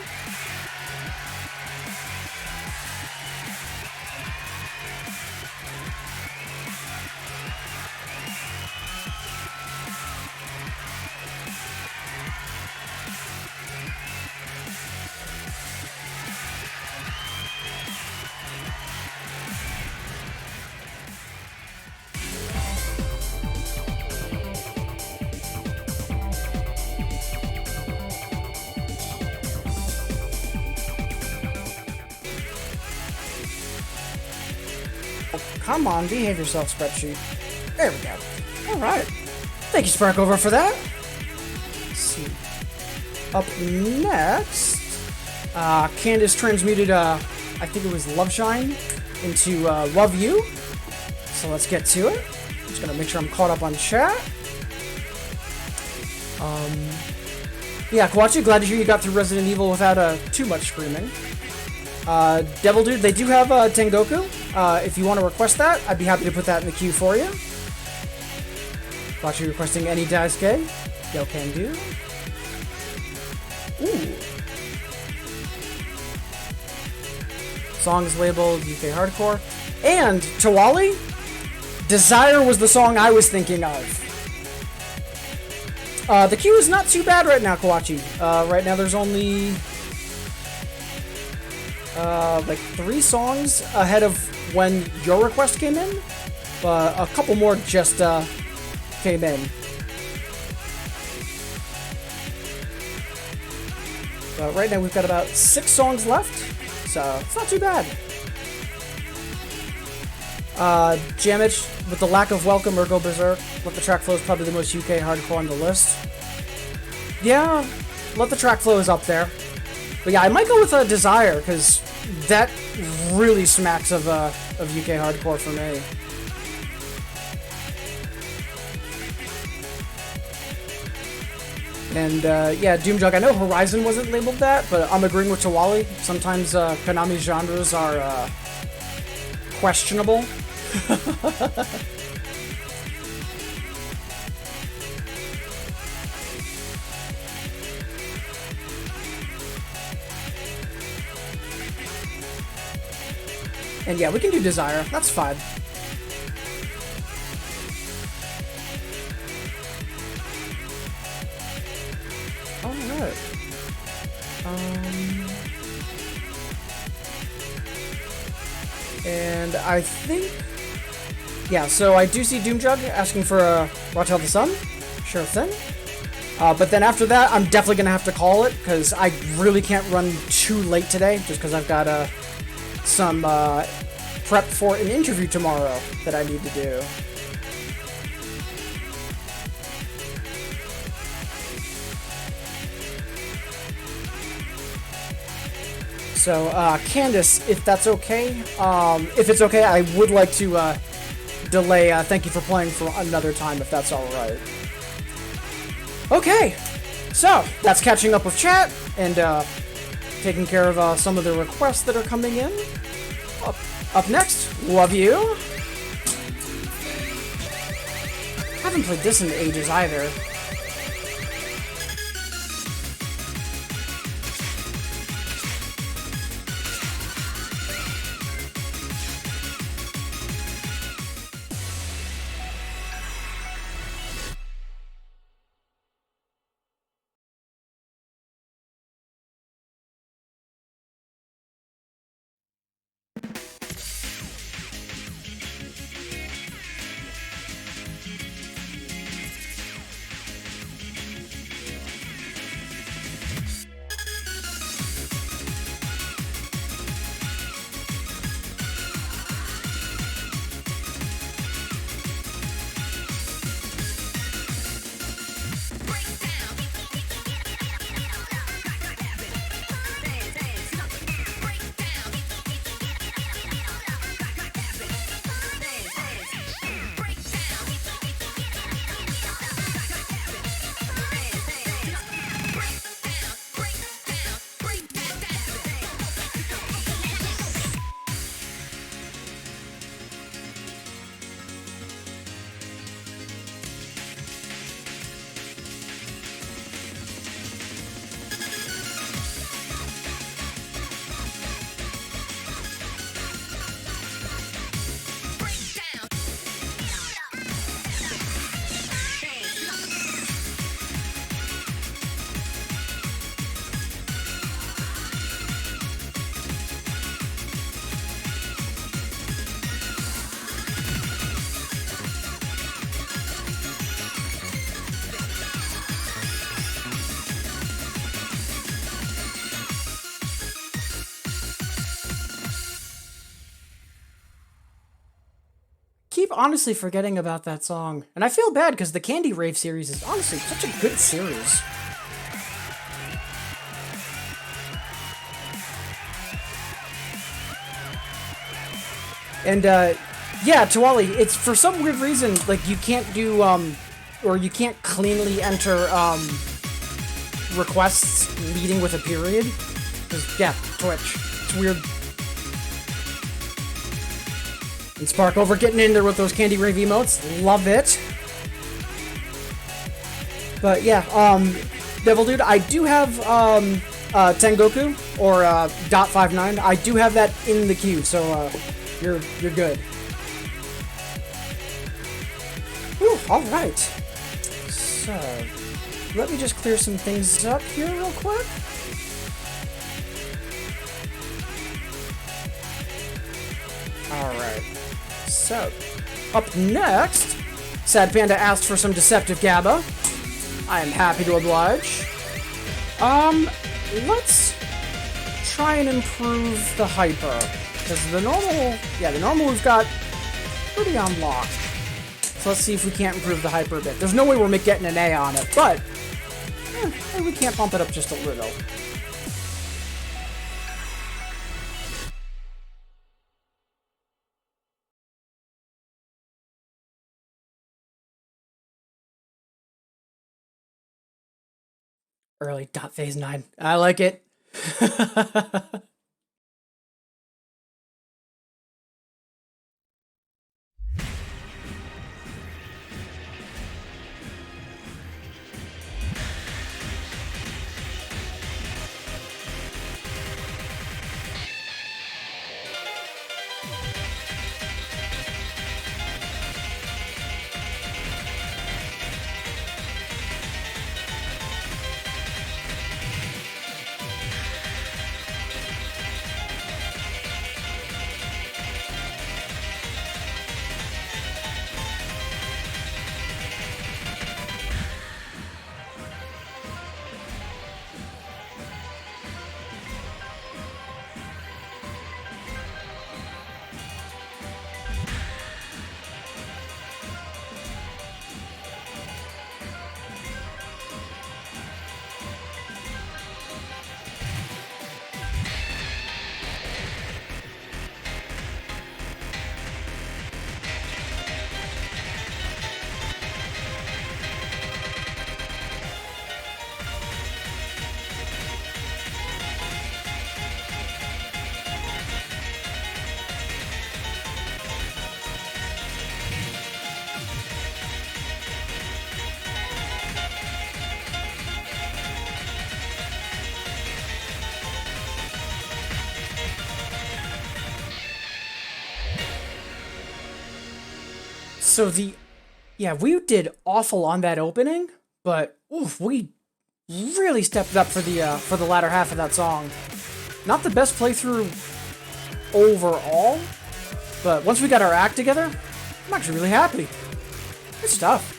Speaker 1: Come on, behave yourself, spreadsheet. There we go. Alright. Thank you, Sparkover, for that. Let's see. Up next, Candace transmuted, I think it was Loveshine into Love You. So let's get to it. I'm just gonna make sure I'm caught up on chat. Yeah, Kawachi, glad to hear you got through Resident Evil without too much screaming. Devil Dude, they do have Tengoku. If you want to request that, I'd be happy to put that in the queue for you. Kawachi requesting any Daisuke. Yo, can do. Ooh. Songs labeled UK Hardcore. And, Tawali, Desire was the song I was thinking of. The queue is not too bad right now, Kawachi. Right now there's only like 3 songs ahead of when your request came in, but a couple more just came in. But right now we've got about 6 songs left, so it's not too bad. Jamage, with the lack of welcome or go berserk, Let the Track Flow is probably the most UK hardcore on the list. Yeah, Let the Track Flow is up there. But yeah, I might go with Desire, because that really smacks of UK hardcore for me. And yeah, Doomjug, I know Horizon wasn't labeled that, but I'm agreeing with Tawali. Sometimes Konami's genres are questionable. And yeah, we can do Desire. That's fine. Alright. And I think... Yeah, so I do see Doomjug asking for a Watch Out the Sun. Sure thing. But then after that, I'm definitely going to have to call it, because I really can't run too late today, just because I've got some prep for an interview tomorrow that I need to do. So, Candace, if that's okay, if it's okay, I would like to delay Thank You for Playing for another time, if that's alright. Okay, so that's catching up with chat and taking care of some of the requests that are coming in. Up next, Love You. Haven't played this in ages either. Keep honestly forgetting about that song. And I feel bad because the Candy Rave series is honestly such a good series. And yeah, Tawali, it's for some weird reason, like you can't do or you can't cleanly enter requests leading with a period. 'Cause, yeah, Twitch. It's weird. And Spark over getting in there with those Candy Rave emotes. Love it. But yeah, Devil Dude, I do have Tengoku or .59. I do have that in the queue, so you're good. Whew, alright. So let me just clear some things up here real quick. Alright. So, up next, Sad Panda asked for some Deceptive GABA. I am happy to oblige. Let's try and improve the hyper. Because the normal we've got pretty on lock. So let's see if we can't improve the hyper a bit. There's no way we're getting an A on it, but maybe we can't bump it up just a little. Early .phase 9. I like it. So we did awful on that opening, but oof, we really stepped up for the latter half of that song. Not the best playthrough overall, but once we got our act together, I'm actually really happy. Good stuff.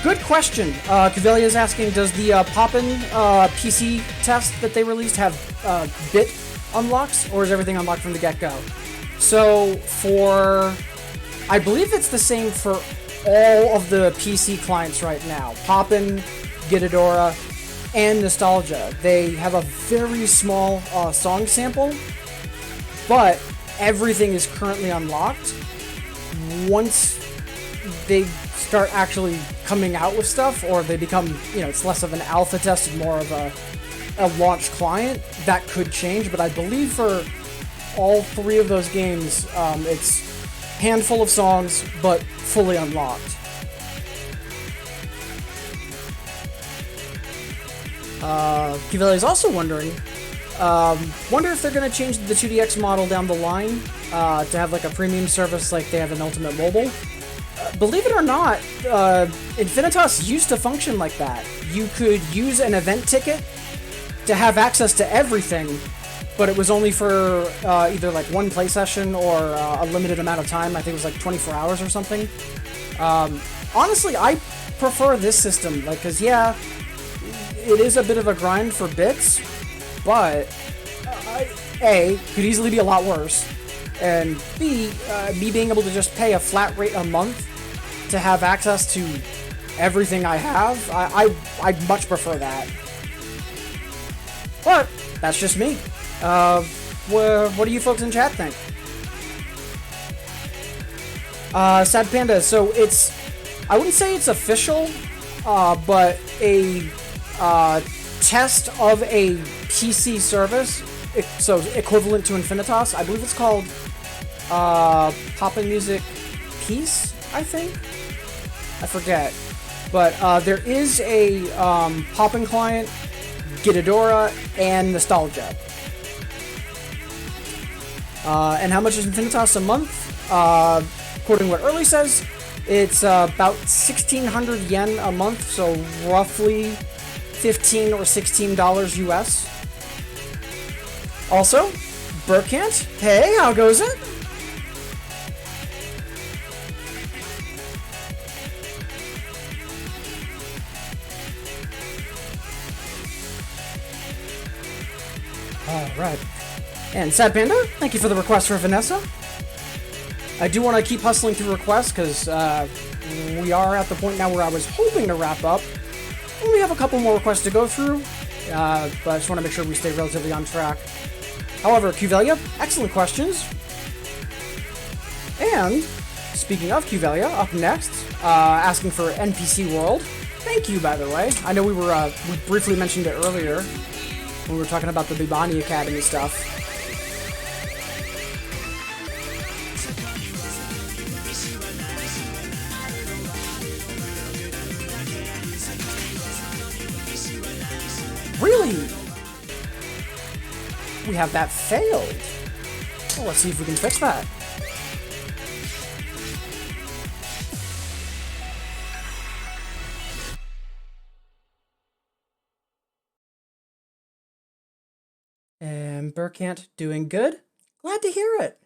Speaker 1: Good question. Cavelia's asking, does the Poppin PC test that they released have bit unlocks, or is everything unlocked from the get-go? So I believe it's the same for all of the PC clients right now. Poppin, Gitadora, and Nostalgia. They have a very small song sample, but everything is currently unlocked. Once they start actually coming out with stuff, or they become, it's less of an alpha test and more of a launch client, that could change. But I believe for all three of those games, it's handful of songs, but fully unlocked. Kivelli is also wondering, wonder if they're going to change the 2DX model down the line to have like a premium service like they have in Ultimate Mobile. Believe it or not, Infinitas used to function like that. You could use an event ticket to have access to everything, but it was only for either like one play session or a limited amount of time. I think it was like 24 hours or something. Honestly, I prefer this system, because it is a bit of a grind for bits, but A, could easily be a lot worse, and B, me being able to just pay a flat rate a month to have access to everything I have, I'd much prefer that. But that's just me. What do you folks in chat think? Sad Panda, so I wouldn't say it's official, but a test of a PC service, so equivalent to Infinitas. I believe it's called Poppin' Music Peace, I think? I forget. But there is a Poppin' client, Gitadora, and Nostalgia. And how much is Infinitas a month? According to what Early says, it's about 1,600 yen a month, so roughly $15 or $16 US. Also, Burkant, hey, how goes it? Alright. And Sad Panda, thank you for the request for Vanessa. I do want to keep hustling through requests, because we are at the point now where I was hoping to wrap up. And we have a couple more requests to go through, but I just want to make sure we stay relatively on track. However, Cuvelia, excellent questions. And, speaking of Cuvelia, up next, asking for NPC World. Thank you, by the way. I know we briefly mentioned it earlier when we were talking about the Bibani Academy stuff. Really? We have that failed. Well, let's see if we can fix that. And Burkant doing good? Glad to hear it.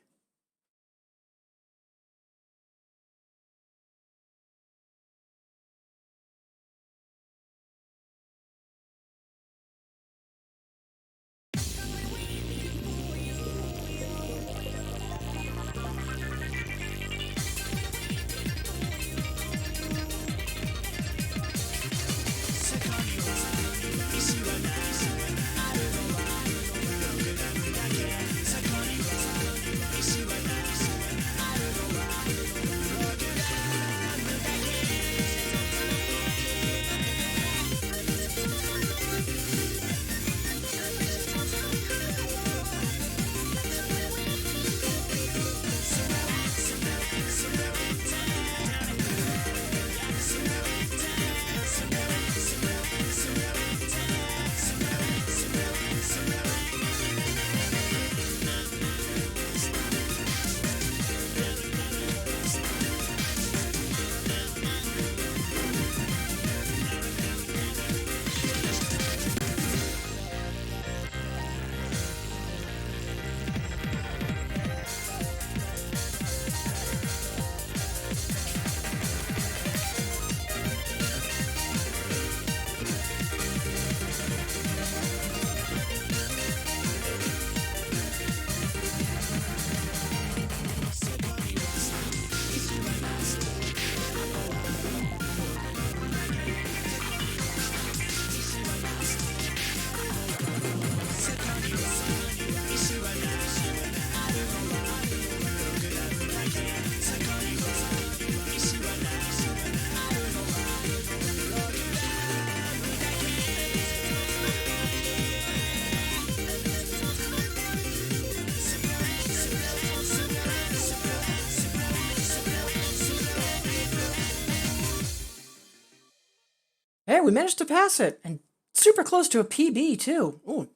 Speaker 1: Hey, we managed to pass it, and super close to a PB, too. Ooh,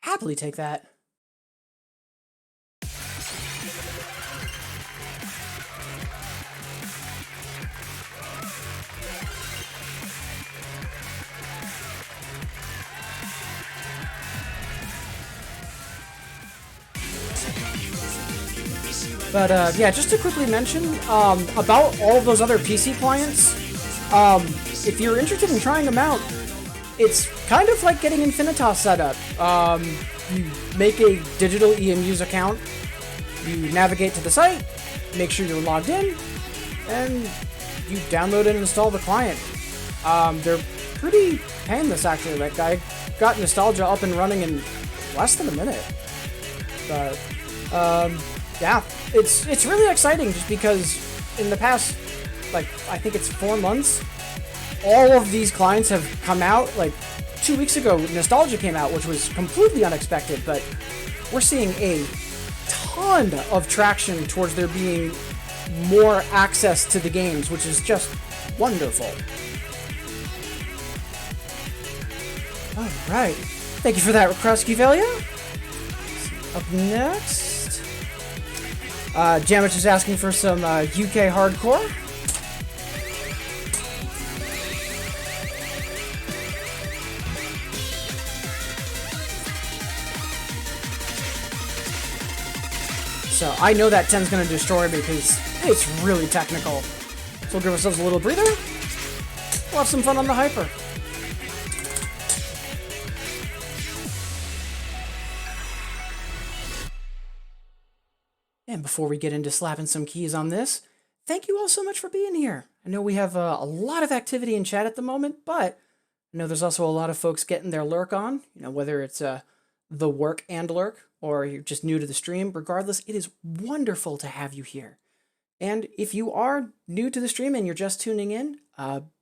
Speaker 1: happily take that. But yeah, just to quickly mention about all of those other PC clients, if you're interested in trying them out, it's kind of like getting Infinitas set up. You make a digital EMU's account, you navigate to the site, make sure you're logged in, and you download and install the client. They're pretty painless, actually. Like, I got Nostalgia up and running in less than a minute. But yeah, it's really exciting just because in the past, like, I think it's 4 months, all of these clients have come out. Like, 2 weeks ago, Nostalgia came out, which was completely unexpected, but we're seeing a ton of traction towards there being more access to the games, which is just wonderful. Alright, thank you for that, Kruskyvelia. Up next, Jamich is asking for some UK hardcore. So I know that 10's going to destroy me because it's really technical. So we'll give ourselves a little breather. We'll have some fun on the hyper. And before we get into slapping some keys on this, thank you all so much for being here. I know we have a lot of activity in chat at the moment, but I know there's also a lot of folks getting their lurk on, you know, whether it's the work and lurk, or you're just new to the stream. Regardless, it is wonderful to have you here. And if you are new to the stream and you're just tuning in,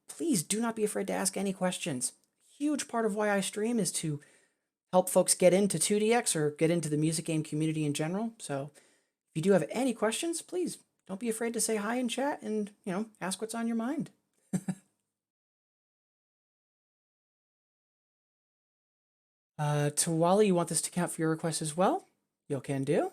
Speaker 1: please do not be afraid to ask any questions. Huge part of why I stream is to help folks get into 2DX or get into the music game community in general. So if you do have any questions, please don't be afraid to say hi in chat and, you know, ask what's on your mind. Tawali, you want this to count for your request as well? You can do.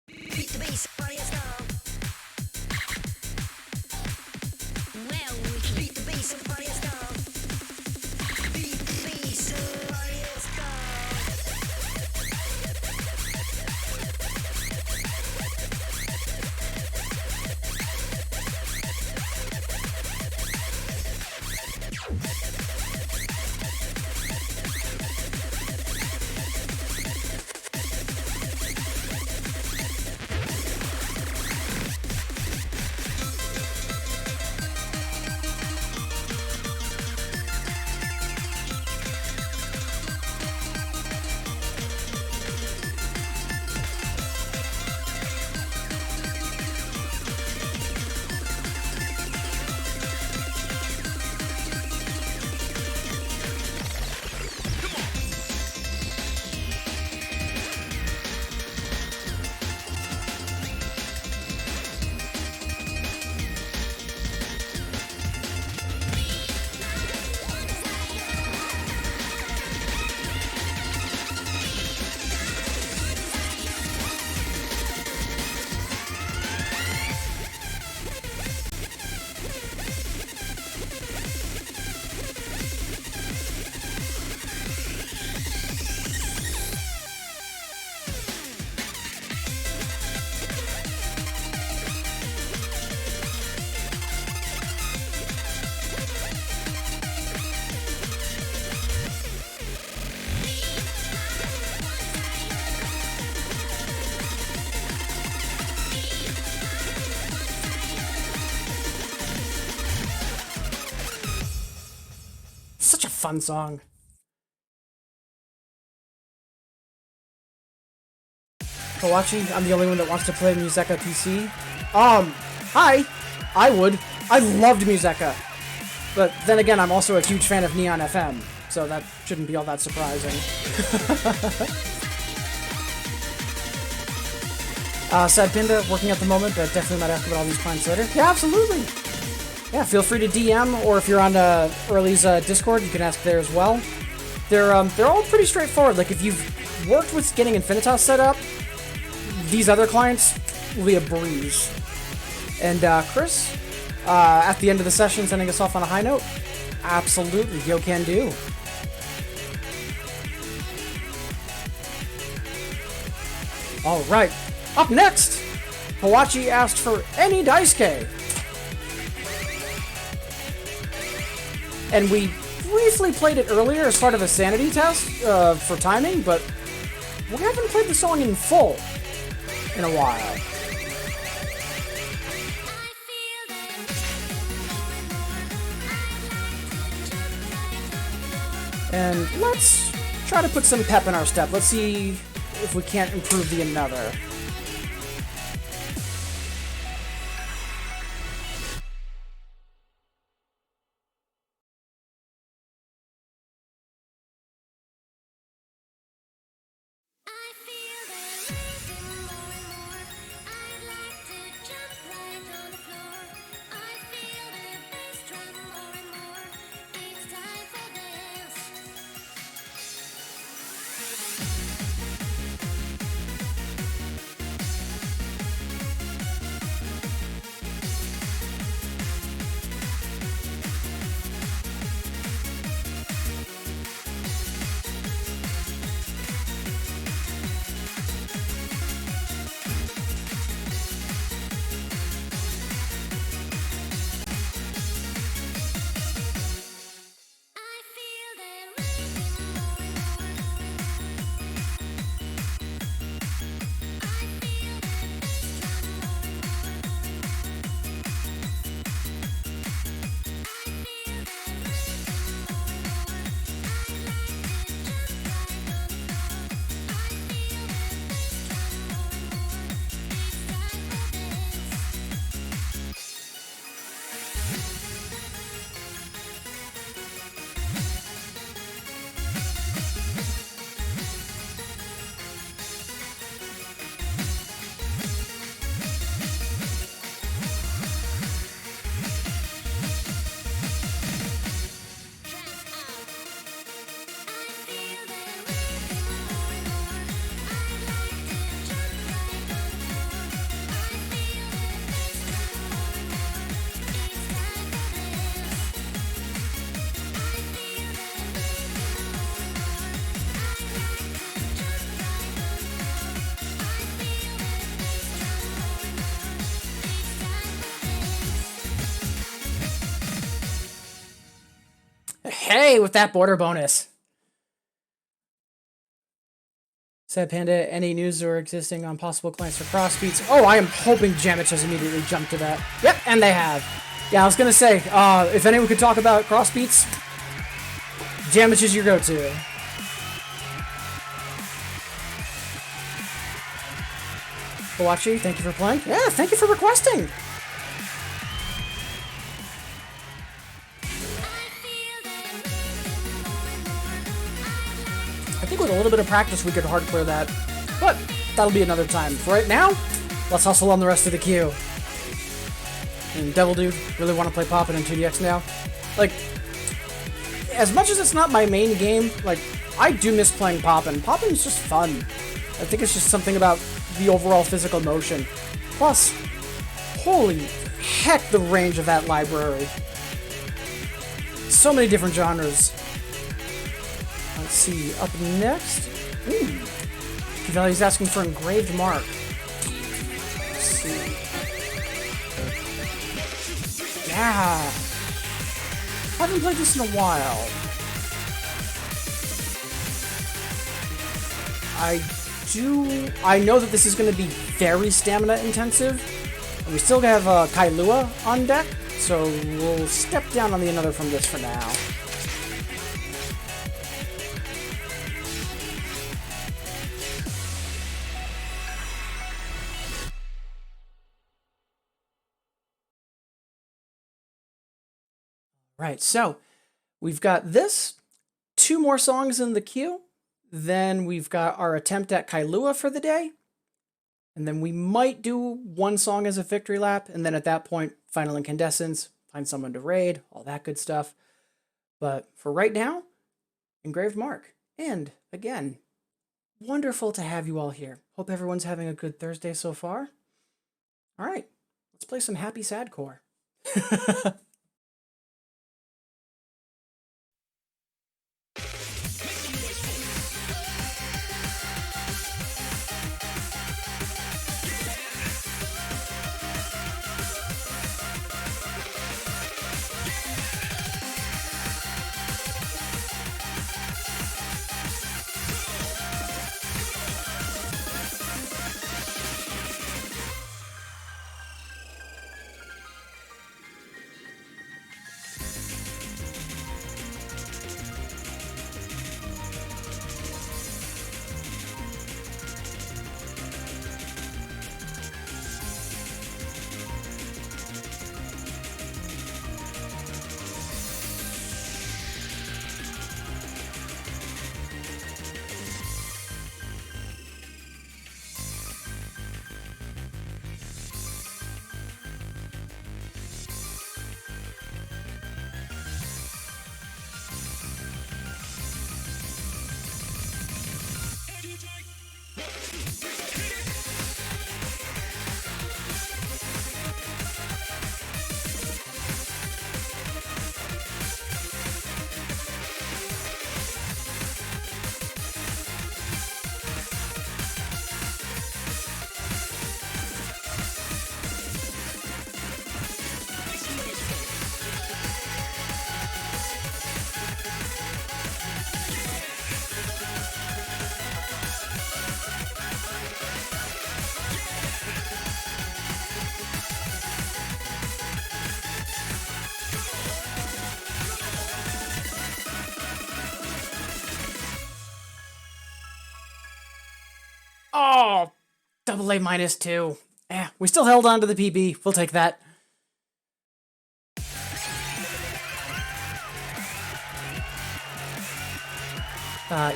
Speaker 2: Beat the bass, party is gone. Well, we can beat the bass and party is gone. Beat the bass and party is
Speaker 1: Such a fun song. Kawachi, I'm the only one that wants to play Museka PC. Hi! I would. I loved Museka. But then again, I'm also a huge fan of Neon FM, so that shouldn't be all that surprising. Sad Pinda, working at the moment, but definitely might ask about all these clients later. Yeah, absolutely. Yeah, feel free to DM, or if you're on Early's Discord, you can ask there as well. They're all pretty straightforward. Like, if you've worked with getting Infinitas set up, these other clients will be a breeze. And Chris, at the end of the session, sending us off on a high note. Absolutely, yo can do. All right, up next, Hawachi asked for any Daisuke. And we briefly played it earlier as part of a sanity test for timing, but we haven't played the song in full in a while. And let's try to put some pep in our step. Let's see if we can't improve the another. Hey, with that border bonus. Said Panda, any news or existing on possible clients for crossbeats? Oh, I am hoping Jamich has immediately jumped to that. Yep, and they have. Yeah, I was gonna say, if anyone could talk about crossbeats, Jamich is your go-to. Kawachi, thank you for playing. Yeah, thank you for requesting. I think with a little bit of practice we could hard clear that, but that'll be another time. For right now, let's hustle on the rest of the queue. And Devil Dude, really want to play Poppin' in 2DX now. Like, as much as it's not my main game, like, I do miss playing Poppin'. Poppin' is just fun. I think it's just something about the overall physical motion. Plus, holy heck, the range of that library. So many different genres. Let's see, up next. Valley's asking for engraved mark. Let's see. Yeah. Haven't played this in a while. I know that this is going to be very stamina intensive. And we still have Kailua on deck, so we'll step down on the another from this for now. Right, so we've got this, 2 more songs in the queue, then we've got our attempt at Kailua for the day, And then we might do one song as a victory lap, and then at that point, final incandescence, find someone to raid, all that good stuff. But for right now, Engraved Mark. And again, wonderful to have you all here. Hope everyone's having a good Thursday so far. All right, let's play some happy sadcore. Oh, double A -2. We still held on to the PB. We'll take that.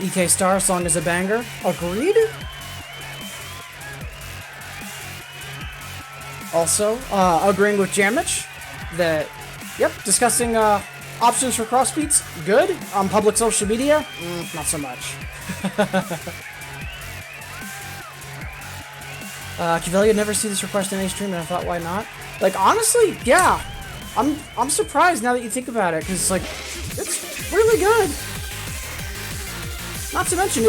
Speaker 1: EK Star, song is a banger. Agreed? Also, agreeing with Jamich that, yep, discussing options for crossbeats, good. On public social media, not so much. Kivelia never see this request in any stream, and I thought, why not? Like, honestly, yeah. I'm surprised now that you think about it, because, like, it's really good. Not to mention,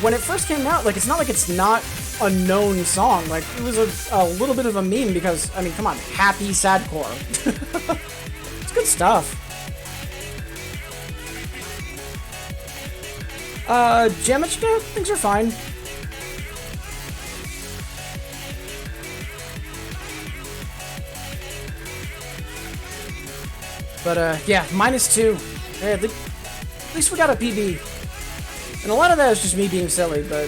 Speaker 1: when it first came out, like, it's not like it's not a known song. Like, it was a little bit of a meme because, I mean, come on, happy sadcore. It's good stuff. Jamich, yeah, things are fine. But, yeah, -2. Hey, at least we got a PB. And a lot of that is just me being silly, but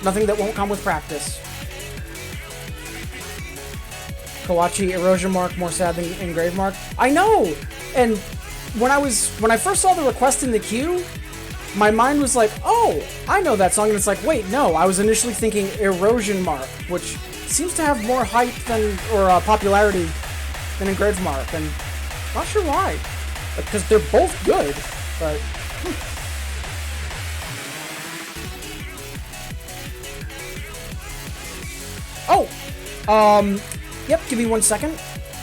Speaker 1: nothing that won't come with practice. Kawachi, Erosion Mark, more sad than Engrave Mark. I know! And when I first saw the request in the queue, my mind was like, oh, I know that song, and it's like, wait, no, I was initially thinking Erosion Mark, which seems to have more hype than, or popularity than Engrave Mark, and not sure why. Because they're both good, but... Oh! Yep, give me 1 second.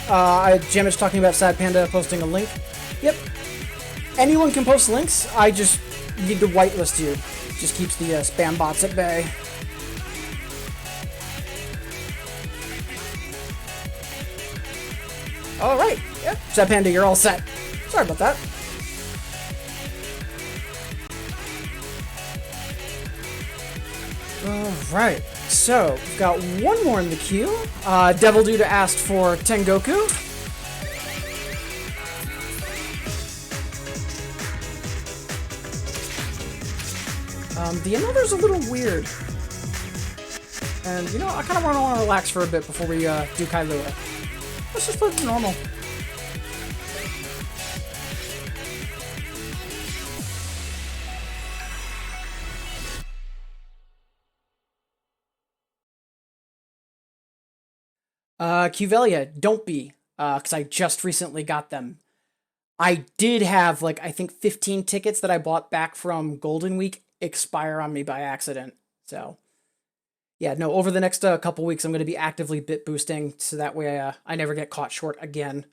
Speaker 1: Jamich talking about Sad Panda posting a link. Yep. Anyone can post links, I just need to whitelist you. Just keeps the spam bots at bay. Alright, yep. Sad Panda, you're all set. Sorry about that. Alright, so we've got one more in the queue. Devil Dude asked for Tengoku. The another's a little weird. And, you know, I kind of want to relax for a bit before we do Kailua. Let's just put it normal. Cuvelia, don't be, because I just recently got them. I did have, like, I think 15 tickets that I bought back from Golden Week expire on me by accident. So, yeah, no, over the next couple weeks, I'm going to be actively bit boosting so that way I never get caught short again.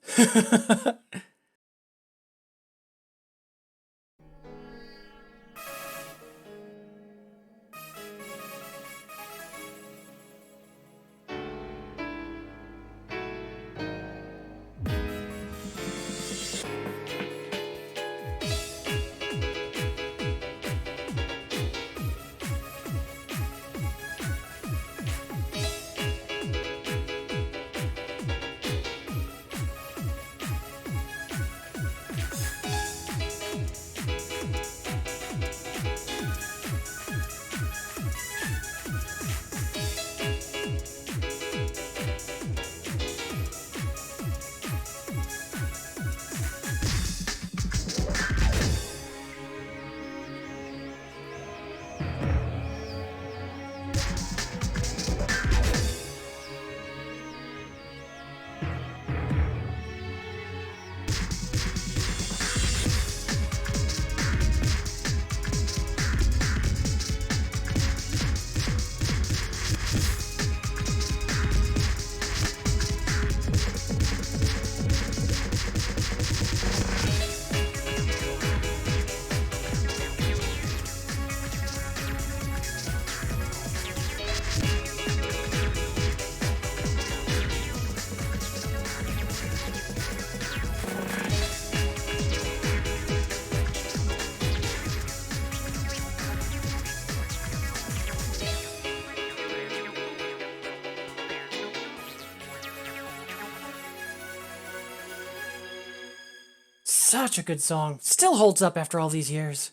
Speaker 1: Such a good song. Still holds up after all these years.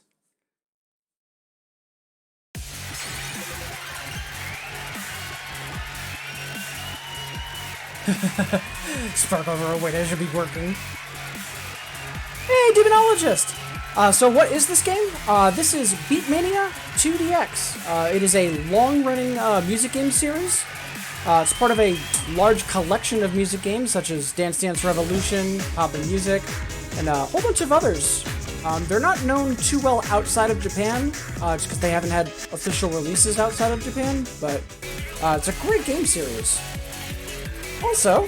Speaker 1: Spark over a window should be working. Hey, Demonologist! So what is this game? This is Beatmania 2DX. It is a long-running music game series. It's part of a large collection of music games such as Dance Dance Revolution, Poppin' Music, and a whole bunch of others. They're not known too well outside of Japan, just because they haven't had official releases outside of Japan, but it's a great game series. Also,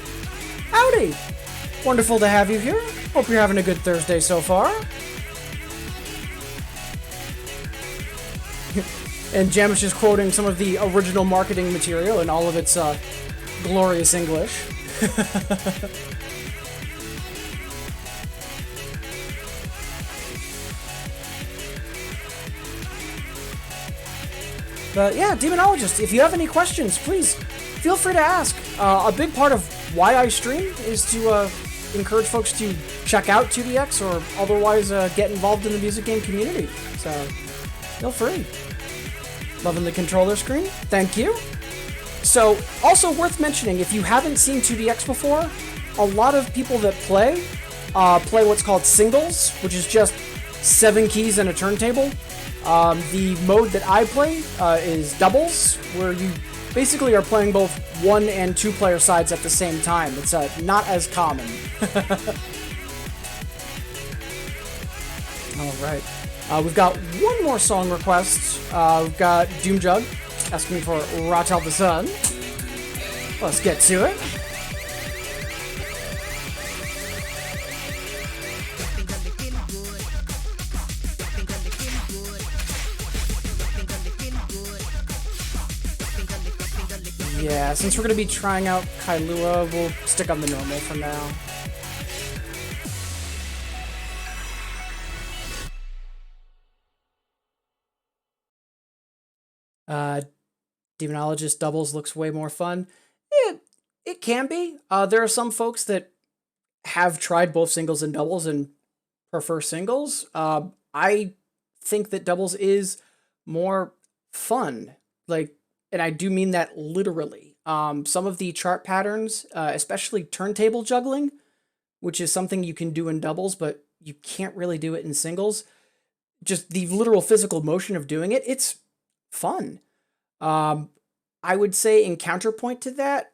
Speaker 1: howdy! Wonderful to have you here. Hope you're having a good Thursday so far. And Jamish is quoting some of the original marketing material in all of its glorious English. But yeah, Demonologist, if you have any questions, please feel free to ask. A big part of why I stream is to encourage folks to check out 2DX or otherwise get involved in the music game community. So feel free. Loving the controller screen? Thank you. So, also worth mentioning, if you haven't seen 2DX before, a lot of people that play what's called singles, which is just 7 keys and a turntable. The mode that I play is doubles, where you basically are playing both 1 and 2 player sides at the same time. It's not as common. Alright. We've got one more song request. We've got Doomjug asking me for Ratel the Sun. Let's get to it. Yeah, since we're going to be trying out Kailua, we'll stick on the normal for now. Demonologist doubles looks way more fun. It can be. There are some folks that have tried both singles and doubles and prefer singles. I think that doubles is more fun. Like, and I do mean that literally. Some of the chart patterns, especially turntable juggling, which is something you can do in doubles, but you can't really do it in singles. Just the literal physical motion of doing it, it's fun. I would say in counterpoint to that,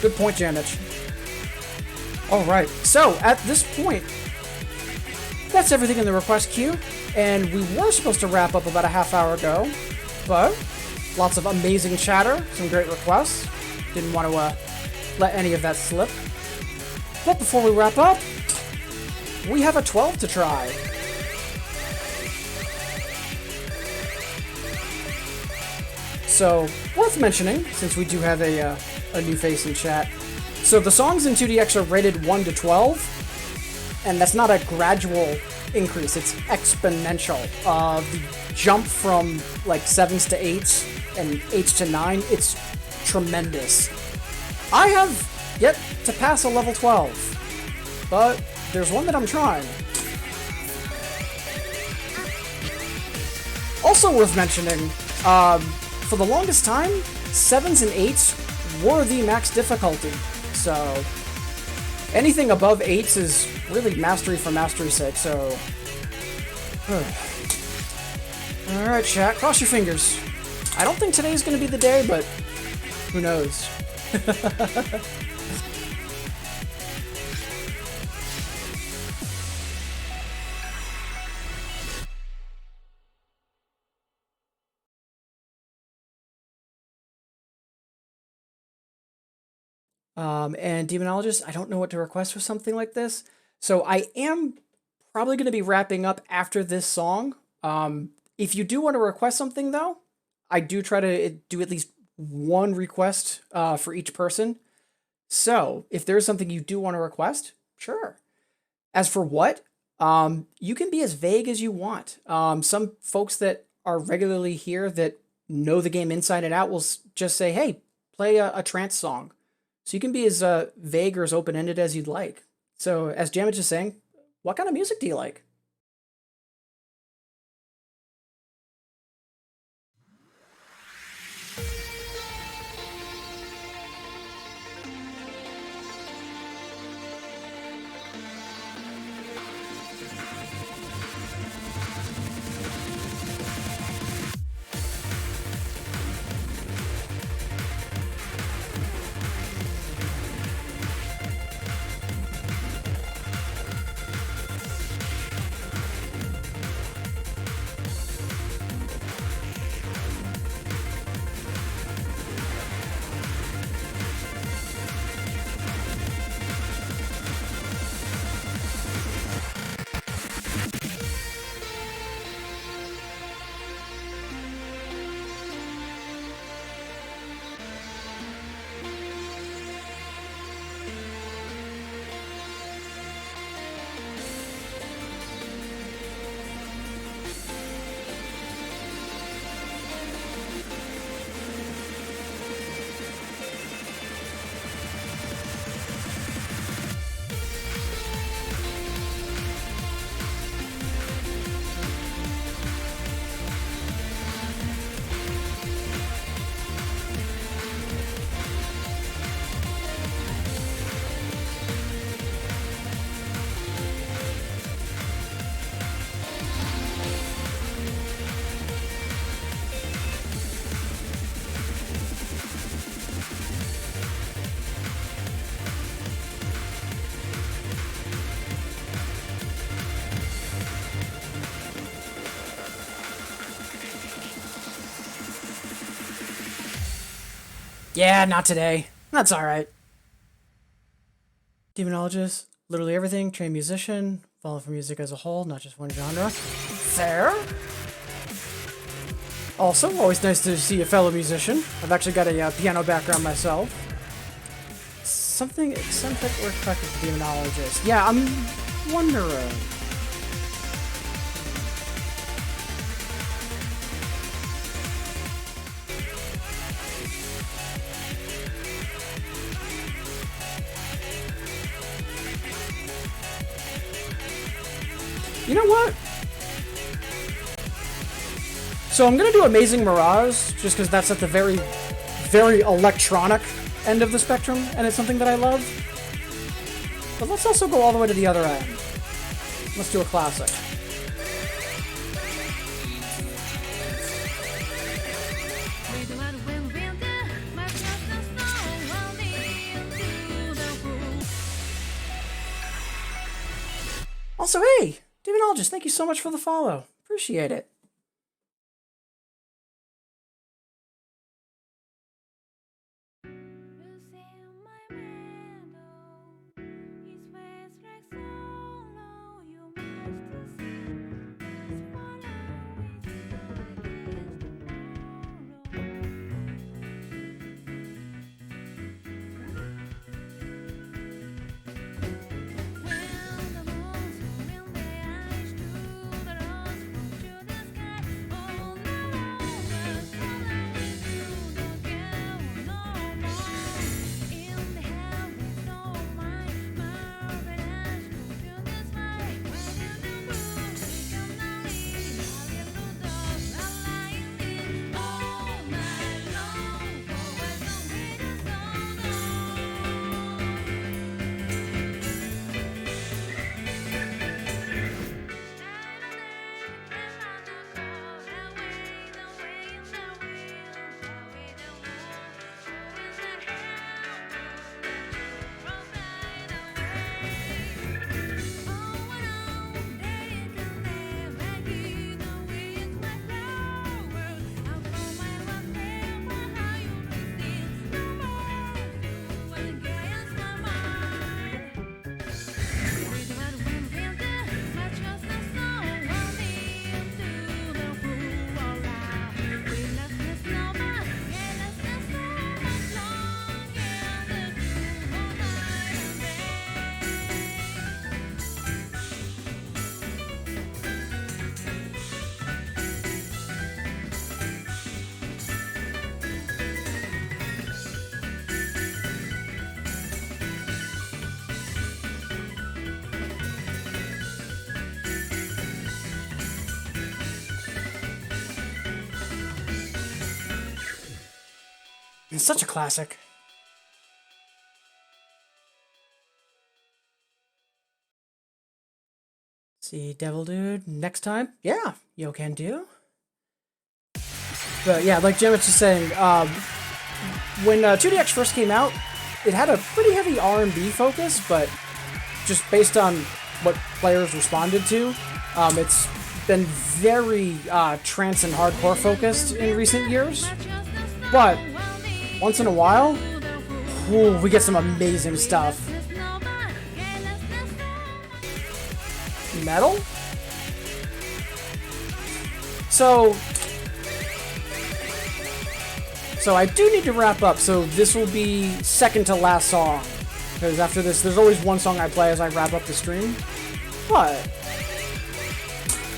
Speaker 1: Good point, Janich. Alright, so at this point, that's everything in the request queue, and we were supposed to wrap up about a half hour ago, but lots of amazing chatter, some great requests. Didn't want to let any of that slip. But before we wrap up, we have a 12 to try. So, worth mentioning, since we do have a new face in chat. So the songs in 2DX are rated 1 to 12, and that's not a gradual increase, it's exponential. The jump from like 7s to 8s and 8s to 9, it's tremendous. I have yet to pass a level 12, but there's one that I'm trying. Also worth mentioning, for the longest time, 7s and 8s were the max difficulty, so anything above 8s is really mastery for mastery's sake, so... Alright, chat, cross your fingers. I don't think today's gonna be the day, but who knows? And Demonologist, I don't know what to request for something like this, so I am probably going to be wrapping up after this song. If you do want to request something, though, I do try to do at least one request for each person. So, if there's something you do want to request, sure. As for what, you can be as vague as you want. Some folks that are regularly here that know the game inside and out will just say, hey, play a trance song. So you can be as vague or as open-ended as you'd like. So, as Jamage is saying, what kind of music do you like? Yeah, not today. That's alright. Demonologist, literally everything, trained musician, follow for music as a whole, not just one genre. Fair. Also, always nice to see a fellow musician. I've actually got a piano background myself. Something eccentric or eclectic to Demonologist. Yeah, I'm wondering. You know what? So I'm gonna do Amazing Mirage, just because that's at the very, very electronic end of the spectrum, and it's something that I love. But let's also go all the way to the other end. Let's do a classic. Also, hey, Demonologist, thank you so much for the follow. Appreciate it. It's such a classic. See, Devil Dude, next time? Yeah, you can do. But yeah, like Jim was just saying, when 2DX first came out, it had a pretty heavy R&B focus, but just based on what players responded to, it's been very trance and hardcore focused in recent years. But once in a while, ooh, we get some amazing stuff. Metal? So I do need to wrap up, so this will be second to last song. Because after this, there's always one song I play as I wrap up the stream. But,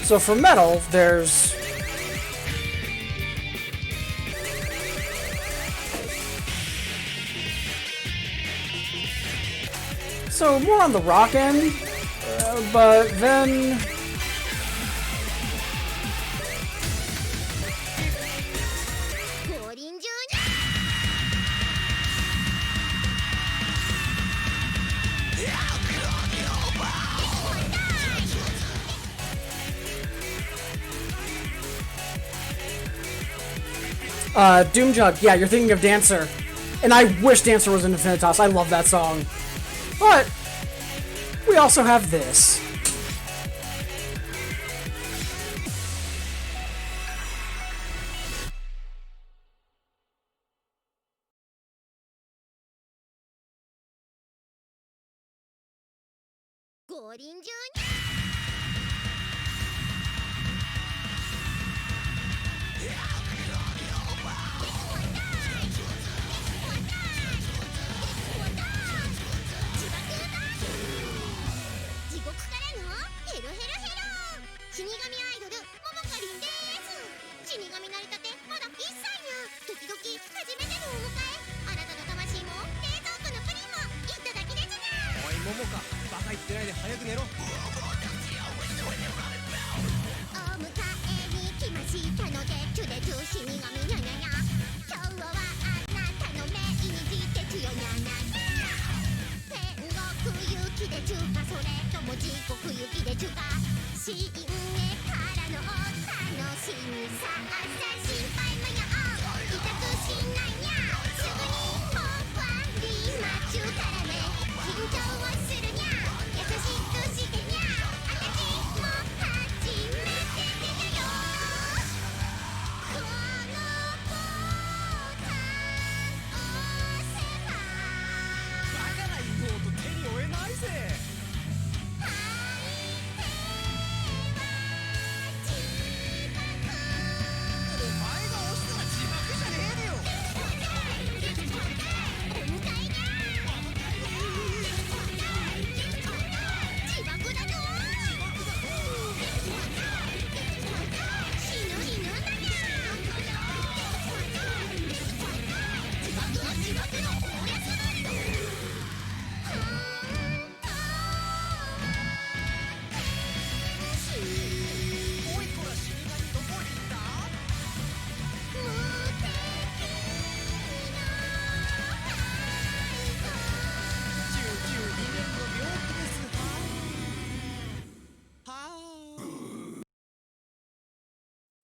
Speaker 1: so for metal, there's... So more on the rock end, but then... Doomjug, yeah, you're thinking of Dancer. And I wish Dancer was in Infinitas, I love that song. But, we also have this.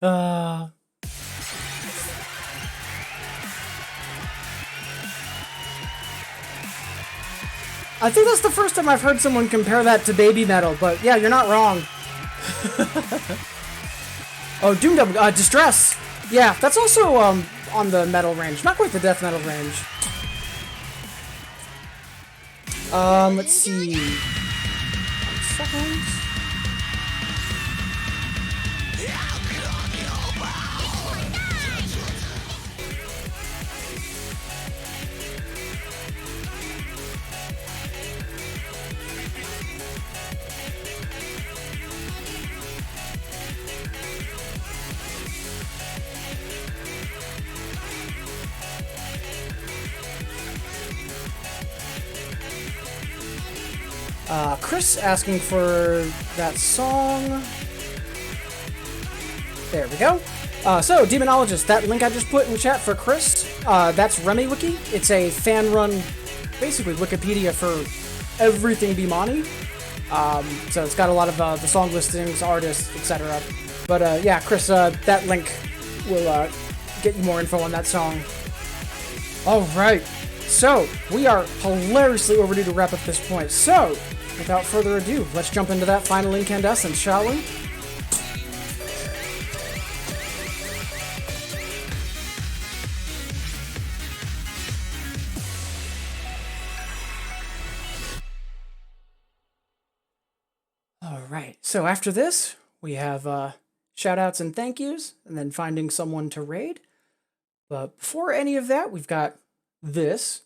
Speaker 1: Uh... I think that's the first time I've heard someone compare that to baby metal, but yeah, you're not wrong. Oh, Doom Double, Distress. Yeah, that's also on the metal range, not quite the death metal range. Let's see. 1 second. Chris asking for that song. There we go. So, Demonologist, that link I just put in chat for Chris, that's RemiWiki. It's a fan-run, basically, Wikipedia for everything Bimani. So it's got a lot of the song listings, artists, etc. But yeah, Chris, that link will get you more info on that song. Alright, so we are hilariously overdue to wrap up this point. So, without further ado, let's jump into that final incandescence, shall we? Alright, so after this, we have shoutouts and thank yous, and then finding someone to raid. But before any of that, we've got this.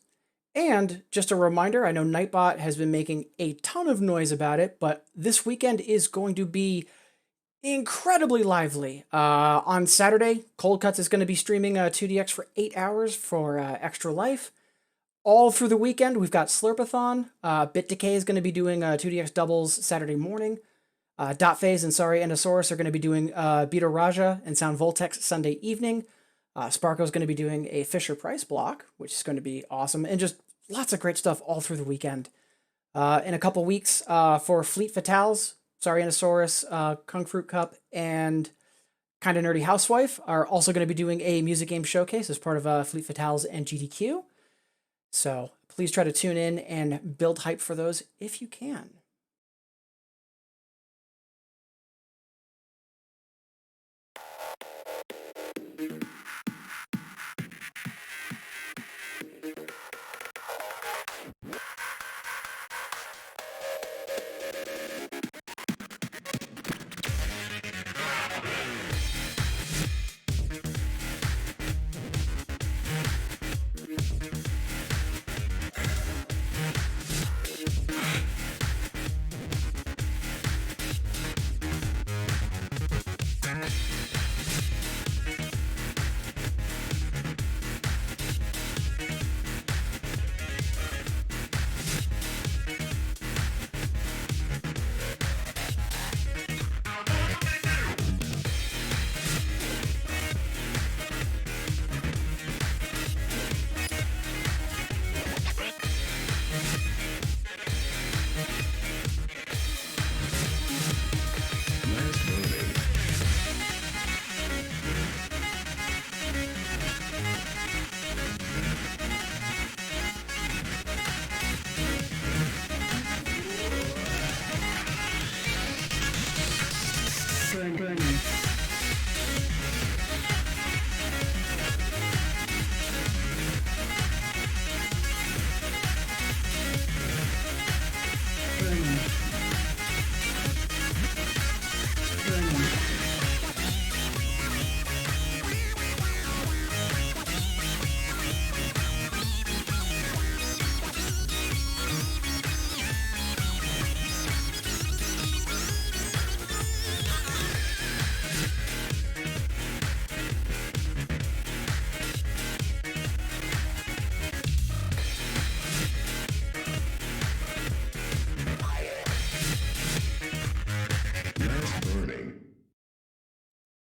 Speaker 1: And just a reminder, I know Nightbot has been making a ton of noise about it, but this weekend is going to be incredibly lively. On Saturday, Cold Cuts is going to be streaming 2DX for 8 hours for Extra Life. All through the weekend, we've got Slurpathon. Bit Decay is going to be doing 2DX doubles Saturday morning. Dot Phase and Sorry Endosaurus are going to be doing Beta Raja and Sound Voltex Sunday evening. Sparko's going to be doing a Fisher Price block, which is going to be awesome, and just lots of great stuff all through the weekend. In a couple weeks, for Fleet Fatales, Sorry Endosaurus, Kung Fruit Cup, and Kinda Nerdy Housewife are also going to be doing a music game showcase as part of Fleet Fatales and GDQ. So please try to tune in and build hype for those if you can.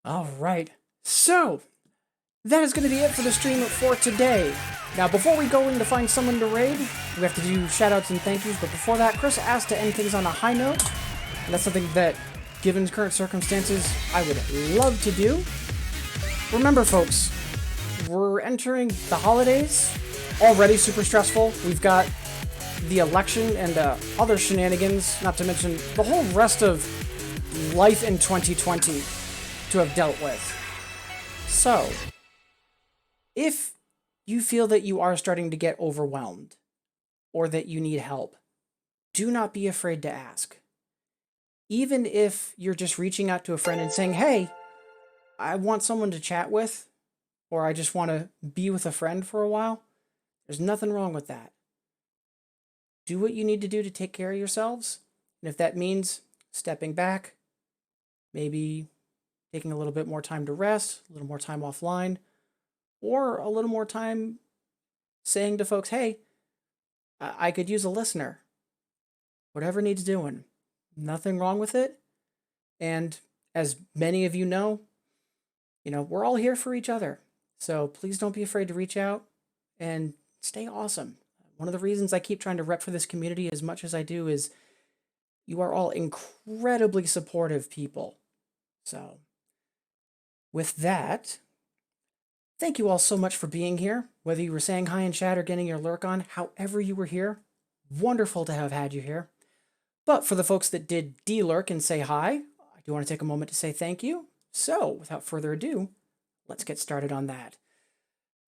Speaker 1: All right, so that is going to be it for the stream for today. Now, before we go in to find someone to raid, we have to do shoutouts and thank yous, but before that, Chris asked to end things on a high note, and that's something that given current circumstances, I would love to do. Remember, folks, we're entering the holidays, already super stressful. We've got the election and other shenanigans, not to mention the whole rest of life in 2020 to have dealt with. So, if you feel that you are starting to get overwhelmed or that you need help, do not be afraid to ask. Even if you're just reaching out to a friend and saying, hey, I want someone to chat with, or I just want to be with a friend for a while, there's nothing wrong with that. Do what you need to do to take care of yourselves. And if that means stepping back, maybe taking a little bit more time to rest, a little more time offline, or a little more time saying to folks, hey, I could use a listener. Whatever needs doing. Nothing wrong with it. And as many of you know, we're all here for each other. So please don't be afraid to reach out and stay awesome. One of the reasons I keep trying to rep for this community as much as I do is you are all incredibly supportive people. So with that, thank you all so much for being here. Whether you were saying hi in chat or getting your lurk on, however you were here, wonderful to have had you here. But for the folks that did de-lurk and say hi, I do want to take a moment to say thank you. So without further ado, let's get started on that.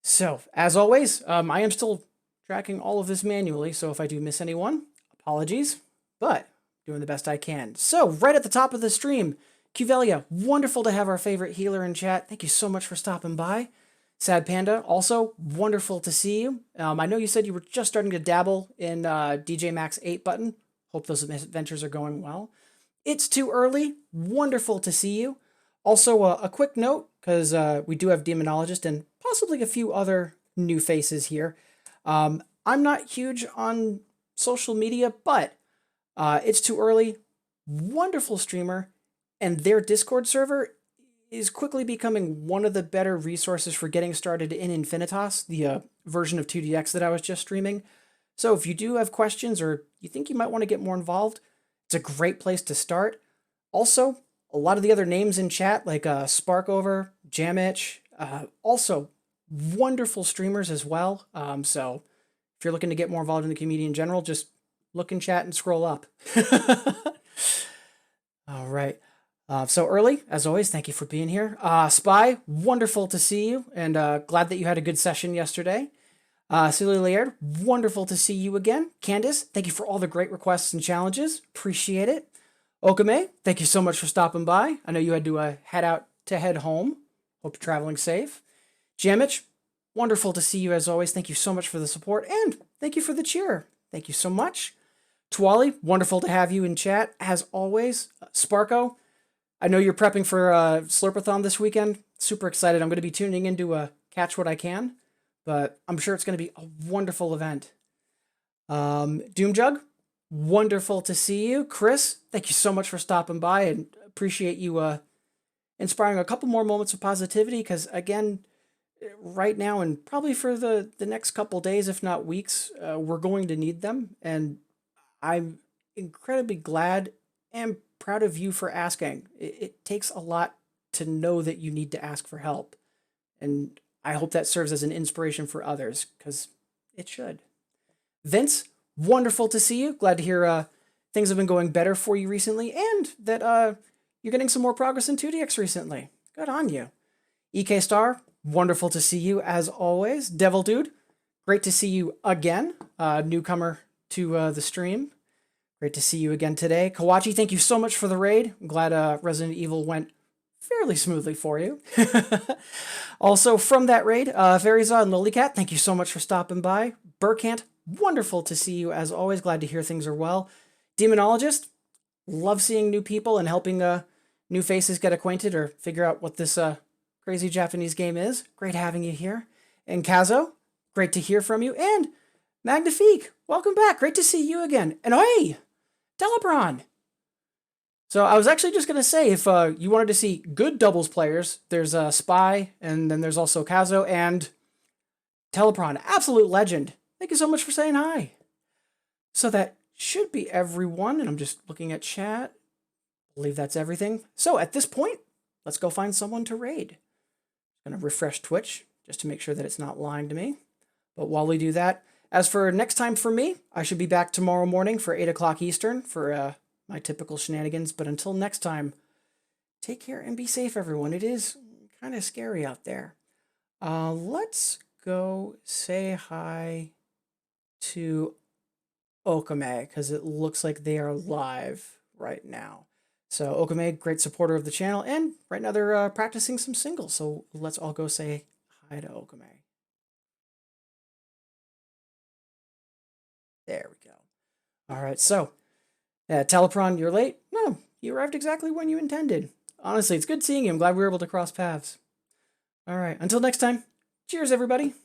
Speaker 1: So as always, I am still tracking all of this manually, so if I do miss anyone, apologies, but doing the best I can. So right at the top of the stream, Cuvelia, wonderful to have our favorite healer in chat. Thank you so much for stopping by. Sad Panda, also wonderful to see you. I know you said you were just starting to dabble in DJ Max 8 button. Hope those adventures are going well. It's too early. Wonderful to see you. Also, a quick note, because we do have Demonologist and possibly a few other new faces here. I'm not huge on social media, but it's too early. Wonderful streamer, and their Discord server is quickly becoming one of the better resources for getting started in Infinitas, the version of 2DX that I was just streaming. So if you do have questions or you think you might want to get more involved, it's a great place to start. Also, a lot of the other names in chat, like Sparkover, Jamich, also wonderful streamers as well. So if you're looking to get more involved in the community in general, just look in chat and scroll up. All right. So early, as always, thank you for being here. Spy, wonderful to see you, and glad that you had a good session yesterday. Celia Laird, wonderful to see you again. Candace, thank you for all the great requests and challenges. Appreciate it. Okame, thank you so much for stopping by. I know you had to head home. Hope you're traveling safe. Jamich, wonderful to see you as always. Thank you so much for the support, and thank you for the cheer. Thank you so much. Twali, wonderful to have you in chat as always. Sparko, I know you're prepping for Slurpathon this weekend. Super excited. I'm going to be tuning in to catch what I can, but I'm sure it's going to be a wonderful event. Doomjug, wonderful to see you. Chris, thank you so much for stopping by, and appreciate you inspiring a couple more moments of positivity, because again, right now and probably for the next couple days, if not weeks, we're going to need them, and I'm incredibly glad and proud of you for asking. It takes a lot to know that you need to ask for help, and I hope that serves as an inspiration for others, because it should. Vince, wonderful to see you. Glad to hear things have been going better for you recently, and that you're getting some more progress in 2DX recently. Good on you. EK Star, wonderful to see you as always. Devil Dude, great to see you again. Newcomer to the stream. Great to see you again today. Kawachi, thank you so much for the raid. I'm glad Resident Evil went fairly smoothly for you. Also from that raid, Fairyza and Lilycat, thank you so much for stopping by. Burkant, wonderful to see you as always. Glad to hear things are well. Demonologist, love seeing new people and helping new faces get acquainted or figure out what this crazy Japanese game is. Great having you here. And Kazo, great to hear from you. And Magnifique, welcome back. Great to see you again. And hey, Telebron. So I was actually just going to say, if you wanted to see good doubles players, there's Spy, and then there's also Kazo and Telepron. Absolute legend. Thank you so much for saying hi. So that should be everyone, and I'm just looking at chat. believe that's everything. So at this point, let's go find someone to raid. I'm going to refresh Twitch just to make sure that it's not lying to me. But while we do that, as for next time for me, I should be back tomorrow morning for 8 o'clock Eastern for my typical shenanigans. But until next time, take care and be safe, everyone. It is kind of scary out there. Let's go say hi to Okame, because it looks like they are live right now. So Okame, great supporter of the channel, and right now they're practicing some singles. So let's all go say hi to Okame. There we go. All right, so Telepron, you're late. No, you arrived exactly when you intended. Honestly, it's good seeing you. I'm glad we were able to cross paths. All right, until next time, cheers, everybody.